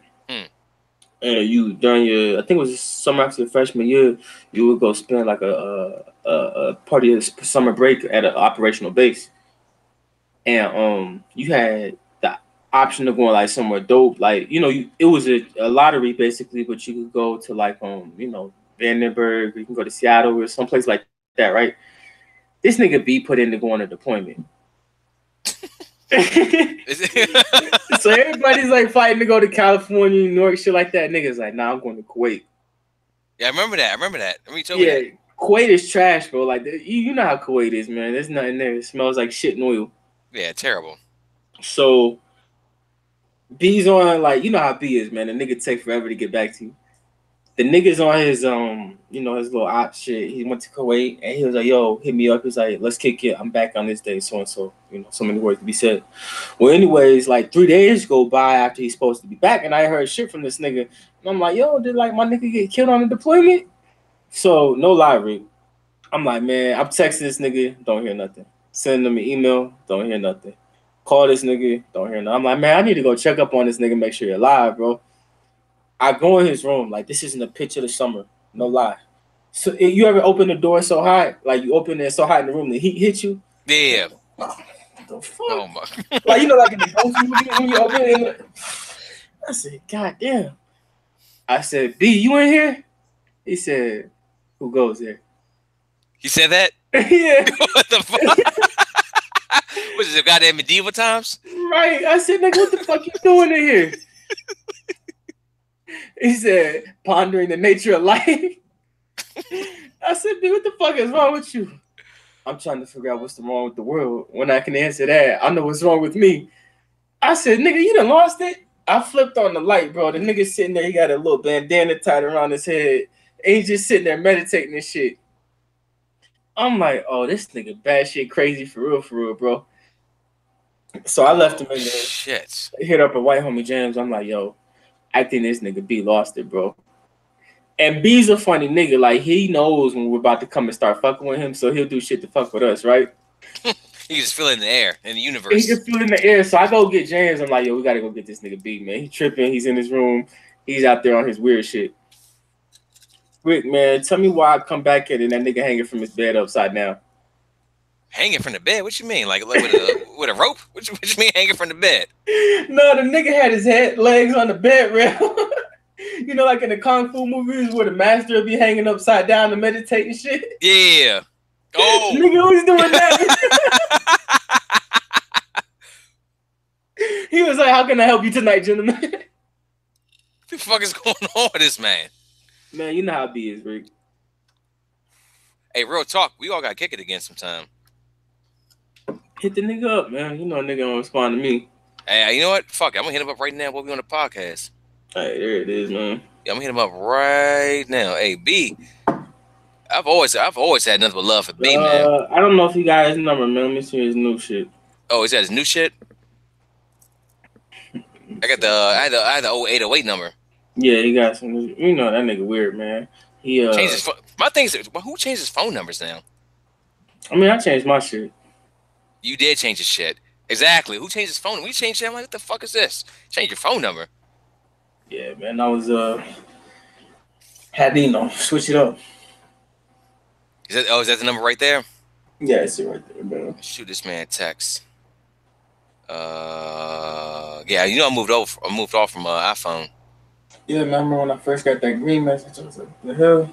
And you during your I think it was summer after your freshman year, you would go spend like a part of your summer break at an operational base, and you had the option of going like somewhere dope, like you know it was a lottery basically, but you could go to like you know Vandenberg, you can go to Seattle or someplace like that, right? This nigga B put in to go on a deployment. So everybody's like fighting to go to California, New York, shit like that. Niggas like, nah, I'm going to Kuwait. Yeah, I remember that. You told me that. Kuwait is trash, bro. Like you know how Kuwait is, man. There's nothing there. It smells like shit and oil. Yeah, terrible. So B's on like you know how B is, man. The nigga take forever to get back to you. The nigga's on his you know his little op shit. He went to Kuwait and he was like, "Yo, hit me up." He's like, "Let's kick it. I'm back on this day, so and so." You know, so many words to be said. Well, anyways, like 3 days go by after he's supposed to be back, and I heard shit from this nigga. And I'm like, "Yo, did like my nigga get killed on the deployment?" So no lie, Rick. I'm like, man, I'm texting this nigga, don't hear nothing. Send him an email, don't hear nothing. Call this nigga, don't hear nothing. I'm like, man, I need to go check up on this nigga, make sure you're alive, bro. I go in his room, like this isn't a pitch of the summer, no lie. So you ever open the door so high, like you open it so high in the room, the heat hit you? Yeah. What the fuck? Oh my. Like you know, like in the ghost movie when you open it. I said, God damn. I said, B, you in here? He said, who goes there? He said that? Yeah. What the fuck? Was it the goddamn medieval times? Right. I said, nigga, what the fuck you doing in here? He said, pondering the nature of life. I said, B, what the fuck is wrong with you? I'm trying to figure out what's wrong with the world. When I can answer that, I know what's wrong with me. I said, nigga, you done lost it? I flipped on the light, bro. The nigga sitting there, he got a little bandana tied around his head. And he's just sitting there meditating and shit. I'm like, oh, this nigga bad shit crazy for real, bro. So I left him in there. Shit. Hit up a white homie James. I'm like, yo, I think this nigga B lost it, bro. And B's a funny nigga. Like, he knows when we're about to come and start fucking with him, so he'll do shit to fuck with us, right? He just feel it in the air, in the universe. He can feel it in the air. So I go get James. I'm like, yo, we gotta go get this nigga B, man. He tripping. He's in his room. He's out there on his weird shit. Rick, man, tell me why I come back here and that nigga hanging from his bed upside down. Hanging from the bed? What you mean? Like with a rope? What you mean hanging from the bed? No, the nigga had his legs on the bed rail. You know, like in the kung fu movies where the master be hanging upside down to meditate and shit. Yeah. Oh. Nigga who's doing that? He was like, "How can I help you tonight, gentlemen?" What the fuck is going on with this man? Man, you know how it be is, Rick. Hey, real talk. We all got to kick it again sometime. Hit the nigga up, man. You know a nigga don't respond to me. Hey, you know what? Fuck it. I'm going to hit him up right now while we on the podcast. Hey, there it is, man. Yeah, I'm going to hit him up right now. Hey, B. I've always had nothing but love for B, man. I don't know if he got his number, man. Let me see his new shit. Oh, is that his new shit? I had the old 808 number. Yeah, he got some. You know that nigga weird, man. He changes. My thing is, who changes phone numbers now? I mean, I changed my shit. You did change your shit. Exactly. Who changed his phone? We changed it. I'm like, what the fuck is this? Change your phone number. Yeah, man. I was had to switch it up. Is that the number right there? Yeah, it's it right there, bro. Shoot this man a text. Yeah, you know I moved off from iPhone. Yeah, remember when I first got that green message? I was like, the hell?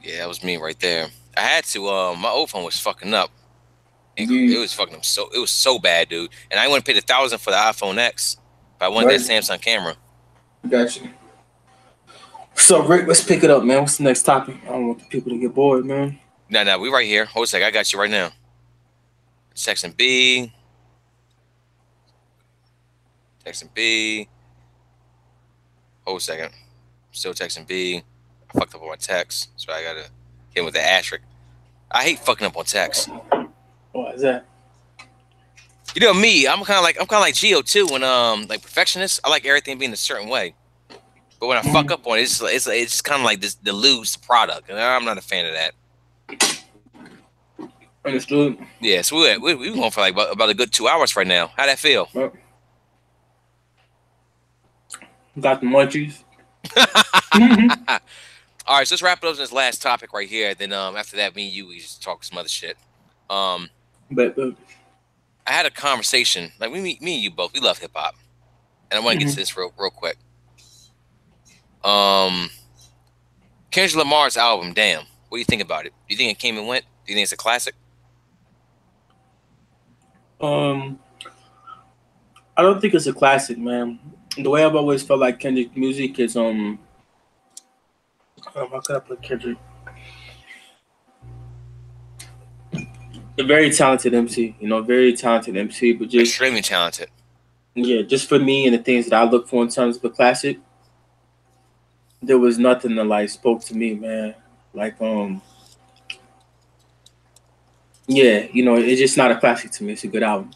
Yeah, that was me right there. I had to. My old phone was fucking up. It was fucking up it was so bad, dude. And I wouldn't pay $1,000 for the iPhone X, but I wanted that Samsung camera. Got you. So Rick, let's pick it up, man. What's the next topic? I don't want the people to get bored, man. No, we right here. Hold a sec, I got you right now. Texting B. Hold a second. Still texting B. I fucked up on my text, so I gotta hit him with the asterisk. I hate fucking up on text. What is that? You know me, I'm kind of like Gio too. When like perfectionist, I like everything being a certain way. But when I fuck up on it, it's kind of like this the loose product, and I'm not a fan of that. Understood. Yeah, so we going for like about a good 2 hours right now. How that feel? Well, got the munchies. All right, so let's wrap it up in this last topic right here. Then after that, me and you, we just talk some other shit. But I had a conversation. Like me and you both, we love hip hop, and I want to get to this real quick. Kendrick Lamar's album, Damn. What do you think about it? Do you think it came and went? Do you think it's a classic? I don't think it's a classic, man. The way I've always felt like Kendrick music is how could I put Kendrick? A very talented MC, very talented MC, but just extremely talented. Yeah, just for me and the things that I look for in terms of a classic, there was nothing that like spoke to me, man. Like yeah, it's just not a classic to me. It's a good album.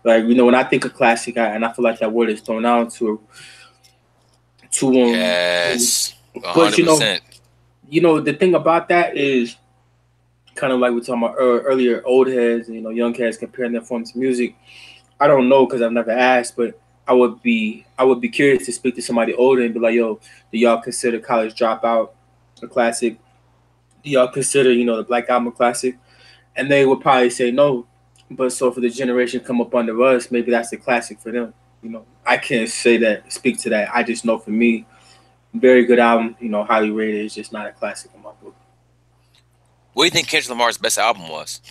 Like, when I think of classic, and I feel like that word is thrown out to yes, 100%. But the thing about that is kind of like we were talking about earlier, old heads and young heads comparing their forms of music. I don't know because I've never asked, but I would be curious to speak to somebody older and be like, yo, do y'all consider College Dropout a classic? Do y'all consider the Black Album a classic? And they would probably say no. But so for the generation come up under us, maybe that's a classic for them. I can't speak to that. I just know for me, very good album, highly rated. It's just not a classic in my book. What do you think Kendrick Lamar's best album was?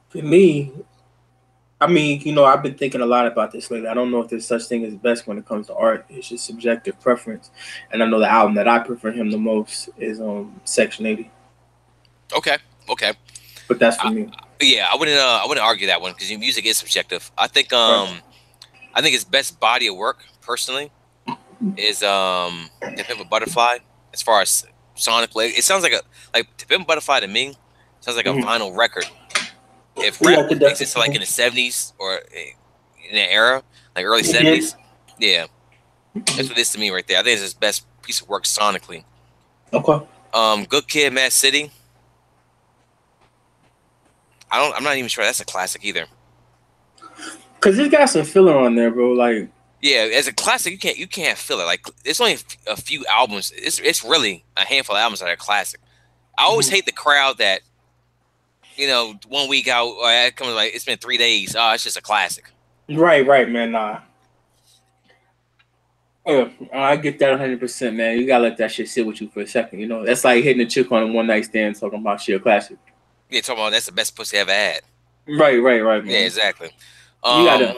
For me, I mean, I've been thinking a lot about this lately. I don't know if there's such thing as best when it comes to art. It's just subjective preference. And I know the album that I prefer him the most is Section 80. Okay. But that's for me. Yeah, I wouldn't argue that one because your music is subjective. I think his best body of work personally is To Pimp a Butterfly. As far as sonically, it sounds like To Pimp a Butterfly to me sounds like a vinyl record. If rap existed like in the 70s or in that era, like early 70s, yeah, that's what it is to me right there. I think it's his best piece of work sonically. Okay. Good Kid, Mad City. I'm not even sure that's a classic either. Cause it's got some filler on there, bro. Like, Yeah, as a classic, you can't feel it. Like it's only a few albums. It's really a handful of albums that are classic. I always hate the crowd that, you know, 1 week out, or it comes like it's been 3 days. Oh, it's just a classic. Right, man. Nah. I get that 100%, man. You gotta let that shit sit with you for a second. You know, that's like hitting a chick on a one night stand talking about shit classic. Yeah, talking about that's the best pussy I ever had. Right, Yeah, man. exactly. You gotta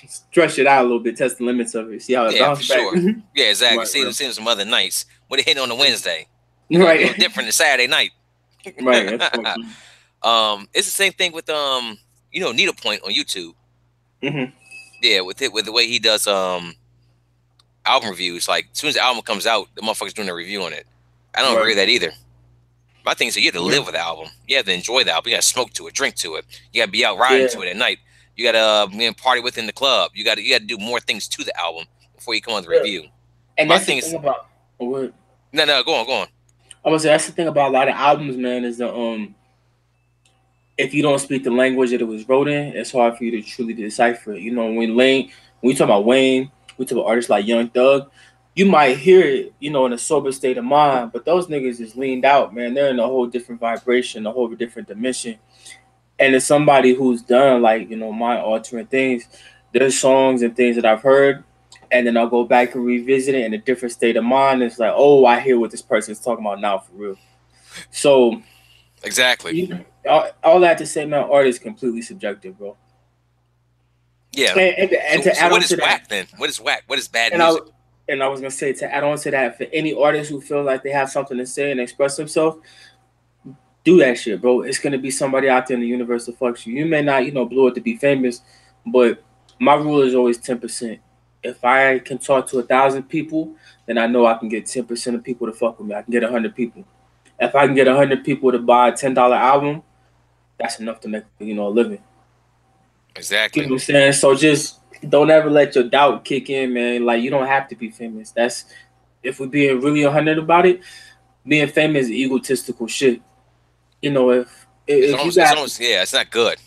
stretch it out a little bit, test the limits of it, see how it Yeah, for bounces back. sure. Yeah, exactly. Right, right. See some other nights. What they hitting on a Wednesday. You know, a little Right, different than Saturday night. right. That's fucking. It's the same thing with you know, Needlepoint on YouTube. Mm-hmm. Yeah, with the way he does album reviews. Like as soon as the album comes out, the motherfucker's doing a review on it. I don't agree Right. with that either. My thing is that you have to Yeah. live with the album. You have to enjoy the album. You got to smoke to it, drink to it. You got to be out riding Yeah. to it at night. You got to party within the club. You got to do more things to the album before you come on the Yeah. review. And My that's the thing thing is about. What? no, go on. I would say that's the thing about a lot of albums, man. Is the if you don't speak the language that it was wrote in, it's hard for you to truly decipher it. You know, when we talk about Wayne, we talk about artists like Young Thug, you might hear it, you know, in a sober state of mind, but those niggas is leaned out, man. They're in a whole different vibration, a whole different dimension. And as somebody who's done like, you know, mind altering things, there's songs and things that I've heard, and then I'll go back and revisit it in a different state of mind. It's like, oh, I hear what this person's talking about now for real. So Exactly. all that to say, man, art is completely subjective, bro. Yeah. And to So add what on is to that, whack then? What is whack? What is bad and I music? and I was gonna say to add on to that, for any artist who feel like they have something to say and express themselves, do that shit, bro. It's gonna be somebody out there in the universe that fucks you. You may not, you know, blow it to be famous, but my rule is always 10%. If I can talk to 1,000 people, then I know I can get 10% of people to fuck with me. I can get 100 people. If I can get 100 people to buy a $10 album, that's enough to make, you know, a living. You know Exactly. what I'm saying? So just don't ever let your doubt kick in, man. Like you don't have to be famous. That's if we're being really 100 about it, being famous is egotistical shit. You know, if you It's got almost yeah, it's not good.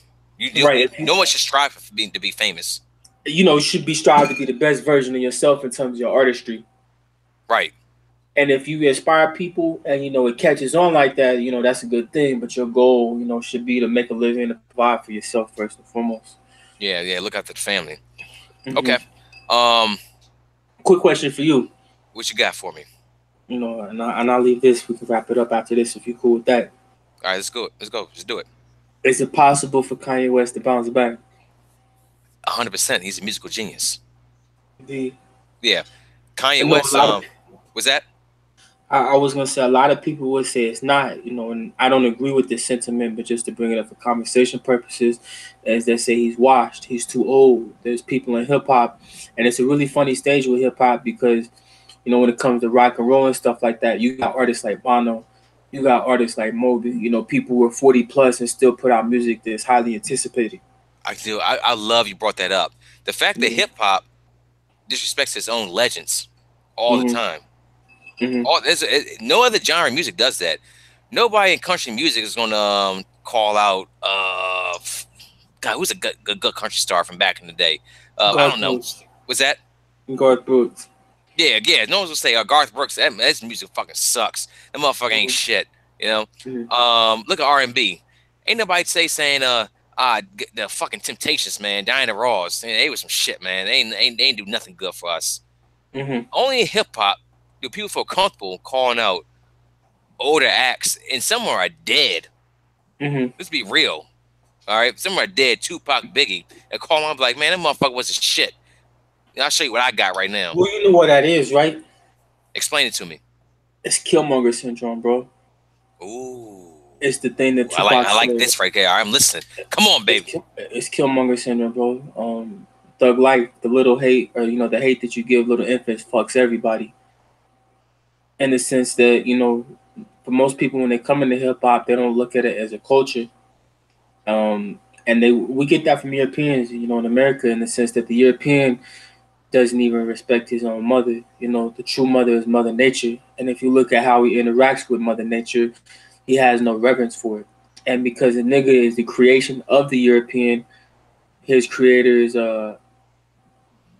right, if you No one should strive for being to be famous. you know, you should be striving to be the best version of yourself in terms of your artistry. Right. And if you inspire people and you know it catches on like that, you know, that's a good thing. But your goal, you know, should be to make a living and provide for yourself first and foremost. Yeah, look after the family. Hmm. Okay. Um, Quick question for you. what you got for me? You know, and I'll leave this. We can wrap it up after this if you cool with that. All right, let's go. Let's go. Let's do it. Is it possible for Kanye West to bounce back? 100%. He's a musical genius. The Yeah. I Kanye know West. a lot of Was that? I was gonna say a lot of people would say it's not, you know, and I don't agree with this sentiment, but just to bring it up for conversation purposes, as they say he's washed, he's too old. There's people in hip hop, and it's a really funny stage with hip hop because, you know, when it comes to rock and roll and stuff like that, you got artists like Bono, you got artists like Moby, you know, people who are 40 plus and still put out music that's highly anticipated. I do. I love you brought that up. The fact that Mm-hmm. hip hop disrespects its own legends all the Mm-hmm. time. Mm-hmm. No other genre of music does that. Nobody in country music is gonna call out God, who's a good country star from back in the day? I Garth don't know. Brooks. Was that? Garth Brooks. Yeah. No one's gonna say Garth Brooks. That music fucking sucks. That motherfucker ain't Mm-hmm. shit. You know. Mm-hmm. Look at R&B. Ain't nobody saying the fucking Temptations, man, Diana Ross. They was some shit, man. They ain't do nothing good for us. Mm-hmm. Only in hip hop do people feel comfortable calling out older acts, and some are dead. Mm-hmm. Let's be real. All right, some are dead. Tupac, Biggie, and call on like, man, that motherfucker was a shit. I'll show you what I got right now. Well, you know what that is, right? Explain it to me. It's Killmonger syndrome, bro. Ooh, It's the thing that I Tupac like said. this right there. I'm listening. Come on, baby. It's Killmonger syndrome, bro. Thug life, the little hate, or you know, the hate that you give little infants fucks everybody. In the sense that you know, for most people when they come into hip hop, they don't look at it as a culture. And we get that from Europeans, you know, in America, in the sense that the European doesn't even respect his own mother. You know, the true mother is Mother Nature, and if you look at how he interacts with Mother Nature, he has no reverence for it. And because the nigga is the creation of the European, his creator is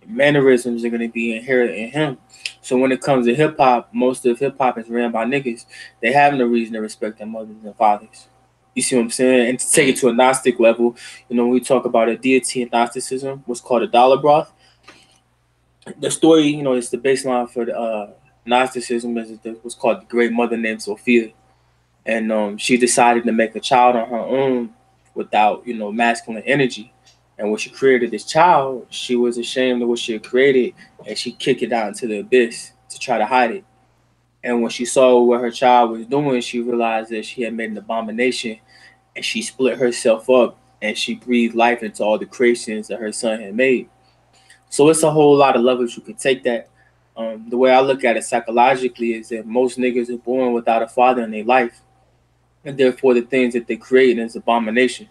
mannerisms are going to be inherent in him. So when it comes to hip hop, most of hip hop is ran by niggas. They have no reason to respect their mothers and fathers. You see what I'm saying? And to take it to a Gnostic level, when we talk about a deity in Gnosticism, what's called a dollar broth. The story, is the baseline for the Gnosticism is what's called the Great Mother named Sophia, and she decided to make a child on her own without masculine energy. And when she created this child, she was ashamed of what she had created, and she kicked it out into the abyss to try to hide it. And when she saw what her child was doing, she realized that she had made an abomination, and she split herself up and she breathed life into all the creations that her son had made. So it's a whole lot of levels you can take that. The way I look at it psychologically is that most niggas are born without a father in their life, and therefore the things that they create is abomination.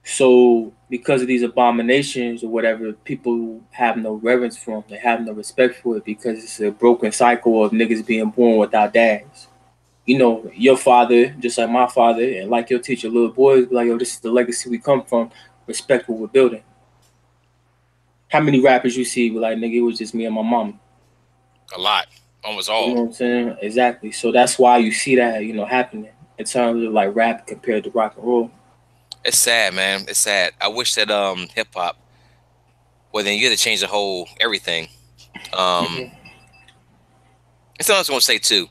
So because of these abominations or whatever, people have no reverence for them. They have no respect for it because it's a broken cycle of niggas being born without dads. Your father, just like my father, and like your teacher, little boys, be like, yo, this is the legacy we come from. Respect what we're building. How many rappers you see like, nigga, it was just me and my mama? A lot. Almost all. You know what I'm saying? Exactly. So that's why you see that, happening in terms of like rap compared to rock and roll. It's sad, man. It's sad. I wish that hip hop, well, then you had to change the whole everything. And something I was gonna say too.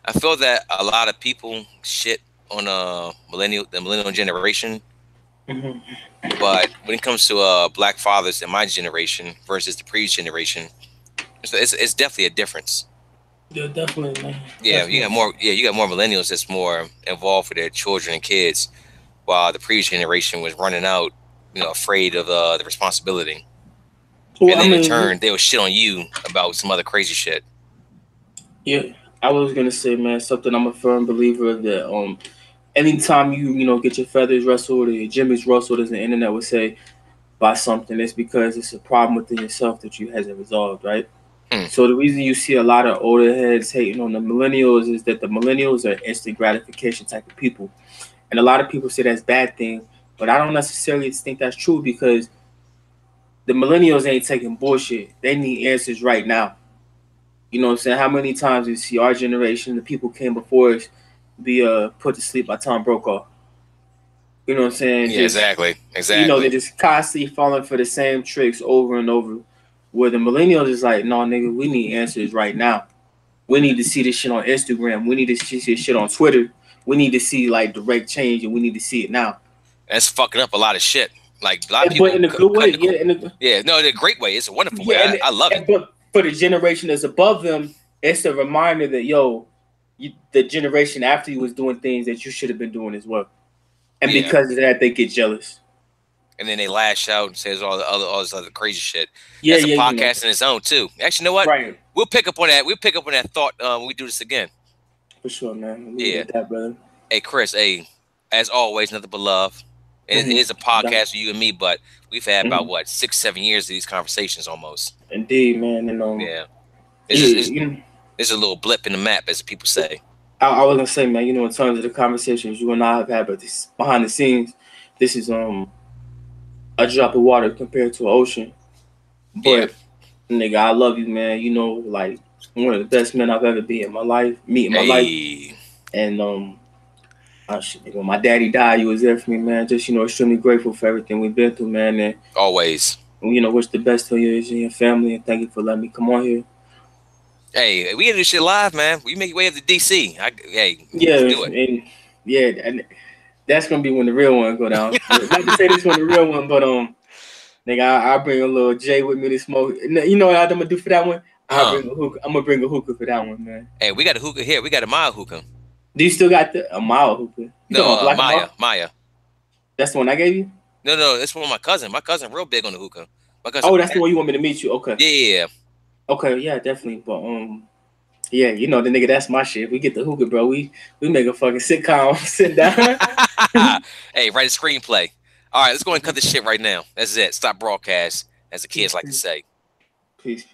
I feel that a lot of people shit on the millennial generation. But when it comes to black fathers in my generation versus the previous generation, it's definitely a difference. Yeah, definitely, man. Yeah, definitely. you got more millennials that's more involved with their children and kids, while the previous generation was running out, afraid of the responsibility. Well, and then in turn, they would shit on you about some other crazy shit. Yeah, I was gonna say, man, something I'm a firm believer of that. Anytime you get your feathers rustled or your jimmies rustled, as the internet would say, by something, it's because it's a problem within yourself that you hasn't resolved, right? So the reason you see a lot of older heads hating on the millennials is that the millennials are instant gratification type of people. And a lot of people say that's a bad thing, but I don't necessarily think that's true because the millennials ain't taking bullshit. They need answers right now. You know what I'm saying? How many times you see our generation, the people came before us, be put to sleep by Tom Brokaw? You know what I'm saying? Yeah, exactly. They're just constantly falling for the same tricks over and over. Where the millennials is like, no, nigga, we need answers right now. We need to see this shit on Instagram. We need to see this shit on Twitter. We need to see like direct change, and we need to see it now. That's fucking up a lot of shit. Like a lot of people, but in a good way, no, in a great way. It's a wonderful way. I love it. But for the generation that's above them, it's a reminder that the generation after you was doing things that you should have been doing as well, and because of that, they get jealous. And then they lash out and says all this other crazy shit. Yeah, that's a podcast in its own too. Actually, you know what? Right. We'll pick up on that. We'll pick up on that thought when we do this again. For sure, man. That, brother. Hey, Chris. Hey, as always, nothing but love. It is a podcast for you and me, but we've had about 6-7 years of these conversations almost. Indeed, man. And it's a little blip in the map, as people say. I was gonna say, man. In terms of the conversations you and I have had, but this behind the scenes, this is a drop of water compared to an ocean. But nigga, I love you, man. Like one of the best men I've ever been in my life, my life. And when my daddy died, you was there for me, man. Just extremely grateful for everything we've been through, man. And always. Wish the best for you and your family, and thank you for letting me come on here. Hey, we gotta do this shit live, man. We make your way up to DC. Let's do it. And that's gonna be when the real one go down. Not to say this one the real one, but nigga, I bring a little J with me to smoke. You know what I'm gonna do for that one? I'm gonna bring a hookah for that one, man. Hey, we got a hookah here. We got a mild hookah. Do you still got a mild hookah? No, Maya. That's the one I gave you? No, that's one of my cousin. My cousin real big on the hookah. My cousin. Oh, that's the one you want me to meet you? Okay. Yeah. Okay, yeah, definitely. But yeah, the nigga, that's my shit. We get the hookah, bro. We make a fucking sitcom. Sit down. Hey, write a screenplay. All right, let's go and cut this shit right now. That's it. Stop broadcast, as the kids like to say. Peace.